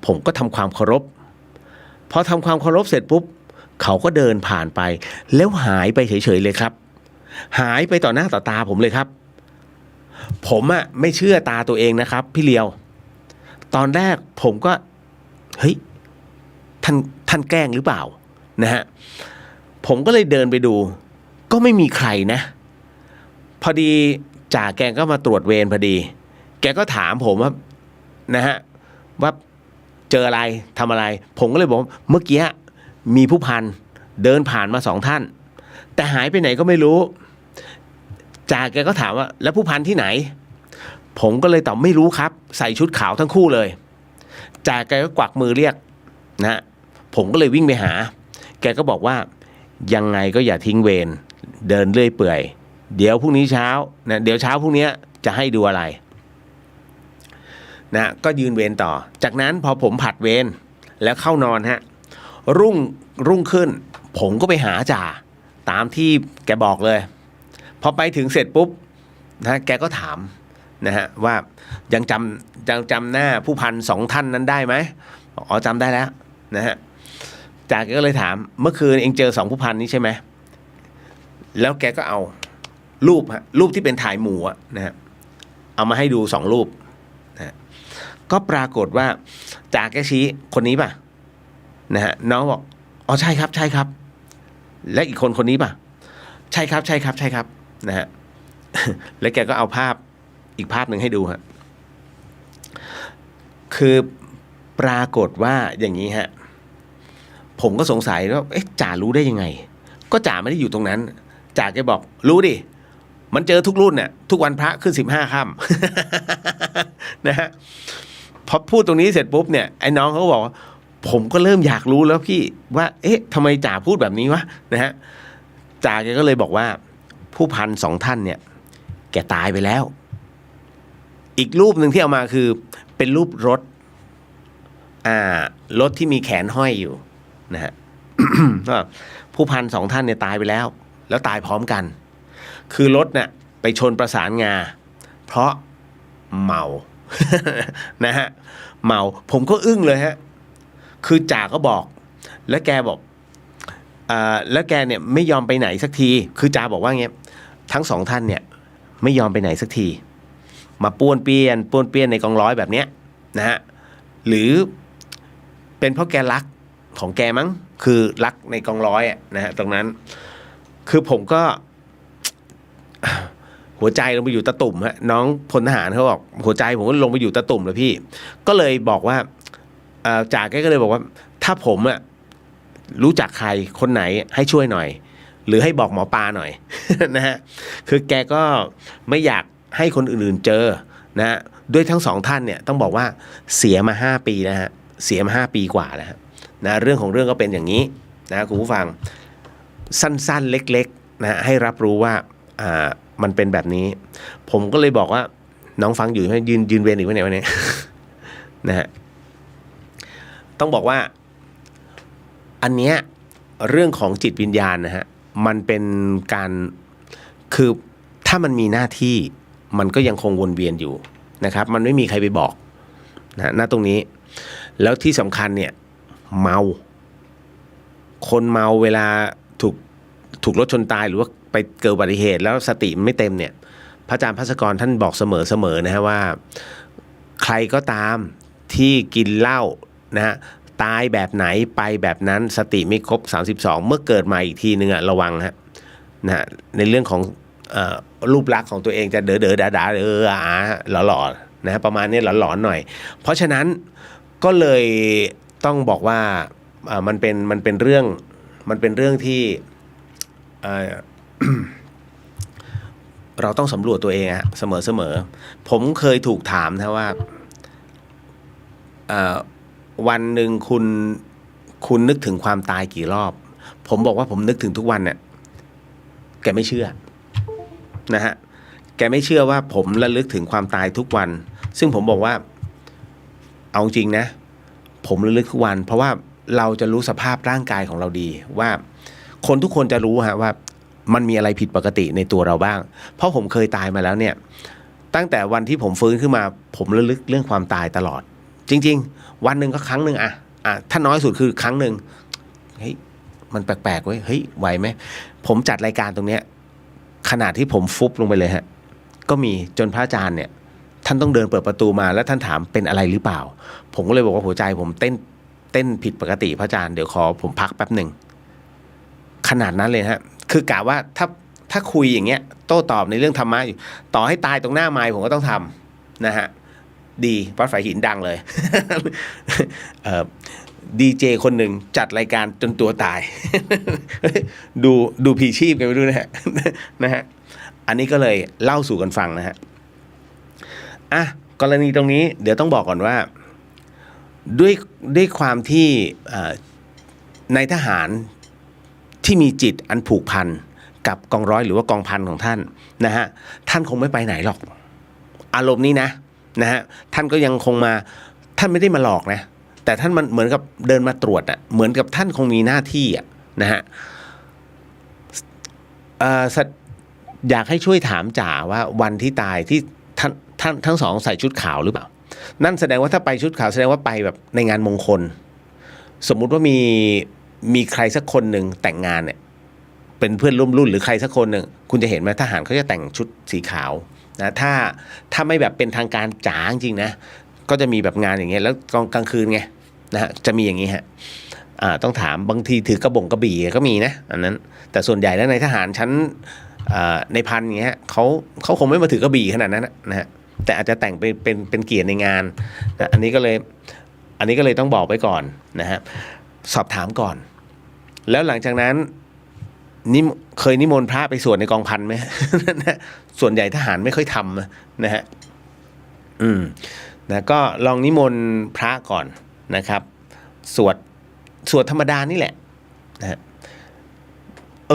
ผมก็ทำความเคารพพอทำความเคารพเสร็จปุ๊บเขาก็เดินผ่านไปแล้วหายไปเฉยๆเลยครับหายไปต่อหน้าต่อตาผมเลยครับผมอะไม่เชื่อตาตัวเองนะครับพี่เลียวตอนแรกผมก็เฮ้ยท่านแกล้งหรือเปล่านะฮะผมก็เลยเดินไปดูก็ไม่มีใครนะพอดีจ่าแกก็มาตรวจเวรพอดีแกก็ถามผมว่านะฮะว่าเจออะไรทำอะไรผมก็เลยบอกเมื่อกี้มีผู้พันเดินผ่านมา2 ท่านแต่หายไปไหนก็ไม่รู้จ่าแกก็ถามว่าแล้วผู้พันที่ไหนผมก็เลยตอบไม่รู้ครับใส่ชุดขาวทั้งคู่เลยจ่าแกก็กวักมือเรียกนะผมก็เลยวิ่งไปหาแกก็บอกว่ายังไงก็อย่าทิ้งเวรเดินเรื่อยเปื่อยเดี๋ยวพรุ่งนี้เช้านะเดี๋ยวเช้าพรุ่งนี้จะให้ดูอะไรนะก็ยืนเวรต่อจากนั้นพอผมผัดเวรแล้วเข้านอนฮะรุ่งขึ้นผมก็ไปหาจ่าตามที่แกบอกเลยพอไปถึงเสร็จปุ๊บนะแกก็ถามนะฮะว่ายังจำหน้าผู้พัน2 ท่านนั้นได้ไหมอ๋อจำได้แล้วนะฮะจ่าแกก็เลยถามเมื่อคืนเองเจอ2 ผู้พันนี้ใช่ไหมแล้วแกก็เอารูปที่เป็นถ่ายหมู่นะฮะเอามาให้ดู2 รูปนะก็ปรากฏว่าจ่าแกชี้คนนี้ป่ะนะฮะน้องบอกอ๋อใช่ครับและอีกคนนี้ป่ะใช่ครับนะฮะแล้วแกก็เอาอีกภาพหนึ่งให้ดูฮะคือปรากฏว่าอย่างนี้ฮะผมก็สงสัยว่าจ่ารู้ได้ยังไงก็จ่าไม่ได้อยู่ตรงนั้นจ่าแกบอกรู้ดิมันเจอทุกรุ่นเนี่ยทุกวันพระขึ้น15 ค่ำนะฮะพอพูดตรงนี้เสร็จปุ๊บเนี่ยไอ้น้องเขาบอกว่าผมก็เริ่มอยากรู้แล้วพี่ว่าทำไมจ่าพูดแบบนี้วะนะฮะจ่าแกก็เลยบอกว่าผู้พัน2 ท่านเนี่ยแกตายไปแล้วอีกรูปหนึ่งที่เอามาคือเป็นรูปรถรถที่มีแขนห้อยอยู่นะฮะ ผู้พัน2 ท่านเนี่ยตายไปแล้วตายพร้อมกันคือรถเนี่ยไปชนประสานงาเพราะเมา นะฮะเมาผมก็อึ้งเลยฮะคือจ่าก็บอกแล้วแกบอกแล้วแกเนี่ยไม่ยอมไปไหนสักทีคือจ่าบอกว่าเงี้ยทั้ง2 ท่านเนี่ยไม่ยอมไปไหนสักทีมาป้วนเปี้ยนในกองร้อยแบบเนี้ยนะฮะหรือเป็นเพราะแกรักของแกมั้งคือรักในกองร้อยนะฮะตรงนั้นคือผมก็หัวใจลงไปอยู่ตะตุ่มฮะน้องพลทหารเขาบอกหัวใจผมก็ลงไปอยู่ตะตุ่มเลยพี่ก็เลยบอกว่าจ่าแกก็เลยบอกว่าถ้าผมรู้จักใครคนไหนให้ช่วยหน่อยหรือให้บอกหมอปลาหน่อย นะฮะคือแกก็ไม่อยากให้คนอื่นๆเจอนะด้วยทั้ง2 ท่านเนี่ยต้องบอกว่าเสียมา5 ปีนะฮะเสียมา5 ปีกว่าแล้วนะเรื่องของเรื่องก็เป็นอย่างนี้นะคุณผู้ฟังสั้นๆเล็กๆนะให้รับรู้ว่ามันเป็นแบบนี้ผมก็เลยบอกว่าน้องฟังอยู่ให้ยืนเวรอีกวันไหนวันนี้ นะฮะต้องบอกว่าอันเนี้ยเรื่องของจิตวิญญาณนะฮะ มันเป็นการคือถ้ามันมีหน้าที่มันก็ยังคงวนเวียนอยู่นะครับมันไม่มีใครไปบอกนะณตรงนี้แล้วที่สำคัญเนี่ยเมาคนเมาเวลาถูกรถชนตายหรือว่าไปเกิดอุบัติเหตุแล้วสติมันไม่เต็มเนี่ยพระอาจารย์ภัสกรท่านบอกเสมอนะฮะว่าใครก็ตามที่กินเหล้านะฮะตายแบบไหนไปแบบนั้นสติไม่ครบ32เมื่อเกิดมาอีกทีนึงอะระวังฮะนะในเรื่องของรูปลักษณ์ของตัวเองจะเด๋อด่าหล่อๆนะประมาณนี้หลอนๆหน่อยเพราะฉะนั้นก็เลยต้องบอกว่ามันเป็นเรื่องที่เราต้องสำรวจตัวเองเสมอผมเคยถูกถามนะว่าวันหนึ่งคุณนึกถึงความตายกี่รอบผมบอกว่าผมนึกถึงทุกวันเนี่ยแกไม่เชื่อนะฮะแกไม่เชื่อว่าผมระลึกถึงความตายทุกวันซึ่งผมบอกว่าเอาจริงนะผมระลึกทุกวันเพราะว่าเราจะรู้สภาพร่างกายของเราดีว่าคนทุกคนจะรู้ว่ามันมีอะไรผิดปกติในตัวเราบ้างเพราะผมเคยตายมาแล้วเนี่ยตั้งแต่วันที่ผมฟื้นขึ้นมาผมระลึกเรื่องความตายตลอดจริงๆวันหนึ่งก็ครั้งหนึ่งถ้าน้อยสุดคือครั้งหนึ่งเฮ้ยมันแปลกๆเว้ยเฮ้ยไหวไหมผมจัดรายการตรงเนี้ยขนาดที่ผมฟุบลงไปเลยฮะก็มีจนพระอาจารย์เนี่ยท่านต้องเดินเปิดประตูมาแล้วท่านถามเป็นอะไรหรือเปล่าผมก็เลยบอกว่าหัวใจผมเต้นผิดปกติพระอาจารย์เดี๋ยวขอผมพักแป๊บหนึ่งขนาดนั้นเลยฮะคือกะว่าถ้าคุยอย่างเงี้ยโต้ตอบในเรื่องธรรมะอยู่ต่อให้ตายตรงหน้าไมค์ผมก็ต้องทำนะฮะดีวัดฝายหินดังเลย ดีเจคนหนึ่งจัดรายการจนตัวตาย ดูผีชีพกันไปดูนะฮะ นะฮะอันนี้ก็เลยเล่าสู่กันฟังนะฮะกรณีตรงนี้เดี๋ยวต้องบอกก่อนว่าด้วยความที่ในทหารที่มีจิตอันผูกพันกับกองร้อยหรือว่ากองพันของท่านนะฮะท่านคงไม่ไปไหนหรอกอารมณ์นี้นะฮะท่านก็ยังคงมาท่านไม่ได้มาหลอกนะแต่ท่านมันเหมือนกับเดินมาตรวจเหมือนกับท่านคงมีหน้าที่นะฮะอยากให้ช่วยถามจ่าว่าวันที่ตายที่ท่านทั้งสองใส่ชุดขาวหรือเปล่านั่นแสดงว่าถ้าไปชุดขาวแสดงว่าไปแบบในงานมงคลสมมุติว่ามีใครสักคนหนึ่งแต่งงานเนี่ยเป็นเพื่อนร่วมรุ่นหรือใครสักคนหนึ่งคุณจะเห็นไหมทหารเขาจะแต่งชุดสีขาวนะถ้าไม่แบบเป็นทางการจ๋าจริงนะก็จะมีแบบงานอย่างเงี้ยแล้วกลางคืนไงนะฮะจะมีอย่างงี้ฮะต้องถามบางทีถือกระบี่ก็มีนะอันนั้นแต่ส่วนใหญ่แล้วในทหารชั้นในพันอย่างเงี้ยเขาคงไม่มาถือกระบี่ขนาดนั้นนะฮะแต่อาจจะแต่งเป็นเกียรติในงานนะอันนี้ก็เลยต้องบอกไว้ก่อนนะฮะสอบถามก่อนแล้วหลังจากนั้นเคยนิมนต์พระไปสวดในกองพันไหม ส่วนใหญ่ทหารไม่ค่อยทำนะฮะนะก็ลองนิมนต์พระก่อนนะครับสวดธรรมดานี่แหละนะฮะ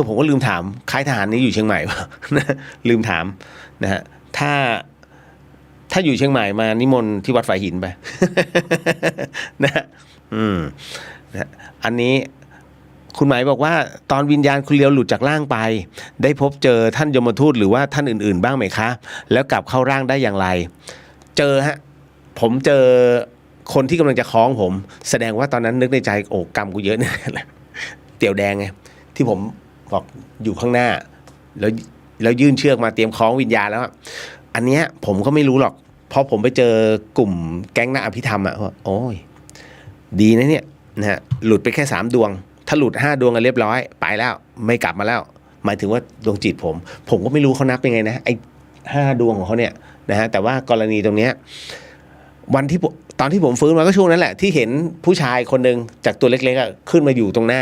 ผมก็ลืมถามค่ายทหารนี้อยู่เชียงใหม่ป่ะ ลืมถามนะฮะถ้าอยู่เชียงใหม่มานิมนต์ที่วัดฝายหินไป นะนะอันนี้คุณหมายบอกว่าตอนวิญญาณคุณเลียวหลุดจากร่างไปได้พบเจอท่านยมทูตหรือว่าท่านอื่นๆบ้างไหมคะแล้วกลับเข้าร่างได้อย่างไรเจอฮะผมเจอคนที่กำลังจะคล้องผมแสดงว่าตอนนั้นนึกในใจโอ้กรรมกูเยอะเนี่ยเตี่ยวแดงไงที่ผมบอกอยู่ข้างหน้าแล้วยื่นเชือกมาเตรียมคล้องวิญญาณแล้วอันเนี้ยผมก็ไม่รู้หรอกเพราะผมไปเจอกลุ่มแก๊งนักอภิธรรมโอ้ยดีนะเนี่ยนะฮะหลุดไปแค่3 ดวงถ้าหลุด5 ดวงกันเรียบร้อยไปแล้วไม่กลับมาแล้วหมายถึงว่าดวงจิตผมก็ไม่รู้เขานับยังไงนะไอ้5 ดวงของเขาเนี่ยนะฮะแต่ว่ากรณีตรงเนี้ยตอนที่ผมฟื้นมาก็ช่วงนั้นแหละที่เห็นผู้ชายคนหนึ่งจากตัวเล็กๆขึ้นมาอยู่ตรงหน้า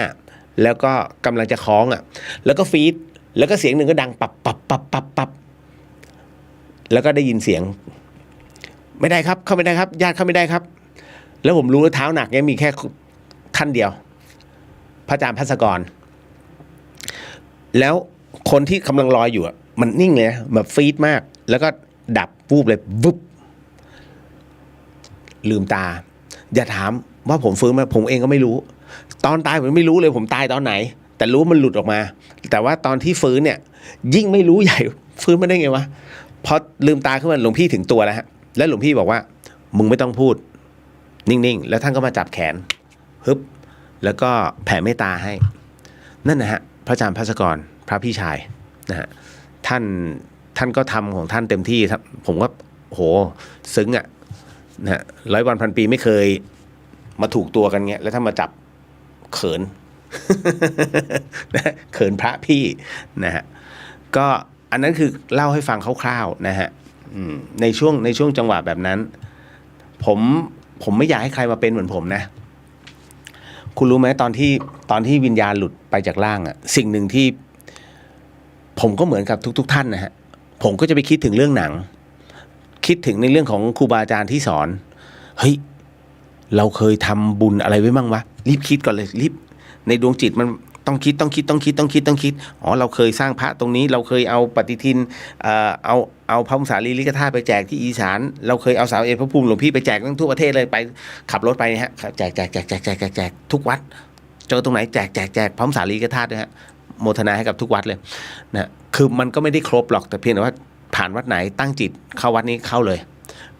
แล้วก็กำลังจะคล้องแล้วก็ฟีดแล้วก็เสียงหนึ่งก็ดังปับแล้วก็ได้ยินเสียงไม่ได้ครับเข้าไม่ได้ครับญาติเข้าไม่ได้ครับแล้วผมรู้ว่าเท้าหนักเนี่ยมีแค่ท่านเดียวพระอาจารย์ภัสกรแล้วคนที่กำลังลอยอยู่มันนิ่งเลยแบบฟีดมากแล้วก็ดับวูบเลยวุบลืมตาอย่าถามว่าผมฟื้นมาผมเองก็ไม่รู้ตอนตายผมไม่รู้เลยผมตายตอนไหน แต่รู้มันหลุดออกมาแต่ว่าตอนที่ฟื้นเนี่ยยิ่งไม่รู้ใหญ่ฟื้นมาได้ไงวะพอลืมตาขึ้นมาหลวงพี่ถึงตัวแล้วฮะแล้วหลวงพี่บอกว่ามึงไม่ต้องพูดนิ่งๆแล้วท่านก็มาจับแขนฮึบแล้วก็แผ่เมตตาให้นั่นนะฮะพระอาจารย์ภัสกรพระพี่ชายนะฮะท่านก็ทำของท่านเต็มที่ครับผมก็โหซึ้งอ่ะนะฮะ100 วันพันปีไม่เคยมาถูกตัวกันเงี้ยแล้วถ้ามาจับเขิน เขินพระพี่นะฮะก็อันนั้นคือเล่าให้ฟังคร่าวๆนะฮะในช่วงจังหวะแบบนั้นผมไม่อยากให้ใครมาเป็นเหมือนผมนะคุณรู้ไหมตอนที่วิญญาณหลุดไปจากร่างอะสิ่งหนึ่งที่ผมก็เหมือนกับทุกท่านนะฮะผมก็จะไปคิดถึงเรื่องหนังคิดถึงในเรื่องของครูบาอาจารย์ที่สอนเฮ้ยเราเคยทำบุญอะไรไว้บ้างวะรีบคิดก่อนเลยรีบในดวงจิตมันต้องคิดอ๋อเราเคยสร้างพระตรงนี้เราเคยเอาปฏิทินเอาพระมุสาลีริกธาตุไปแจกที่อีสานเราเคยเอาสาวเอกพระภูมิหลวงพี่ไปแจกทั้งทั่วประเทศเลยไปขับรถไปฮะแจกทุกวัดเจอตรงไหนแจกพระมุสาลีริกธาตุด้วยฮะโมทนาให้กับทุกวัดเลยนะคือมันก็ไม่ได้ครบหรอกแต่เพียงแต่ว่าผ่านวัดไหนตั้งจิตเข้าวัดนี้เข้าเลย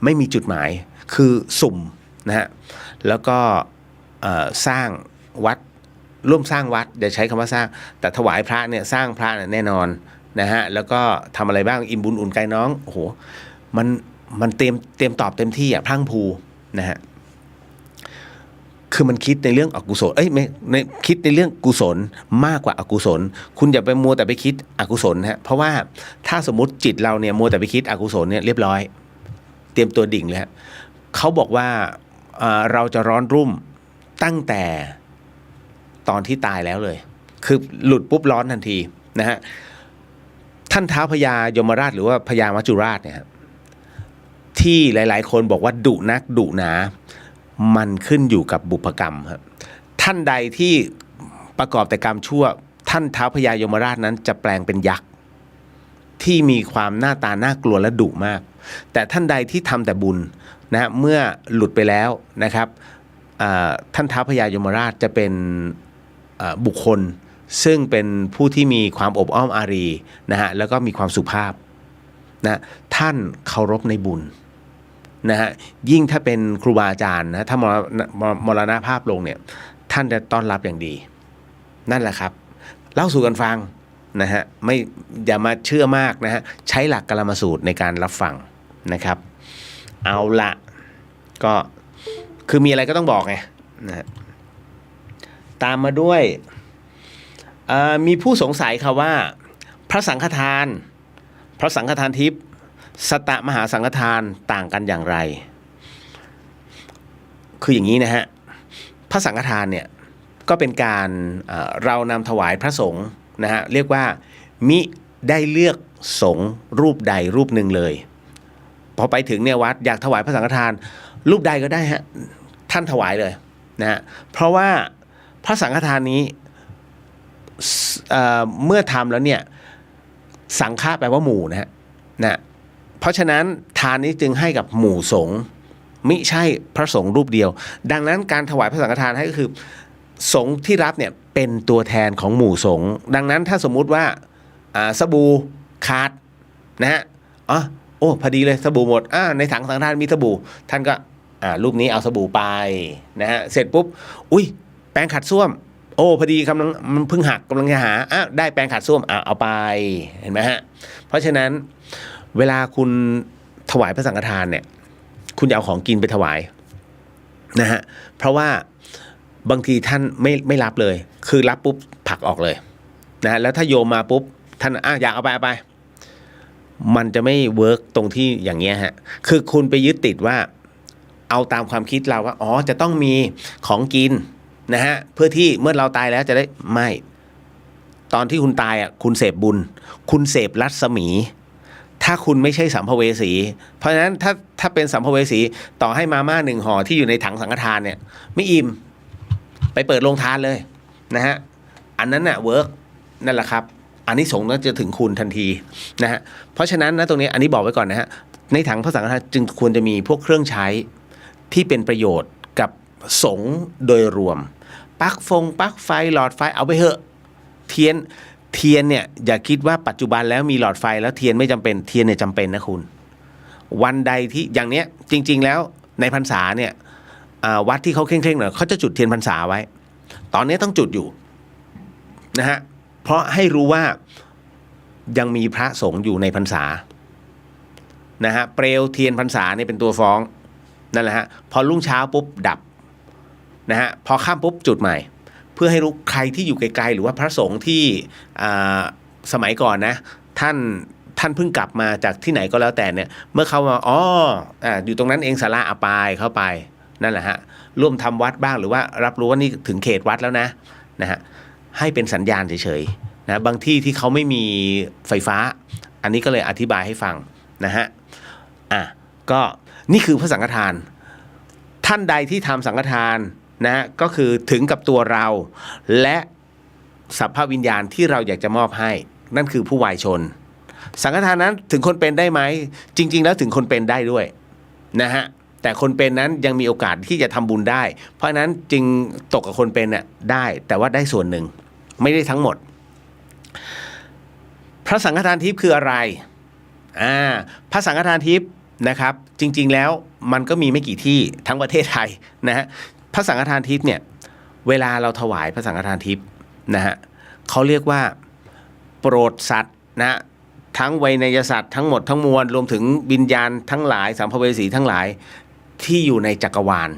ไม่มีจุดหมายคือสุ่มนะฮะแล้วก็สร้างวัดร่วมสร้างวัดอย่าใช้คำว่าสร้างแต่ถวายพระเนี่ยสร้างพระเนี่ยแน่นอนนะฮะแล้วก็ทำอะไรบ้างอิ่มบุญอุ่นใจน้องโอ้โหมันเตรียมตอบเต็มที่อ่ะพรั่งพรูนะฮะคือมันคิดในเรื่องอกุศลไม่คิดในเรื่องกุศลมากกว่าอกุศลคุณอย่าไปมัวแต่ไปคิดอกุศลฮะเพราะว่าถ้าสมมติจิตเราเนี่ยมัวแต่ไปคิดอกุศลเนี่ยเรียบร้อยเตรียมตัวดิ่งเลยฮะเขาบอกว่าเราจะร้อนรุ่มตั้งแต่ตอนที่ตายแล้วเลยคือหลุดปุ๊บร้อนทันทีนะฮะท่านท้าวพญายมราชหรือว่าพญามัจจุราชเนี่ยที่หลายๆคนบอกว่าดุนักดุหนามันขึ้นอยู่กับบุพกรรมครับท่านใดที่ประกอบแต่กรรมชั่วท่านท้าวพญายมราชนั้นจะแปลงเป็นยักษ์ที่มีความหน้าตาน่ากลัวและดุมากแต่ท่านใดที่ทำแต่บุญนะเมื่อหลุดไปแล้วนะครับท่านท้าวพญายมราชจะเป็นบุคคลซึ่งเป็นผู้ที่มีความอบอ้อมอารีนะฮะแล้วก็มีความสุภาพนะท่านเคารพในบุญนะฮะยิ่งถ้าเป็นครูบาอาจารย์นะถ้ามรณภาพลงเนี่ยท่านจะต้อนรับอย่างดีนั่นแหละครับเล่าสู่กันฟังนะฮะไม่อย่ามาเชื่อมากนะฮะใช้หลักกลมสูตรในการรับฟังนะครับเอาละก็คือมีอะไรก็ต้องบอกไงนะฮะตามมาด้วยมีผู้สงสัยค่ะว่าพระสังฆทานทิพย์สตมหาสังฆทานต่างกันอย่างไรคืออย่างนี้นะฮะพระสังฆทานเนี่ยก็เป็นการเรานำถวายพระสงฆ์นะฮะเรียกว่ามิได้เลือกสงฆ์รูปใดรูปหนึ่งเลยพอไปถึงเนี่ยวัดอยากถวายพระสังฆทานรูปใดก็ได้ฮะท่านถวายเลยนะฮะเพราะว่าพระสังฆทานนี้เมื่อทำแล้วเนี่ยสังฆะแปลว่าหมู่นะฮะเพราะฉะนั้นทานนี้จึงให้กับหมู่สงฆ์มิใช่พระสงฆ์รูปเดียวดังนั้นการถวายพระสังฆทานให้ก็คือสงฆ์ที่รับเนี่ยเป็นตัวแทนของหมู่สงฆ์ดังนั้นถ้าสมมุติว่าสบู่ขาดนะฮะโอ้พอดีเลยสบู่หมดในถังสังฆทานมีสบู่ท่านก็รูปนี้เอาสบู่ไปนะฮะเสร็จปุ๊บอุ้ยแปรงขัดส้วมโอ้พอดีกำลังมันเพิ่งหักกำลังจะหาได้แปรงขัดส้วมเอาไปเห็นไหมฮะเพราะฉะนั้นเวลาคุณถวายพระสังฆทานเนี่ยคุณจะเอาของกินไปถวายนะฮะเพราะว่าบางทีท่านไม่รับเลยคือรับปุ๊บผลักออกเลยนะแล้วถ้าโยมมาปุ๊บท่านอยากเอาไปมันจะไม่เวิร์กตรงที่อย่างเงี้ยฮะคือคุณไปยึดติดว่าเอาตามความคิดเราว่าจะต้องมีของกินนะฮะเพื่อที่เมื่อเราตายแล้วจะได้ไม่ตอนที่คุณตายคุณเสพบุญคุณเสพรัศมีถ้าคุณไม่ใช่สัมภเวสีเพราะฉะนั้นถ้าเป็นสัมภเวสีต่อให้มาม่า1 ห่อที่อยู่ในถังสังฆทานเนี่ยไม่อิ่มไปเปิดโรงทานเลยนะฮะอันนั้นน่ะเวิร์กนั่นแหละครับอันนี้สงฆ์จะถึงคุณทันทีนะฮะเพราะฉะนั้นนะตรงนี้อันนี้บอกไว้ก่อนนะฮะในถังพระสังฆทานจึงควรจะมีพวกเครื่องใช้ที่เป็นประโยชน์กับสงฆ์โดยรวมปลั๊กไฟหลอดไฟเอาไปเหอะ เทียนเนี่ยอย่าคิดว่าปัจจุบันแล้วมีหลอดไฟแล้วเทียนไม่จำเป็นเทียนเนี่ยจำเป็นนะคุณวันใดที่อย่างเนี้ยจริงๆแล้วในพรรษาเนี่ยวัดที่เขาเคร่งๆหน่อยเขาจะจุดเทียนพรรษาไว้ ตอนนี้ต้องจุดอยู่นะฮะเพราะให้รู้ว่ายังมีพระสงฆ์อยู่ในพรรษานะฮะเปลวเทียนพรรษาเนี่ยเป็นตัวฟ้องนั่นแหละฮะพอรุ่งเช้าปุ๊บดับนะฮะพอข้ามปุ๊บจุดใหม่เพื่อให้รู้ใครที่อยู่ไกลๆหรือว่าพระสงฆ์ที่สมัยก่อนนะท่านเพิ่งกลับมาจากที่ไหนก็แล้วแต่เนี่ยเมื่อเขามาอยู่ตรงนั้นเองศาลาปายเข้าไปนั่นแหละฮะร่วมทำวัดบ้างหรือว่ารับรู้ว่านี่ถึงเขตวัดแล้วนะฮะให้เป็นสัญญาณเฉยๆนะบางที่ที่เขาไม่มีไฟฟ้าอันนี้ก็เลยอธิบายให้ฟังนะฮะก็นี่คือพระสังฆทานท่านใดที่ทำสังฆทานนะก็คือถึงกับตัวเราและสัพพวิญญาณที่เราอยากจะมอบให้นั่นคือผู้วายชนสังฆทานนั้นถึงคนเป็นได้ไหมจริงๆแล้วถึงคนเป็นได้ด้วยนะฮะแต่คนเป็นนั้นยังมีโอกาสที่จะทำบุญได้เพราะนั้นจึงตกกับคนเป็นน่ะได้แต่ว่าได้ส่วนหนึ่งไม่ได้ทั้งหมดพระสังฆทานทิพย์คืออะไรพระสังฆทานทิพย์นะครับจริงๆแล้วมันก็มีไม่กี่ที่ทั้งประเทศไทยนะฮะพระสังฆทานทิพย์เนี่ยเวลาเราถวายพระสังฆทานทิพย์นะฮะเขาเรียกว่าโปรดสัตว์นะทั้งไวยยสัตว์ทั้งหมดทั้งมวลรวมถึงวิญญาณทั้งหลายสัมภเวสีทั้งหลายที่อยู่ในจักรวาล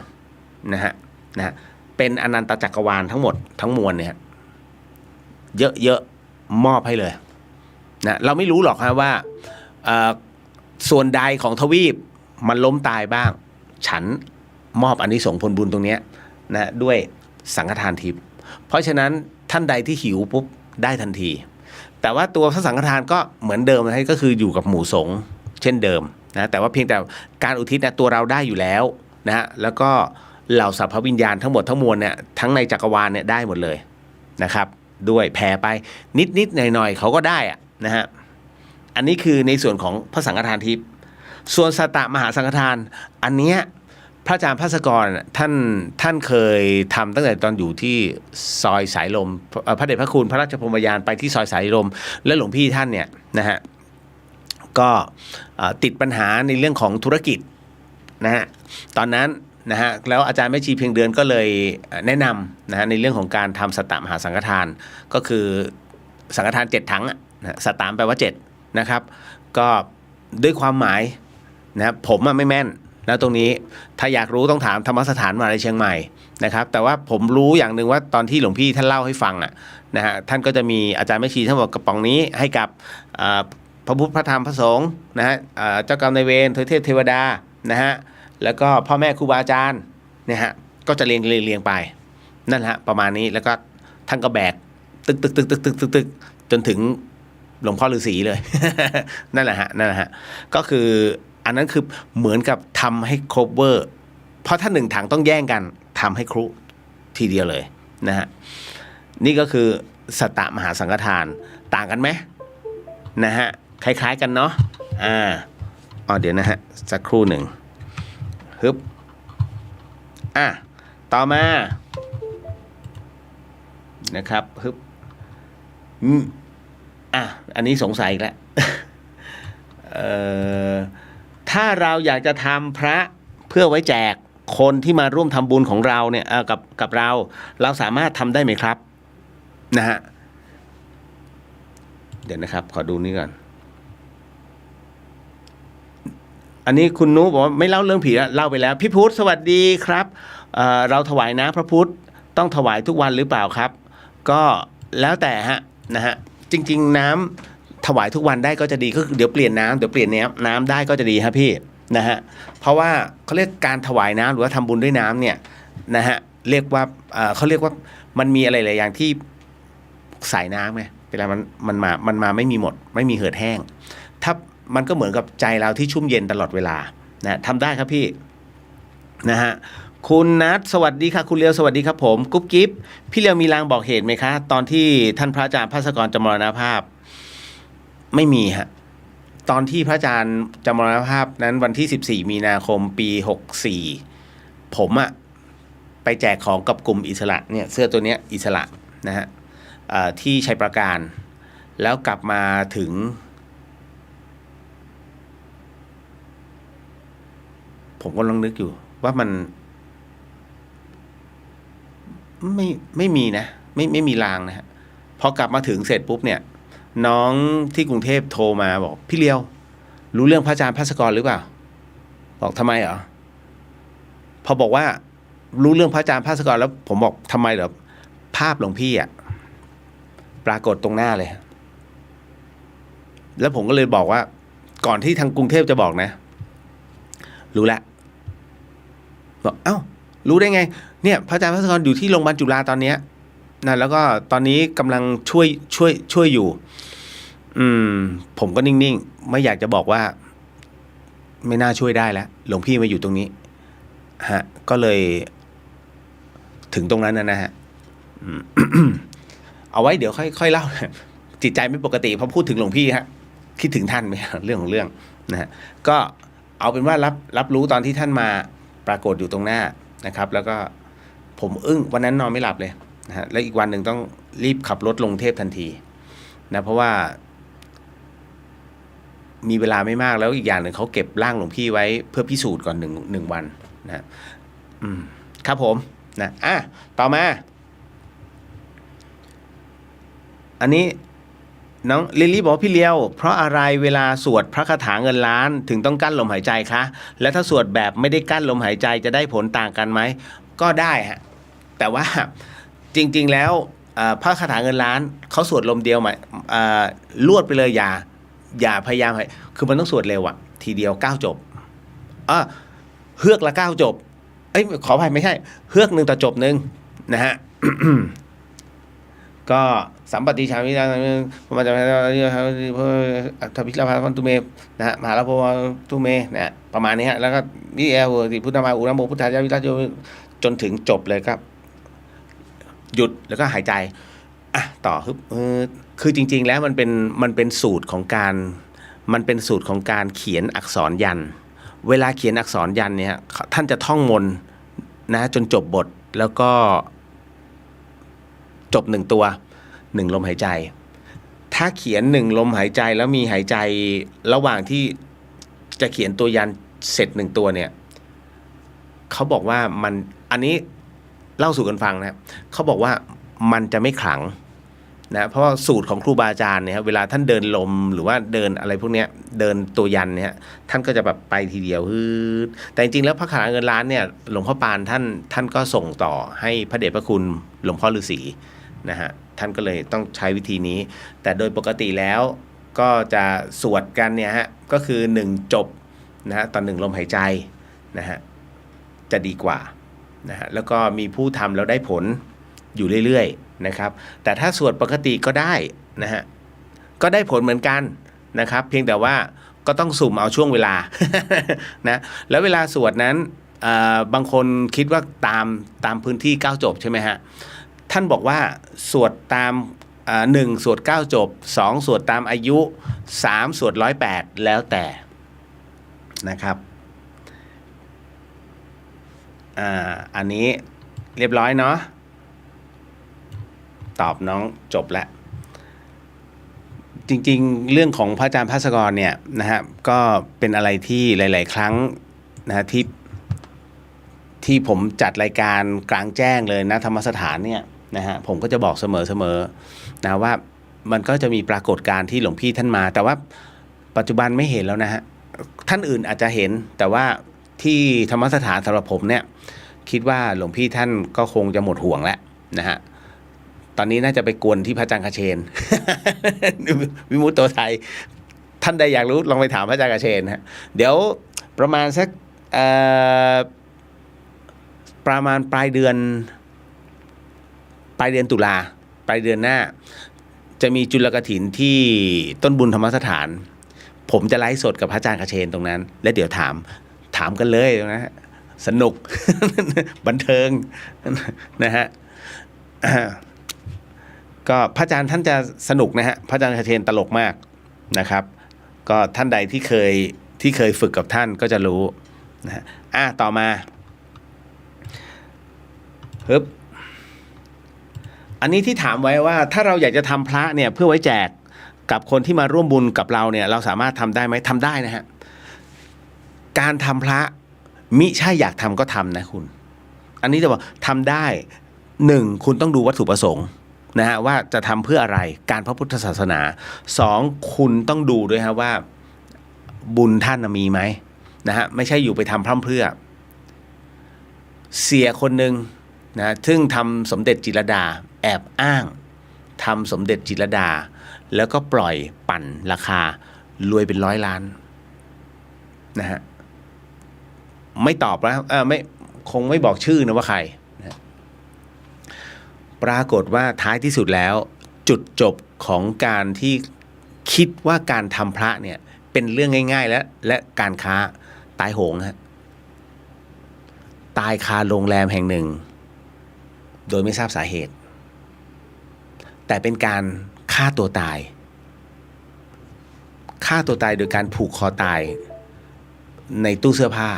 นะฮะเป็นอนันตจักรวาลทั้งหมดทั้งมวลเนี่ยเยอะๆมอบให้เลยนะเราไม่รู้หรอกฮะว่าส่วนใดของทวีปมันล้มตายบ้างฉันมอบอานิสงส์ผลบุญตรงนี้นะด้วยสังฆทานทิพย์เพราะฉะนั้นท่านใดที่หิวปุ๊บได้ทันทีแต่ว่าตัวพระสังฆทานก็เหมือนเดิมนะก็คืออยู่กับหมู่สงฆ์เช่นเดิมนะแต่ว่าเพียงแต่การอุทิศนะตัวเราได้อยู่แล้วนะฮะแล้วก็เหล่าสรรพวิญญาณทั้งหมดทั้งมวลเนี่ยทั้งในจักรวาลเนี่ยได้หมดเลยนะครับด้วยแผ่ไปนิดหน่อยเขาก็ได้นะฮะอันนี้คือในส่วนของพระสังฆทานทิพย์ส่วนสัตตมหาสังฆทานอันเนี้ยพระอาจารย์ภัสกรท่านเคยทำตั้งแต่ตอนอยู่ที่ซอยสายลมพระเดชพระคุณพระราชพรหมยานไปที่ซอยสายลมและหลวงพี่ท่านเนี่ยนะฮะก็ติดปัญหาในเรื่องของธุรกิจนะฮะตอนนั้นนะฮะแล้วอาจารย์แม่ชีเพียงเดือนก็เลยแนะนำนะฮะในเรื่องของการทำสัตตมหาสังฆทานก็คือสังฆทาน7 ถังนะสัตตามแปลว่า7นะครับก็ด้วยความหมายนะผมไม่แม่นแล้วตรงนี้ถ้าอยากรู้ต้องถามธรรมสถานมหาวิทยาลัยเชียงใหม่นะครับแต่ว่าผมรู้อย่างหนึ่งว่าตอนที่หลวงพี่ท่านเล่าให้ฟังนะฮะท่านก็จะมีอาจารย์แม่ชีท่านบอกกระป๋องนี้ให้กับพระพุทธพระธรรมพระสงฆ์นะฮะเจ้ากรรมนายเวรเทพเทวดานะฮะแล้วก็พ่อแม่ครูบาอาจารย์เนี่ยฮะก็จะเรียงไปนั่นฮะประมาณนี้แล้วก็ท่านก็แบกตึกจนถึงหลวงพ่อฤาษีเลย นั่นแหละฮะก็คืออันนั้นคือเหมือนกับทำให้ครบเวอร์เพราะถ้า1 ถังต้องแย่งกันทำให้ครุทีเดียวเลยนะฮะนี่ก็คือสัตตมหาสังฆทานต่างกันไหมนะฮะคล้ายๆกันเนาะเดี๋ยวนะฮะสักครู่หนึ่งฮึบต่อมานะครับฮึบอันนี้สงสัยอีกแล้ว ถ้าเราอยากจะทำพระเพื่อไว้แจกคนที่มาร่วมทำบุญของเราเนี่ยกับเราสามารถทำได้ไหมครับนะฮะเดี๋ยวนะครับขอดูนี่ก่อนอันนี้คุณนุบอกว่าไม่เล่าเรื่องผีแล้วเล่าไปแล้วพี่พุทธสวัสดีครับเราถวายน้ำพระพุทธต้องถวายทุกวันหรือเปล่าครับก็แล้วแต่นะฮะจริงๆน้ำถวายทุกวันได้ก็จะดีก็คือเดี๋ยวเปลี่ยนน้ำได้ก็จะดีครับพี่นะฮะเพราะว่าเขาเรียกการถวายน้ำหรือว่าทำบุญด้วยน้ำเนี่ยนะฮะเรียกว่าเขาเรียกว่ามันมีอะไรหลายอย่างที่สายน้ำไงเวลามันมาไม่มีหมดไม่มีเหือดแห้งถ้ามันก็เหมือนกับใจเราที่ชุ่มเย็นตลอดเวลานะทำได้ครับพี่นะฮะคุณนัทสวัสดีค่ะคุณเลียวสวัสดีครับผมกุ๊บกิ๊บพี่เลียวมีลางบอกเหตุไหมคะตอนที่ท่านพระอาจารย์ภัสกรจะมรณภาพไม่มีฮะตอนที่พระอาจารย์จะมรณภาพนั้นวันที่14 มีนาคมปี64ผมไปแจกของกับกลุ่มอิสระเนี่ยเสื้อตัวเนี้ยอิสระนะฮะ ที่ชัยปราการ แล้วกลับมาถึงผมก็ลองนึกอยู่ว่ามันไม่มีนะไม่มีรางนะฮะพอกลับมาถึงเสร็จปุ๊บเนี่ยน้องที่กรุงเทพโทรมาบอกพี่เลียวรู้เรื่องพระอาจารย์ภาสกรหรือเปล่าบอกทำไมเหรอพอบอกว่ารู้เรื่องพระอาจารย์ภาสกรแล้วผมบอกทำไมเหรอภาพหลวงพี่ปรากฏตรงหน้าเลยแล้วผมก็เลยบอกว่าก่อนที่ทางกรุงเทพจะบอกนะรู้แล้วบอกเอ้ารู้ได้ไงเนี่ยพระอาจารย์ภาสกรอยู่ที่โรงพยาบาลจุฬาตอนเนี้ยนะแล้วก็ตอนนี้กำลังช่วยอยู่ผมก็นิ่งๆไม่อยากจะบอกว่าไม่น่าช่วยได้แล้วหลวงพี่มาอยู่ตรงนี้ฮะก็เลยถึงตรงนั้นนะฮะ เอาไว้เดี๋ยวค่อยเล่าจิตใจไม่ปกติพอพูดถึงหลวงพี่ฮะคิดถึงท่านไหมเรื่องของเรื่องนะฮะก็เอาเป็นว่ารับรู้ตอนที่ท่านมาปรากฏอยู่ตรงหน้านะครับแล้วก็ผมอึ้งวันนั้นนอนไม่หลับเลยนะฮะแล้วอีกวันหนึ่งต้องรีบขับรถลงเทพทันทีนะเพราะว่ามีเวลาไม่มากแล้วอีกอย่างหนึ่งเขาเก็บร่างหลวงพี่ไว้เพื่อพิสูจน์ก่อนหนึ่งวันนะครับผมนะต่อมาอันนี้น้องลิลลี่บอกพี่เลียวเพราะอะไรเวลาสวดพระคาถาเงินล้านถึงต้องกั้นลมหายใจคะและถ้าสวดแบบไม่ได้กั้นลมหายใจจะได้ผลต่างกันไหมก็ได้ฮะแต่ว่าจริงๆแล้วพระคาถาเงินล้านเขาสวดลมเดียวลวดไปเลยอย่าพยายามคือมันต้องสวดเร็วทีเดียว9จบเฮือกละ9จบขออภัยไม่ใช่เฮือก1ต่อจบหนึ่งนะฮะ ก็สัมปติชามินาพระจะทวิลาภาพันตุเมนะฮะมหาลาภวตุเมนะประมาณนี้ฮะแล้วก็วิเอลติพุทธมาอุณโมพุทธายาวิราชจนถึงจบเลยครับหยุดแล้วก็หายใจต่อคือจริงๆแล้วมันเป็นสูตรของการเขียนอักษรยันเวลาเขียนอักษรยันเนี่ยท่านจะท่องมนต์นะจนจบบทแล้วก็จบ1ตัว1ลมหายใจถ้าเขียน1ลมหายใจแล้วมีหายใจระหว่างที่จะเขียนตัวยันเสร็จ1ตัวเนี่ยเขาบอกว่ามันอันนี้เล่าสู่กันฟังนะเขาบอกว่ามันจะไม่ขลังนะเพราะว่าสูตรของครูบาอาจารย์เนี่ยเวลาท่านเดินลมหรือว่าเดินอะไรพวกนี้เดินตัวยันเนี่ยท่านก็จะแบบไปทีเดียวแต่จริงๆแล้วพระคาถาเงินล้านเนี่ยหลวงพ่อปานท่านก็ส่งต่อให้พระเดชพระคุณหลวงพ่อฤาษีนะฮะท่านก็เลยต้องใช้วิธีนี้แต่โดยปกติแล้วก็จะสวดกันเนี่ยฮะก็คือ1จบนะฮะต่อ1ลมหายใจนะฮะจะดีกว่านะฮะแล้วก็มีผู้ทำแล้วได้ผลอยู่เรื่อยๆนะครับแต่ถ้าสวดปกติก็ได้นะฮะก็ได้ผลเหมือนกันนะครับเพียงแต่ว่าก็ต้องสุ่มเอาช่วงเวลา นะแล้วเวลาสวดนั้นบางคนคิดว่าตามพื้นที่9จบใช่ไหมฮะท่านบอกว่าสวดตาม1สวด9จบ2สวดตามอายุ3สวด108แล้วแต่นะครับอันนี้เรียบร้อยเนาะตอบน้องจบแล้วจริงๆเรื่องของพระอาจารย์ภาสกรเนี่ยนะฮะก็เป็นอะไรที่หลายๆครั้งนะที่ผมจัดรายการกลางแจ้งเลยนะธรรมสถานเนี่ยนะฮะผมก็จะบอกเสมอนะว่ามันก็จะมีปรากฏการณ์ที่หลวงพี่ท่านมาแต่ว่าปัจจุบันไม่เห็นแล้วนะฮะท่านอื่นอาจจะเห็นแต่ว่าที่ธรรมสถานสำหรับผมเนี่ยคิดว่าหลวงพี่ท่านก็คงจะหมดห่วงแล้วนะฮะตอนนี้น่าจะไปกวนที่พระอาจารย์คเชน วิมุตโตไทยท่านใดอยากรู้ลองไปถามพระอาจารย์คเชนฮะเดี๋ยวประมาณสักประมาณปลายเดือนตุลาปลายเดือนหน้าจะมีจุลกฐินที่ต้นบุญธรรมสถานผมจะไลฟ์สดกับพระอาจารย์คเชนตรงนั้นและเดี๋ยวถามกันเลยนะสนุก บันเทิงนะฮะก็พระอาจารย์ท่านจะสนุกนะฮะพระอาจารย์คเชนตลกมากนะครับก็ท่านใดที่เคยฝึกกับท่านก็จะรู้นะฮะต่อมา อันนี้ที่ถามไว้ว่าถ้าเราอยากจะทำพระเนี่ยเพื่อไว้แจกกับคนที่มาร่วมบุญกับเราเนี่ยเราสามารถทำได้ไหมทำได้นะฮะการทำพระมิใช่อยากทำก็ทำนะคุณอันนี้จะบอกทำได้หนึ่งคุณต้องดูวัตถุประสงค์นะฮะว่าจะทำเพื่ออะไรการพระพุทธศาสนาสองคุณต้องดูด้วยฮะว่าบุญท่านมีไหมนะฮะไม่ใช่อยู่ไปทำพร่ำเพรื่อเสียคนหนึ่งนะซึ่งทำสมเด็จจิตรลดาแอบอ้างทำสมเด็จจิตรลดาแล้วก็ปล่อยปั่นราคารวยเป็น100 ล้านนะฮะไม่ตอบแล้วไม่คงไม่บอกชื่อนะว่าใครนะปรากฏว่าท้ายที่สุดแล้วจุดจบของการที่คิดว่าการทำพระเนี่ยเป็นเรื่องง่ายๆและการค้าตายโหงฮะตายคาโรงแรมแห่งหนึ่งโดยไม่ทราบสาเหตุแต่เป็นการฆ่าตัวตายโดยการผูกคอตายในตู้เสื้อผ้า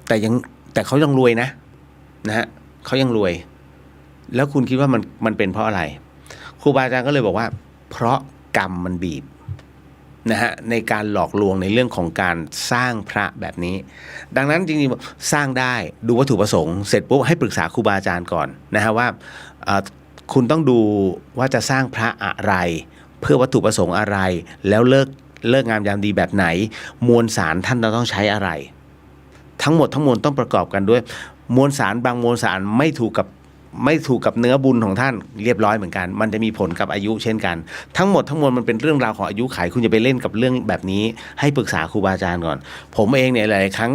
แต่เขายังรวยนะฮะเขายังรวยแล้วคุณคิดว่ามันเป็นเพราะอะไรครูบาอาจารย์ก็เลยบอกว่าเพราะกรรมมันบีบนะฮะในการหลอกลวงในเรื่องของการสร้างพระแบบนี้ดังนั้นจริงๆสร้างได้ดูวัตถุประสงค์เสร็จปุ๊บให้ปรึกษาครูบาอาจารย์ก่อนนะฮะว่าคุณต้องดูว่าจะสร้างพระอะไรเพื่อวัตถุประสงค์อะไรแล้วเลิกงามยามดีแบบไหนมวลสารท่านต้องใช้อะไรทั้งหมดทั้งมวลต้องประกอบกันด้วยมวลสารบางมวลสารไม่ถูกกับเนื้อบุญของท่านเรียบร้อยเหมือนกันมันจะมีผลกับอายุเช่นกันทั้งหมดทั้งมวลมันเป็นเรื่องราวของอายุขัยคุณจะไปเล่นกับเรื่องแบบนี้ให้ปรึกษาครูบาอาจารย์ก่อนผมเองเนี่ยหลายครั้ง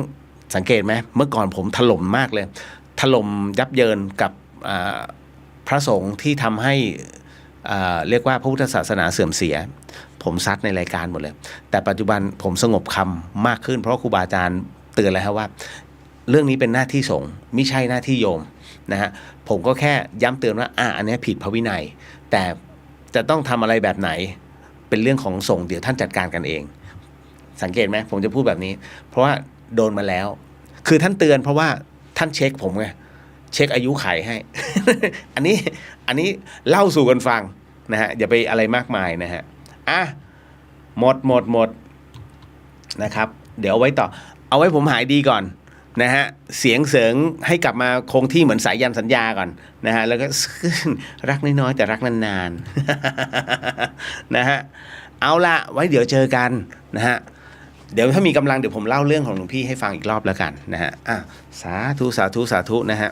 สังเกตไหมเมื่อก่อนผมถล่มมากเลยถล่มยับเยินกับพระสงฆ์ที่ทำให้เรียกว่าพระพุทธศาสนาเสื่อมเสียผมซัดในรายการหมดเลยแต่ปัจจุบันผมสงบคำมากขึ้นเพราะครูบาอาจารย์เตือนแล้วว่าเรื่องนี้เป็นหน้าที่สงฆ์ไม่ใช่หน้าที่โยมนะฮะผมก็แค่ย้ำเตือนว่าอันนี้ผิดพระวินัยแต่จะต้องทำอะไรแบบไหนเป็นเรื่องของสงฆ์เดี๋ยวท่านจัดการกันเองสังเกตไหมผมจะพูดแบบนี้เพราะว่าโดนมาแล้วคือท่านเตือนเพราะว่าท่านเช็คผมไงเช็คอายุไขให้ อันนี้เล่าสู่กันฟังนะฮะอย่าไปอะไรมากมายนะฮะหมดนะครับเดี๋ยวเอาไว้ต่อเอาไว้ผมหายดีก่อนนะฮะเสียงเสริงให้กลับมาคงที่เหมือนสายยันสัญญาก่อนนะฮะแล้วก็รักน้อยๆแต่รักนานๆนะฮะเอาละไว้เดี๋ยวเจอกันนะฮะเดี๋ยวถ้ามีกำลังเดี๋ยวผมเล่าเรื่องของหลวงพี่ให้ฟังอีกรอบแล้วกันนะฮะสาธุนะฮะ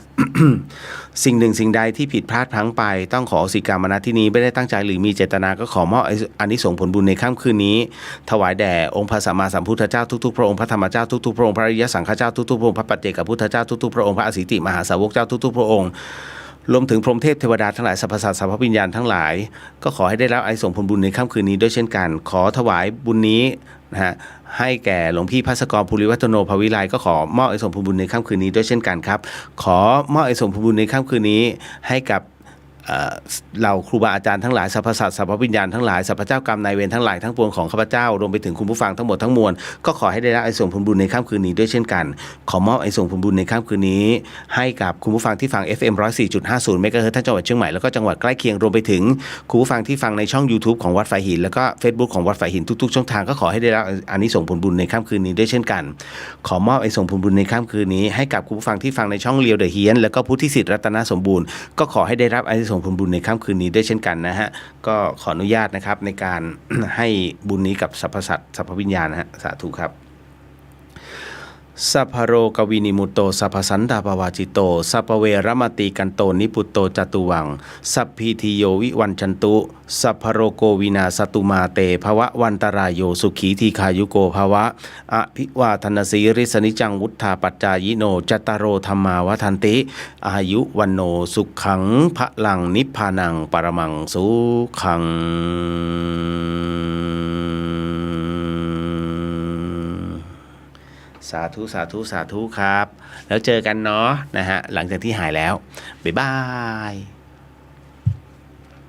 สิ่งหนึ่งสิ่งใดที่ผิดพลาดพลั้งไปต้องขออโหสิกรรมณที่นี้ไม่ได้ตั้งใจหรือมีเจตนาก็ขอมอบอานิสงส์ผลบุญในค่ำคืนนี้ถวายแด่องค์พระสัมมาสัมพุทธเจ้าทุกๆพระองค์พระธรรมเจ้าทุกๆพระองค์พระอริยสังฆเจ้าทุกๆพระองค์พระปัจเจกพุทธเจ้าทุกๆพระองค์พระอสิติมหาสาวกเจ้าทุกๆพระองค์รวมถึงพรหมเทพเทวดาทั้งหลายสรรพสัตว์สรรพวิญญาณทั้งหลายก็ขอให้ได้รับอานิสงส์ผลบุญในค่ำคืนนี้ด้วยเช่นกันขอถวายบุญนี้นะฮะให้แก่หลวงพี่ภัสกรภูริวัฒโนภวิไลก็ขอมอบอานิสงส์ผลบุญในค่ำคืนนี้ด้วยเช่นกันครับขอมอบอานิสงส์ผลบุญในค่ำคืนนี้ให้กับเหล่าครูบาอาจารย์ทั้งหลายสรรพสัตว์สรรพวิญญาณทั้งหลายสรรพเจ้ากรรมนายเวรทั้งหลายทั้งปวงของข้าพเจ้ารวมไปถึงคุณผู้ฟังทั้งหมดทั้งมวลก็ขอให้ได้รับอานิสงส์ผลบุญในค่ำคืนนี้ด้วยเช่นกันขอมอบอานิสงส์ผลบุญในค่ำคืนนี้ให้กับคุณผู้ฟังที่ฟัง FM 104.50 เมกะเฮิรตซ์ทั้งจังหวัดเชียงใหม่แล้วก็จังหวัดใกล้เคียงรวมไปถึงคุณผู้ฟังที่ฟังในช่อง YouTube ของวัดฝายหินแล้วก็ Facebook ของวัดฝายหินทุกๆช่องทางก็ขอให้ได้รับอานิสงส์ผลบุญในค่ำคืนนี้ด้วยเช่นกันขอมอบอานิสงส์ผลบุญในค่ำคืนนี้ให้กับคุณผู้ฟังที่ฟังในช่องเลียวเดอะเฮียนแล้วก็พุทธิสิทธิ์รัตนสมบูรณ์ก็ขอให้ได้รับอานิสงส์ผลบุญในค่ำคืนนี้ด้วยเช่นกันนะฮะก็ขออนุญาตนะครับในการ ให้บุญนี้กับสรรพสัตว์สรรพวิญญาณนะฮะสาธุครับสัพพโรกวินิมุตโตสัพพสันตาปวาจิโตสัพพเวรมติกันโตนิปุตโตจตุวังสัพพิทิโยวิวันจันตุสัพพโรโกวินาสตุมาเตภวะวันตรายโยสุขีทีขายุโกภวะอภิวาทนาสีริสนิจังวุฒาปัจจายโนจตารโรธรรมาวทันติอายุวันโนสุขังพะลังนิพพานังปรมังสุขังสาธุครับแล้วเจอกันเนาะนะฮะหลังจากที่หายแล้วบ๊ายบาย